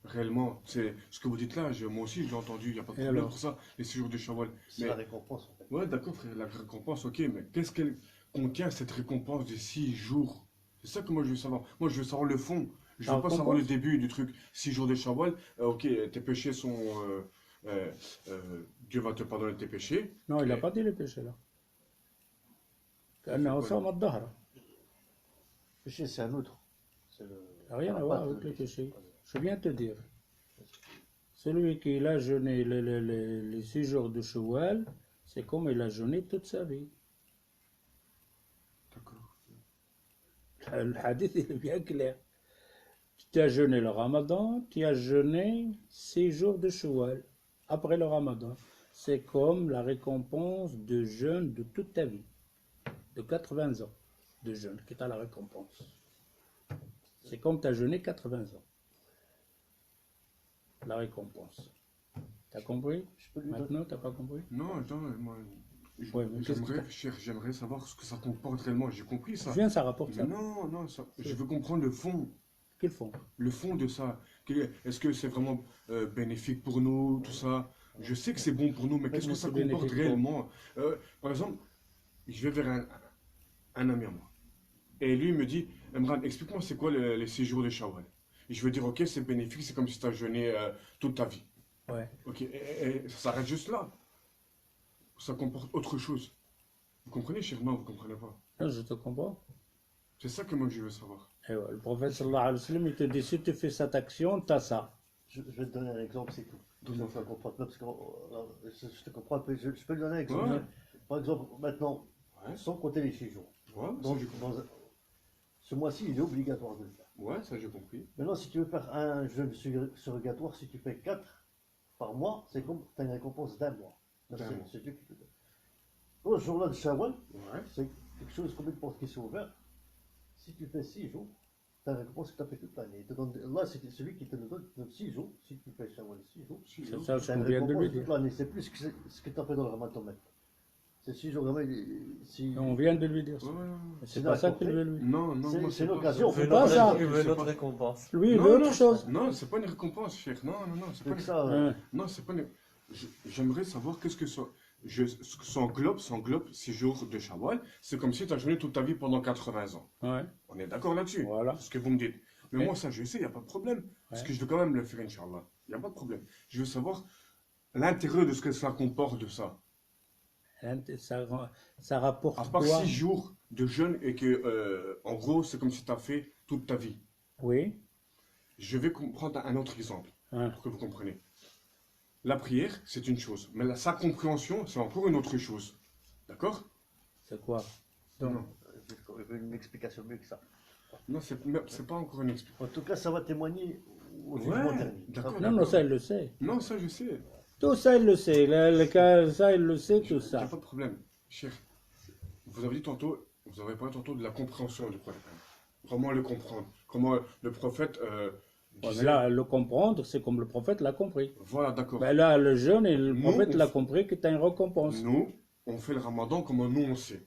réellement? C'est ce que vous dites là, moi aussi, je l'ai entendu, il n'y a pas de Et problème alors pour ça, les 6 jours de Shawwal. C'est Mais, la récompense en fait. ouais, d'accord, frère, la récompense, ok, mais qu'est-ce qu'elle contient, cette récompense des 6 jours? C'est ça que moi, je veux savoir. Moi, je veux savoir le fond. Je La veux pas savoir le récompense. début du truc. 6 jours de Shawwal, ok, tes péchés sont. Dieu va te pardonner tes péchés. Non, il n'a Ok. pas dit les péchés là. كأنه صام الظهر. Péché, c'est un autre. C'est le... Ça n'a rien à Ah, voir pas avec de- les péchés. Je viens de te dire. Celui qui a jeûné les 6 jours de Shawwal, c'est comme il a jeûné toute sa vie. D'accord. Le hadith il est bien clair. Tu as jeûné le ramadan, tu as jeûné 6 jours de Shawwal après le ramadan. C'est comme la récompense de jeûne de toute ta vie, de 80 ans de jeûne, qui t'a la récompense. C'est comme tu as jeûné 80 ans. La récompense. T'as compris? Je peux lui donner... Maintenant, t'as pas compris? Non, attends, moi. Ouais, mais qu'est-ce que J'aimerais, cher, j'aimerais savoir ce que ça comporte réellement. J'ai compris ça. Je viens, ça rapporte ça. Mais non, non, je veux comprendre le fond. Qu'ils font? Le fond de ça. Est-ce que c'est vraiment bénéfique pour nous, tout ça? Je sais que c'est bon pour nous, mais qu'est-ce que ça c'est bénéfique comporte pour- réellement? Par exemple, je vais vers un ami à moi. Et lui il me dit, Emran, explique-moi c'est quoi les 6 jours de Shawwal. Et je veux dire, ok, c'est bénéfique, c'est comme si tu as jeûné toute ta vie. Ouais. Ok, et ça s'arrête juste là. Ça comporte autre chose. Vous comprenez, cher? Non, vous comprenez pas. Non, je te comprends. C'est ça que moi je veux savoir. Et ouais, le prophète sallallahu alayhi wa sallam, il te dit, si tu fais cette action, t'as ça. Je vais te donner un exemple, c'est tout. Tout ça, ça comprend pas, parce que je te comprends un peu. Je peux te donner un exemple. Ouais. Par exemple, maintenant, Ouais. sans compter les 6 jours. Ouais, Donc, ça j'ai compris. ce mois-ci, il est obligatoire de le faire. Ouais, ça j'ai compris. Maintenant, si tu veux faire un jeûne surrogatoire, si tu fais 4 par mois, c'est comme tu as une récompense d'un mois. Ça, D'un mois. c'est Dieu qui te donne. Pour ce jour-là de Shawwal, Ouais. c'est quelque chose comme une porte qui s'est ouverte. Si tu fais 6 jours, tu as une récompense que tu as fait toute l'année. Là, c'est celui qui te le donne, 6 jours. Si tu fais Shawwal 6 jours, Si, C'est non. ça tu ce as qu'on une vient de lui récompense dire. toute l'année. C'est plus que ce que tu as fait dans le ramadan maintenant. C'est 6 jours, vraiment, si... On vient de lui dire ça. Ouais, ouais, ouais. C'est C'est pas ça d'accord. qu'il veut lui. Non, non, moi, C'est pas l'occasion. ça. On fait pas ça. Il veut C'est notre pas- récompense. Lui, il Non, veut non, autre chose. Non, c'est pas une récompense, cher. Non, non, non, c'est pas C'est une... ça. Hein. Non, c'est pas une... J'aimerais savoir qu'est-ce que ça... s'englobe 6 jours de Shawwal. C'est comme si tu as jeûné toute ta vie pendant 80 ans. Ouais. On est d'accord là-dessus? Voilà. C'est ce que vous me dites. Mais Ouais. moi, ça, je sais, il n'y a pas de problème. Parce Ouais. que je veux quand même le faire, Inch'Allah. Il n'y a pas de problème. Je veux savoir l'intérêt de ce que ça comporte de ça. Ça rapporte À part quoi? 6 jours de jeûne et que, en gros, c'est comme si tu as fait toute ta vie. Oui. Je vais prendre un autre exemple Hein. pour que vous compreniez. La prière, c'est une chose. Mais sa compréhension, c'est encore une autre chose. D'accord? C'est quoi? Non. Il veut une explication mieux que ça. Non, c'est pas encore une explication. En tout cas, ça va témoigner au Ouais, jugement dernier. d'accord. Non, non, ça, il le sait. Non, ça, je sais. Tout ça, il le sait. Le cas, ça, il le sait, tout Il n'y ça. a pas de problème. Cher, vous avez parlé tantôt de la compréhension du prophète. Comment le comprendre? Comment le prophète Ouais, mais disait... là, le comprendre, c'est comme le prophète l'a compris. Voilà, d'accord. Ben là, le jeune et le Nous, prophète on l'a fait- compris que tu as une récompense. Nous, on fait le ramadan comme nous on sait.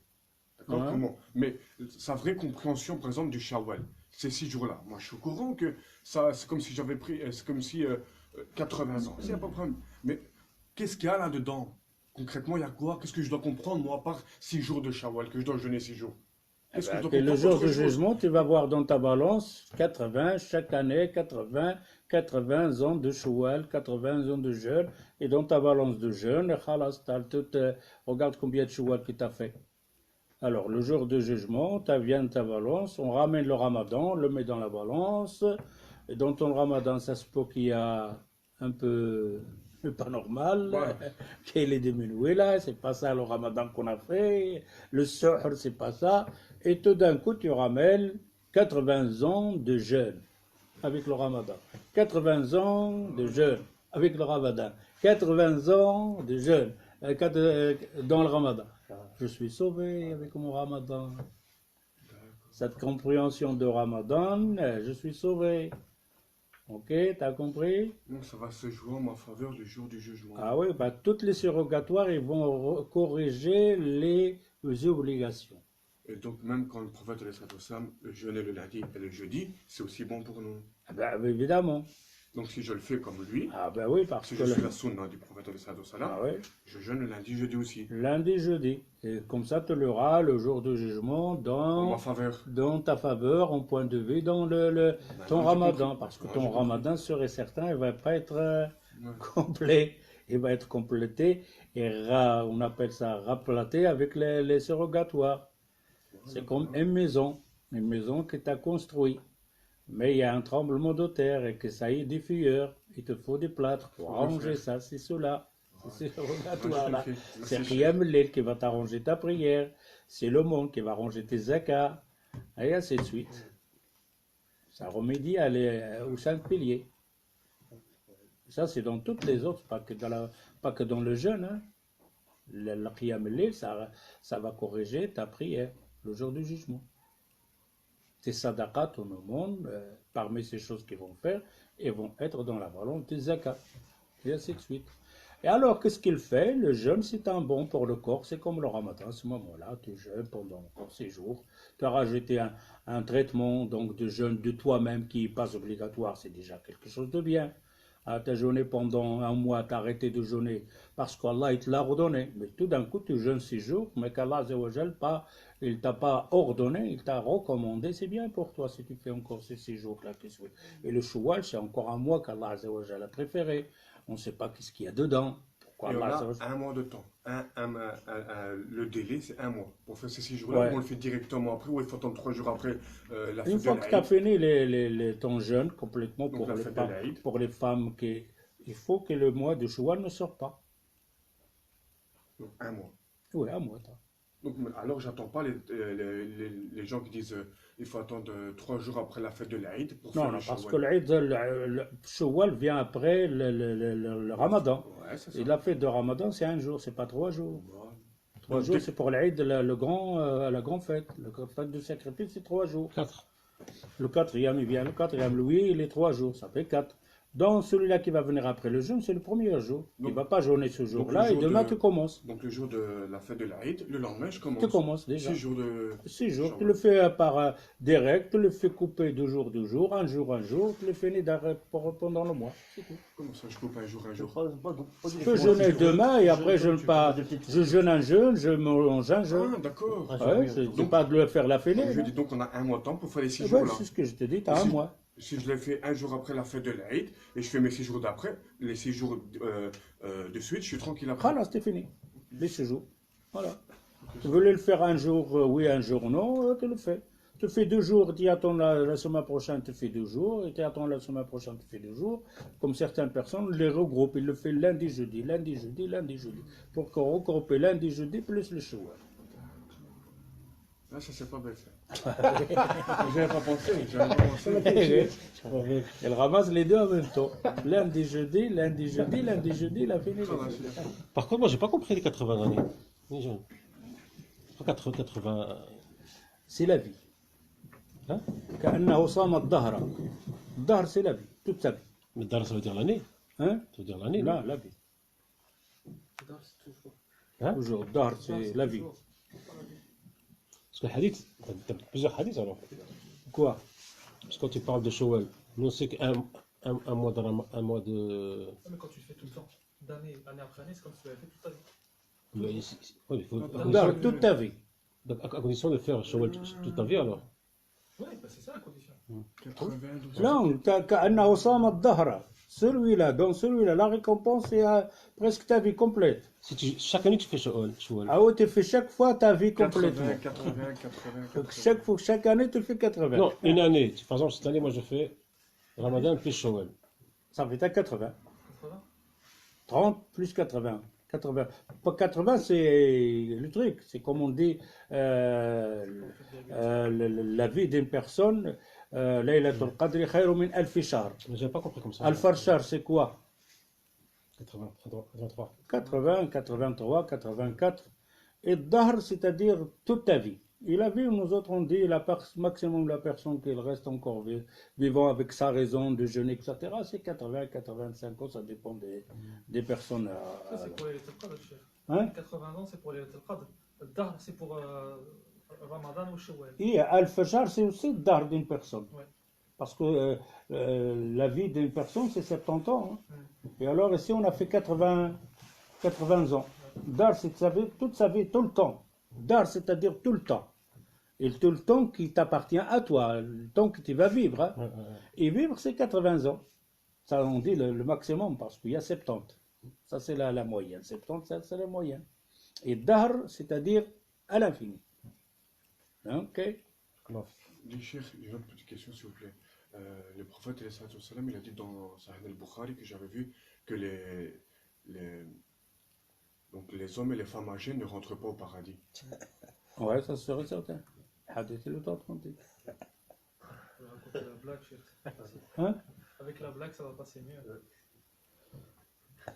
D'accord? Ouais. Comment? Mais sa vraie compréhension, par exemple, du Shawwal, ces 6 jours-là. Moi, je suis au courant que ça, c'est comme si j'avais pris, c'est comme si 80 ans. Il n'y a pas de problème. Mais qu'est-ce qu'il y a là-dedans? Concrètement, il y a quoi? Qu'est-ce que je dois comprendre, moi, à part 6 jours de Shawwal, que je dois jeûner 6 jours? Qu'est-ce que je dois Et le comprendre? jour Autre du chose. jugement, tu vas voir dans ta balance 80, chaque année, 80 ans de Shawwal, 80 ans de jeûne. Et dans ta balance de jeûne, khalas, t'as tout, regarde combien de Shawwal que tu as fait. Alors, le jour du jugement, tu viens de ta balance, on ramène le ramadan, on le met dans la balance. Et dans ton ramadan, ça se peut qu'il y a un peu pas normal, Ouais. qu'il est diminué là, c'est pas ça le ramadan qu'on a fait, le suhr, c'est pas ça. Et tout d'un coup, tu ramènes 80 ans de jeûne avec le ramadan. 80 ans de jeûne avec le ramadan. 80 ans de jeûne dans le ramadan. Je suis sauvé avec mon ramadan. Cette compréhension de ramadan, je suis sauvé. Ok, t'as compris? Non, ça va se jouer en ma faveur le jour du jugement. Ah oui, bah, toutes les surrogatoires, ils vont corriger les obligations. Et donc, même quand le prophète jeûnait le lundi et le jeudi, c'est aussi bon pour nous. Ah bah, évidemment. Donc, si je le fais comme lui, Ah ben oui, parce si que je suis la sunna du prophète, ah oui, je jeûne le lundi, jeudi aussi. lundi, jeudi. Et comme ça, tu l'auras le jour de jugement En dans, ma faveur. dans ta faveur, en point de vue, dans ton j'ai ramadan. compris. Parce que Ouais, ton j'ai compris. ramadan, sûr et certain, il ne va pas être Ouais. complet. Il va être complété et on appelle ça raplaté avec les surrogatoires. C'est comme une maison que tu as construite. Mais il y a un tremblement de terre et que ça y est des fuyeurs. Il te faut des plâtres pour Faut arranger refaire. ça, c'est cela. C'est ce Ouais, surrogatoire je là. le fais. C'est Merci, Qiyam al-Layl qui va t'arranger ta prière. C'est le monde qui va arranger tes zakats. Et ainsi de suite. Ça remédie aux 5 piliers. Ça, c'est dans toutes les autres, pas que dans le jeûne. Hein. Le Qiyam al-Layl, ça va corriger ta prière le jour du jugement. Tes sadaqat au monde, parmi ces choses qu'ils vont faire, et vont être dans la balance des zakats. Et ainsi de suite. Et alors, qu'est-ce qu'il fait? Le jeûne, c'est un bon pour le corps, c'est comme le ramadan, à ce moment-là, tu jeûnes pendant encore 6 jours. Tu as rajouté un traitement donc, de jeûne de toi-même qui n'est pas obligatoire, c'est déjà quelque chose de bien. Ah, tu as jeûné pendant un mois, tu as arrêté de jeûner parce qu'Allah il te l'a ordonné. Mais tout d'un coup, tu jeûnes 6 jours, mais qu'Allah Azza wa Jal, il ne t'a pas ordonné, il t'a recommandé. C'est bien pour toi si tu fais encore ces 6 jours-là. Et le Shawwal, c'est encore un mois qu'Allah Azza wa Jal a préféré. On ne sait pas qu'est-ce qu'il y a dedans. Pourquoi Et on Allah Azza wa a Jal- un mois de temps. Le délai, c'est un mois. Pour faire ces 6 jours-là, Ouais. on le fait directement après, ou il faut attendre 3 jours après la Une fête fois de que tu as l'Aïd. fini ton jeûne complètement Donc la fête de l'Aïd. pour les femmes, il faut que le mois de Shawwal ne sorte pas. Donc un mois. Oui, un mois. Donc, alors, j'attends pas les gens qui disent il faut attendre 3 jours après la fête de l'Aïd pour faire Non, le non, parce que Shawwal. le Shawwal vient après le Ramadan. Ouais, c'est ça. Et la fête de Ramadan, c'est un jour, c'est pas 3 jours. Voilà. 3 Donc, jours, dès- c'est pour l'Aïd, la grande fête. La fête du sacrifice, c'est 3 jours. 4. Le quatrième, il vient le quatrième, lui, il est 3 jours, ça fait 4. Dans celui-là qui va venir après le jeûne, c'est le premier jour. Il ne Donc- va pas jeûner ce jour-là et jour demain de- tu commences. Donc le jour de la fête de l'Aïd, le lendemain, je commence. Tu commences déjà. 6 jours de... 6 jours, Inch'Allah. tu le fais par direct, tu le fais couper de jour, un jour, tu le finis pendant le mois. C'est tout. Comment ça, je coupe un jour? Je peux jeûner demain et après je jeûne un jeûne, je mange un jeûne. Ah, d'accord. Ouais, c'est pas de le faire la fêlée. Je dis donc on a un mois de temps pour faire les 6 Ouais, jours là. c'est ce que je te dis, tu as un mois. Si je le fais un jour après la fête de l'Aïd et je fais mes 6 jours d'après, les 6 jours de suite, je suis tranquille après. Voilà, c'était fini. Les 6 jours. Voilà. Tu voulais le faire un jour, oui, un jour, non, tu le fais. Tu fais 2 jours, tu attends la semaine prochaine, tu fais 2 jours, et tu attends la semaine prochaine, tu fais 2 jours. Comme certaines personnes les regroupent, ils le font lundi, jeudi, pour regrouper lundi, jeudi, plus le choix. Là, ça c'est pas bien fait. J'avais pas pensé, j'avais pas pensé. Elle ramasse les deux en même temps. Lundi, jeudi, il a fini. Ça va, c'est- Par contre, moi, j'ai pas compris les 80 années. Les jeunes. Pas 80. C'est la vie. Hein? كأنه صام الظهر. الظهر c'est la vie, toute sa vie. Mais Dar, ça veut dire l'année. Hein? Ça veut dire l'année. non? Là, la vie. Hein? Toujours, الظهر c'est la vie. Parce que le hadith, t'as plusieurs hadiths alors. Quoi? Parce que quand tu parles de Shawwal, nous on sait qu'un mois un mois de. Mais quand tu le fais tout le temps, année après année, c'est comme si tu l'avais fait toute ta vie. Ouais, ouais, il faut, الظهر toute ta vie. donc, à condition de faire Shawwal toute ta vie alors. Oui, bah c'est ça la condition. 92. Non, كأنه صام الظهر. Celui-là, dans celui-là, la récompense est presque ta vie complète. Si chaque année tu fais Shawwal. Ah oui, tu fais chaque fois ta vie 80, complètement. 80. Donc, chaque année, tu fais 80. Non, une année. Par exemple, cette année, moi je fais Ramadan plus Shawwal. Ça fait à 80. 80. 30 plus 80. 80. Pas 80, c'est le truc. C'est comme on dit, la vie d'une personne, Laylatul Qadri khayru min alfi shahr. Mais j'avais pas compris comme ça. Alf shahr, c'est quoi? 83. 80, 83, 84. Et Dahr, c'est-à-dire toute ta vie. Et la vie, nous autres, on dit, maximum la personne qui reste encore vivant avec sa raison de jeûner, etc., c'est 80, 85 ans, ça dépend des personnes. Ça, c'est pour les Qadr, chef. Hein? 80 ans, c'est pour les Qadr. Le Dahr, c'est pour Ramadan ou Shawwal. Et Al-Fajr, c'est aussi le Dahr d'une personne. Ouais. Parce que la vie d'une personne, c'est 70 ans. Hein. Et alors, ici, on a fait 80 ans. Dahr, c'est toute sa vie, tout le temps. Dahr, c'est-à-dire tout le temps. Et tout le temps qui t'appartient à toi, le temps que tu vas vivre. Hein. Et vivre, c'est 80 ans. Ça, on dit le maximum, parce qu'il y a 70. Ça, c'est la moyenne. 70, ça, c'est la moyenne. Et Dahr, c'est-à-dire à l'infini. Ok. Dis, Cheikh, j'ai une autre petite question, s'il vous plaît. Le prophète, il a dit dans Sahih al-Bukhari que j'avais vu que donc les hommes et les femmes âgées ne rentrent pas au paradis. Ouais, ça serait certain. Hadith, il est en train de dire. Je vais raconter la blague, chef. Hein? Avec la blague, ça va passer mieux.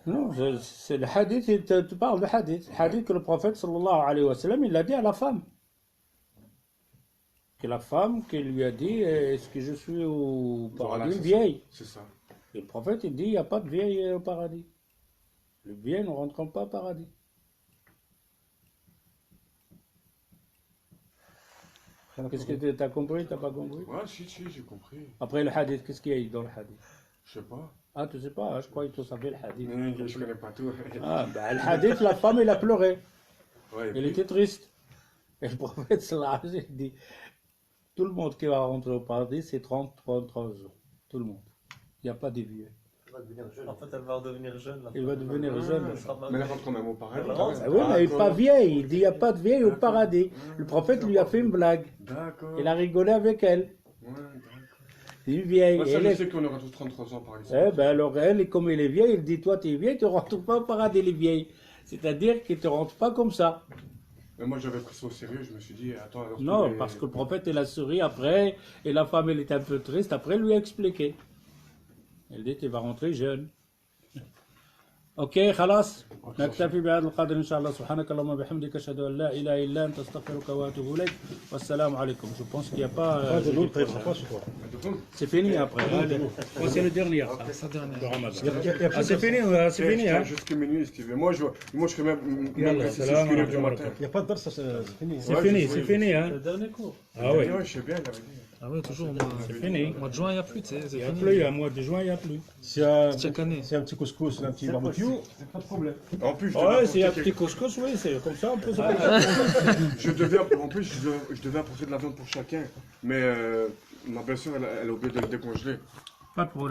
Non, c'est le hadith, tu parles de hadith. Le hadith que le prophète, sallallahu alayhi wa sallam, il l'a dit à la femme. Que la femme qui lui a dit, est-ce que je suis au Voilà, paradis c'est vieille? C'est ça. Et le prophète, il dit, il n'y a pas de vieille au paradis. Les vieilles ne rentrent pas au paradis. Qu'est-ce que tu as compris, tu n'as pas compris? Ouais, si, j'ai compris. Après le hadith, qu'est-ce qu'il y a eu dans le hadith? Je sais pas. Ah, tu sais pas, je croyais que tu savais le hadith. Je connais pas tout. Ah, ben, le hadith, la femme, elle a pleuré. Ouais, et Elle puis- était triste. Et le prophète, sallallahu alayhi wa sallam, dit, tout le monde qui va rentrer au paradis, c'est 33 jours. Tout le monde. Il n'y a pas de vieux. Elle va devenir jeune. En fait, elle va redevenir jeune. là. Il va devenir jeune. Elle sera pas- Mais elle rentre quand même au paradis. Ah, Ah oui, mais elle n'est pas vieille. Il dit, il n'y a pas de vieille au paradis. Le prophète lui a fait une blague. D'accord. Il a rigolé avec elle. Ouais, d'accord. C'est une vieille. Moi, Et ça, elle je est- sais qu'on aura tous 33 ans, par exemple. Eh ben alors elle, et comme elle est vieille, il dit, toi tu es vieille, tu ne rentres pas au paradis les vieilles. C'est-à-dire qu'il ne te rentre pas comme ça. Mais moi, j'avais pris ça au sérieux. Je me suis dit, attends, alors. Non, parce que le prophète, il a souri après, et la femme, elle était un peu triste. Après, elle lui a expliqué. Elle dit, tu vas rentrer jeune. اوكي خلاص نكتفي بهذا القدر ان شاء الله. سبحانك اللهم وبحمدك اشهد ان لا اله الا انت استغفرك واتوب اليك والسلام عليكم. Je pense qu'il y a pas c'est fini après. Oh, c'est le dernier ça. Le Ramadan. Ah, c'est fini c'est fini hein. Jusqu'à minuit si tu veux. Moi je fais même Yallah, rester salam jusqu'à 1h du alaikum. matin. Il n'y a pas de dars, c'est fini. C'est fini hein. Le dernier cours. Ah oui. Ouais, je sais bien, il avait dit. Ah ouais, toujours. C'est fini. Au mois de juin, il n'y a plus, tu sais. Il n'y a plus, à mois de juin, il n'y a plus. Chaque année. C'est un petit couscous, un petit barbecue, c'est pas de problème. En plus, je devais Ouais, c'est un apporter petit couscous, oui, c'est comme ça, on peut se en plus, je devais apporter de la viande pour chacun, mais ma belle-sœur, elle a oublié de le décongeler. Pas de problème.